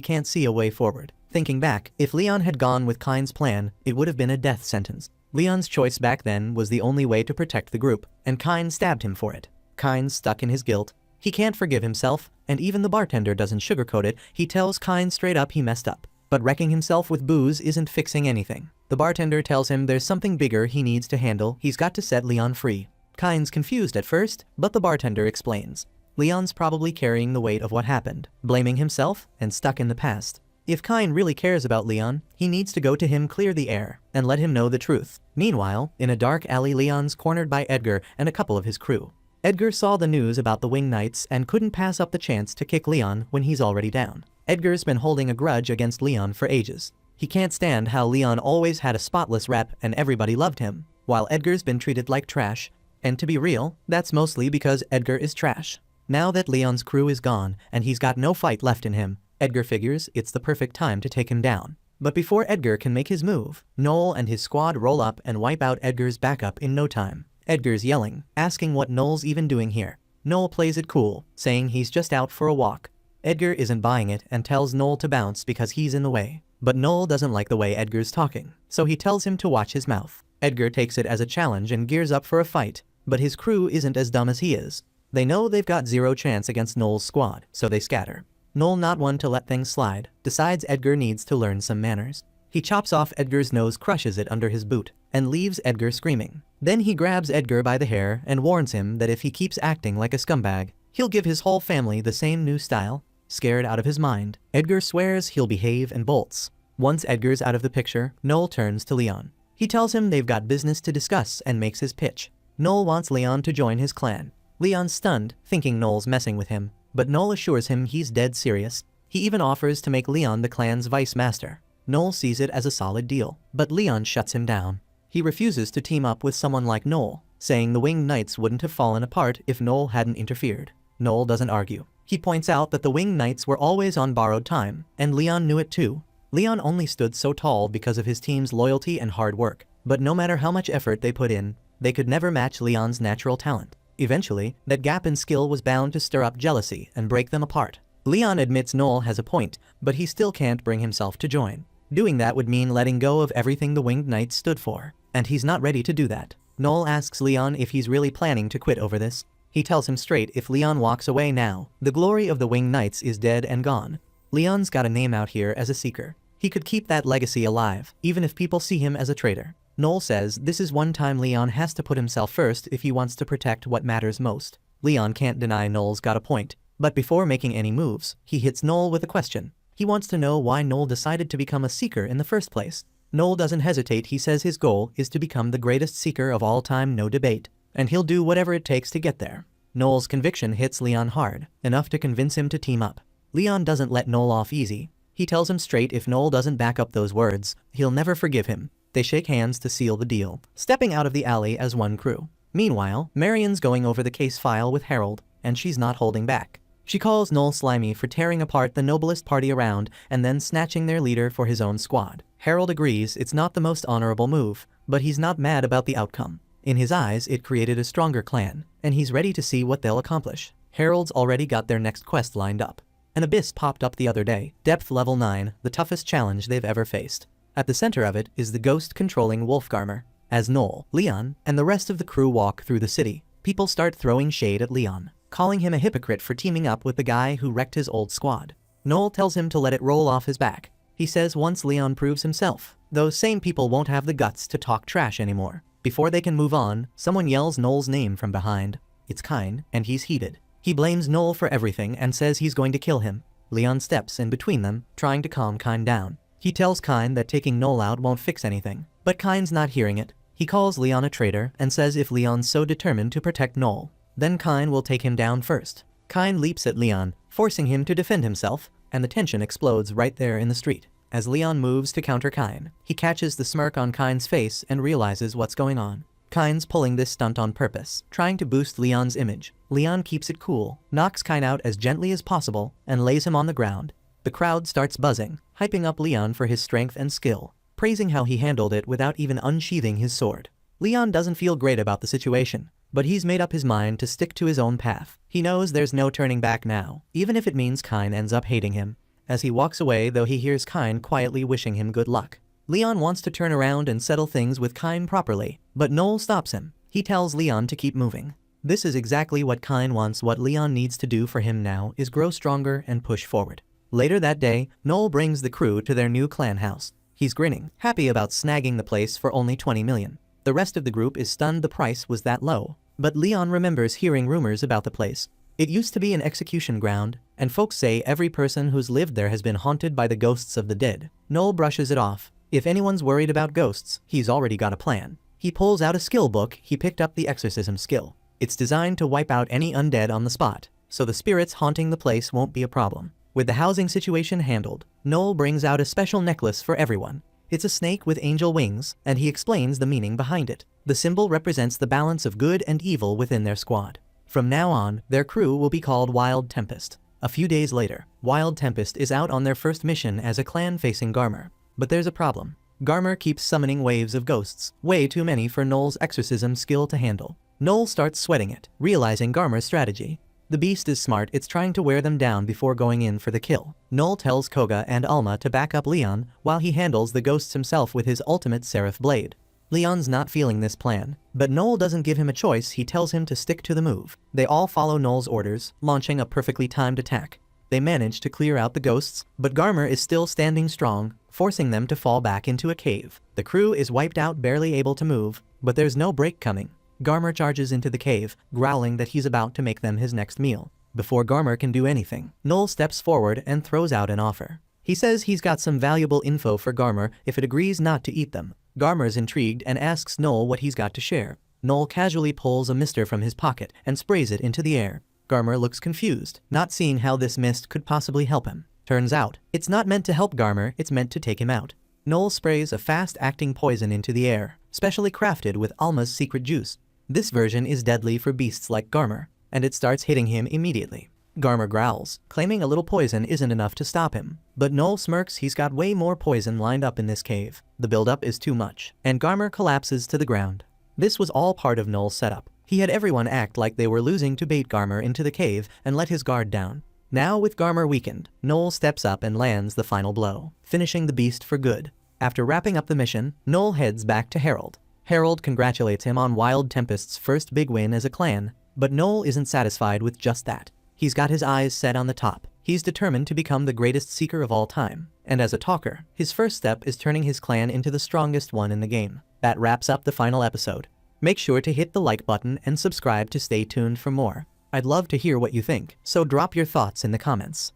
can't see a way forward. Thinking back, if Leon had gone with Kyne's plan, it would have been a death sentence. Leon's choice back then was the only way to protect the group, and Kyne stabbed him for it. Kyne's stuck in his guilt. He can't forgive himself, and even the bartender doesn't sugarcoat it. He tells Kyne straight up he messed up. But wrecking himself with booze isn't fixing anything. The bartender tells him there's something bigger he needs to handle. He's got to set Leon free. Kyne's confused at first, but the bartender explains. Leon's probably carrying the weight of what happened, blaming himself, and stuck in the past. If Kyne really cares about Leon, he needs to go to him, clear the air, and let him know the truth. Meanwhile, in a dark alley, Leon's cornered by Edgar and a couple of his crew. Edgar saw the news about the Winged Knights and couldn't pass up the chance to kick Leon when he's already down. Edgar's been holding a grudge against Leon for ages. He can't stand how Leon always had a spotless rep and everybody loved him, while Edgar's been treated like trash. And to be real, that's mostly because Edgar is trash. Now that Leon's crew is gone and he's got no fight left in him, Edgar figures it's the perfect time to take him down. But before Edgar can make his move, Noel and his squad roll up and wipe out Edgar's backup in no time. Edgar's yelling, asking what Noel's even doing here. Noel plays it cool, saying he's just out for a walk. Edgar isn't buying it and tells Noel to bounce because he's in the way. But Noel doesn't like the way Edgar's talking, so he tells him to watch his mouth. Edgar takes it as a challenge and gears up for a fight, but his crew isn't as dumb as he is. They know they've got zero chance against Noel's squad, so they scatter. Noel, not one to let things slide, decides Edgar needs to learn some manners. He chops off Edgar's nose, crushes it under his boot, and leaves Edgar screaming. Then he grabs Edgar by the hair and warns him that if he keeps acting like a scumbag, he'll give his whole family the same new style. Scared out of his mind, Edgar swears he'll behave and bolts. Once Edgar's out of the picture, Noel turns to Leon. He tells him they've got business to discuss and makes his pitch. Noel wants Leon to join his clan. Leon's stunned, thinking Noel's messing with him, but Noel assures him he's dead serious. He even offers to make Leon the clan's vice master. Noel sees it as a solid deal, but Leon shuts him down. He refuses to team up with someone like Noel, saying the Winged Knights wouldn't have fallen apart if Noel hadn't interfered. Noel doesn't argue. He points out that the Winged Knights were always on borrowed time, and Leon knew it too. Leon only stood so tall because of his team's loyalty and hard work, but no matter how much effort they put in, they could never match Leon's natural talent. Eventually, that gap in skill was bound to stir up jealousy and break them apart. Leon admits Noel has a point, but he still can't bring himself to join. Doing that would mean letting go of everything the Winged Knights stood for, and he's not ready to do that. Noel asks Leon if he's really planning to quit over this. He tells him straight if Leon walks away now, the glory of the Winged Knights is dead and gone. Leon's got a name out here as a seeker. He could keep that legacy alive, even if people see him as a traitor. Noel says this is one time Leon has to put himself first if he wants to protect what matters most. Leon can't deny Noel's got a point, but before making any moves, he hits Noel with a question. He wants to know why Noel decided to become a seeker in the first place. Noel doesn't hesitate. He says his goal is to become the greatest seeker of all time, no debate, and he'll do whatever it takes to get there. Noel's conviction hits Leon hard, enough to convince him to team up. Leon doesn't let Noel off easy. He tells him straight if Noel doesn't back up those words, he'll never forgive him. They shake hands to seal the deal, stepping out of the alley as one crew. Meanwhile, Marion's going over the case file with Harold, and she's not holding back. She calls Noel slimy for tearing apart the noblest party around and then snatching their leader for his own squad. Harold agrees it's not the most honorable move, but he's not mad about the outcome. In his eyes, it created a stronger clan, and he's ready to see what they'll accomplish. Harold's already got their next quest lined up. An abyss popped up the other day, depth level 9, the toughest challenge they've ever faced. At the center of it is the ghost-controlling Wolfgarmer. As Noel, Leon, and the rest of the crew walk through the city, people start throwing shade at Leon, calling him a hypocrite for teaming up with the guy who wrecked his old squad. Noel tells him to let it roll off his back. He says once Leon proves himself, those same people won't have the guts to talk trash anymore. Before they can move on, someone yells Noel's name from behind. It's Kine, and he's heated. He blames Noel for everything and says he's going to kill him. Leon steps in between them, trying to calm Kine down. He tells Kine that taking Noel out won't fix anything, but Kine's not hearing it. He calls Leon a traitor and says if Leon's so determined to protect Noel, then Kine will take him down first. Kine leaps at Leon, forcing him to defend himself, and the tension explodes right there in the street. As Leon moves to counter Kine, he catches the smirk on Kine's face and realizes what's going on. Kine's pulling this stunt on purpose, trying to boost Leon's image. Leon keeps it cool, knocks Kine out as gently as possible, and lays him on the ground. The crowd starts buzzing, hyping up Leon for his strength and skill, praising how he handled it without even unsheathing his sword. Leon doesn't feel great about the situation, but he's made up his mind to stick to his own path. He knows there's no turning back now, even if it means Kine ends up hating him. As he walks away, though, he hears Kine quietly wishing him good luck. Leon wants to turn around and settle things with Kine properly, but Noel stops him. He tells Leon to keep moving. This is exactly what Kine wants. What Leon needs to do for him now is grow stronger and push forward. Later that day, Noel brings the crew to their new clan house. He's grinning, happy about snagging the place for only 20 million. The rest of the group is stunned the price was that low, but Leon remembers hearing rumors about the place. It used to be an execution ground, and folks say every person who's lived there has been haunted by the ghosts of the dead. Noel brushes it off. If anyone's worried about ghosts, he's already got a plan. He pulls out a skill book. He picked up the exorcism skill. It's designed to wipe out any undead on the spot, so the spirits haunting the place won't be a problem. With the housing situation handled, Noel brings out a special necklace for everyone. It's a snake with angel wings, and he explains the meaning behind it. The symbol represents the balance of good and evil within their squad. From now on, their crew will be called Wild Tempest. A few days later, Wild Tempest is out on their first mission as a clan facing Garmer. But there's a problem. Garmer keeps summoning waves of ghosts, way too many for Noel's exorcism skill to handle. Noel starts sweating it, realizing Garmer's strategy. The beast is smart. It's trying to wear them down before going in for the kill. Noel tells Koga and Alma to back up Leon while he handles the ghosts himself with his ultimate Seraph blade. Leon's not feeling this plan, but Noel doesn't give him a choice. He tells him to stick to the move. They all follow Noel's orders, launching a perfectly timed attack. They manage to clear out the ghosts, but Garmer is still standing strong, forcing them to fall back into a cave. The crew is wiped out, barely able to move, but there's no break coming. Garmer charges into the cave, growling that he's about to make them his next meal. Before Garmer can do anything, Noel steps forward and throws out an offer. He says he's got some valuable info for Garmer if it agrees not to eat them. Garmer's intrigued and asks Noel what he's got to share. Noel casually pulls a mister from his pocket and sprays it into the air. Garmer looks confused, not seeing how this mist could possibly help him. Turns out, it's not meant to help Garmer, it's meant to take him out. Noel sprays a fast-acting poison into the air, specially crafted with Alma's secret juice. This version is deadly for beasts like Garmer, and it starts hitting him immediately. Garmer growls, claiming a little poison isn't enough to stop him. But Noel smirks. He's got way more poison lined up in this cave. The buildup is too much, and Garmer collapses to the ground. This was all part of Noel's setup. He had everyone act like they were losing to bait Garmer into the cave and let his guard down. Now, with Garmer weakened, Noel steps up and lands the final blow, finishing the beast for good. After wrapping up the mission, Noel heads back to Harold. Harold congratulates him on Wild Tempest's first big win as a clan, but Noel isn't satisfied with just that. He's got his eyes set on the top. He's determined to become the greatest seeker of all time, and as a talker, his first step is turning his clan into the strongest one in the game. That wraps up the final episode. Make sure to hit the like button and subscribe to stay tuned for more. I'd love to hear what you think, so drop your thoughts in the comments.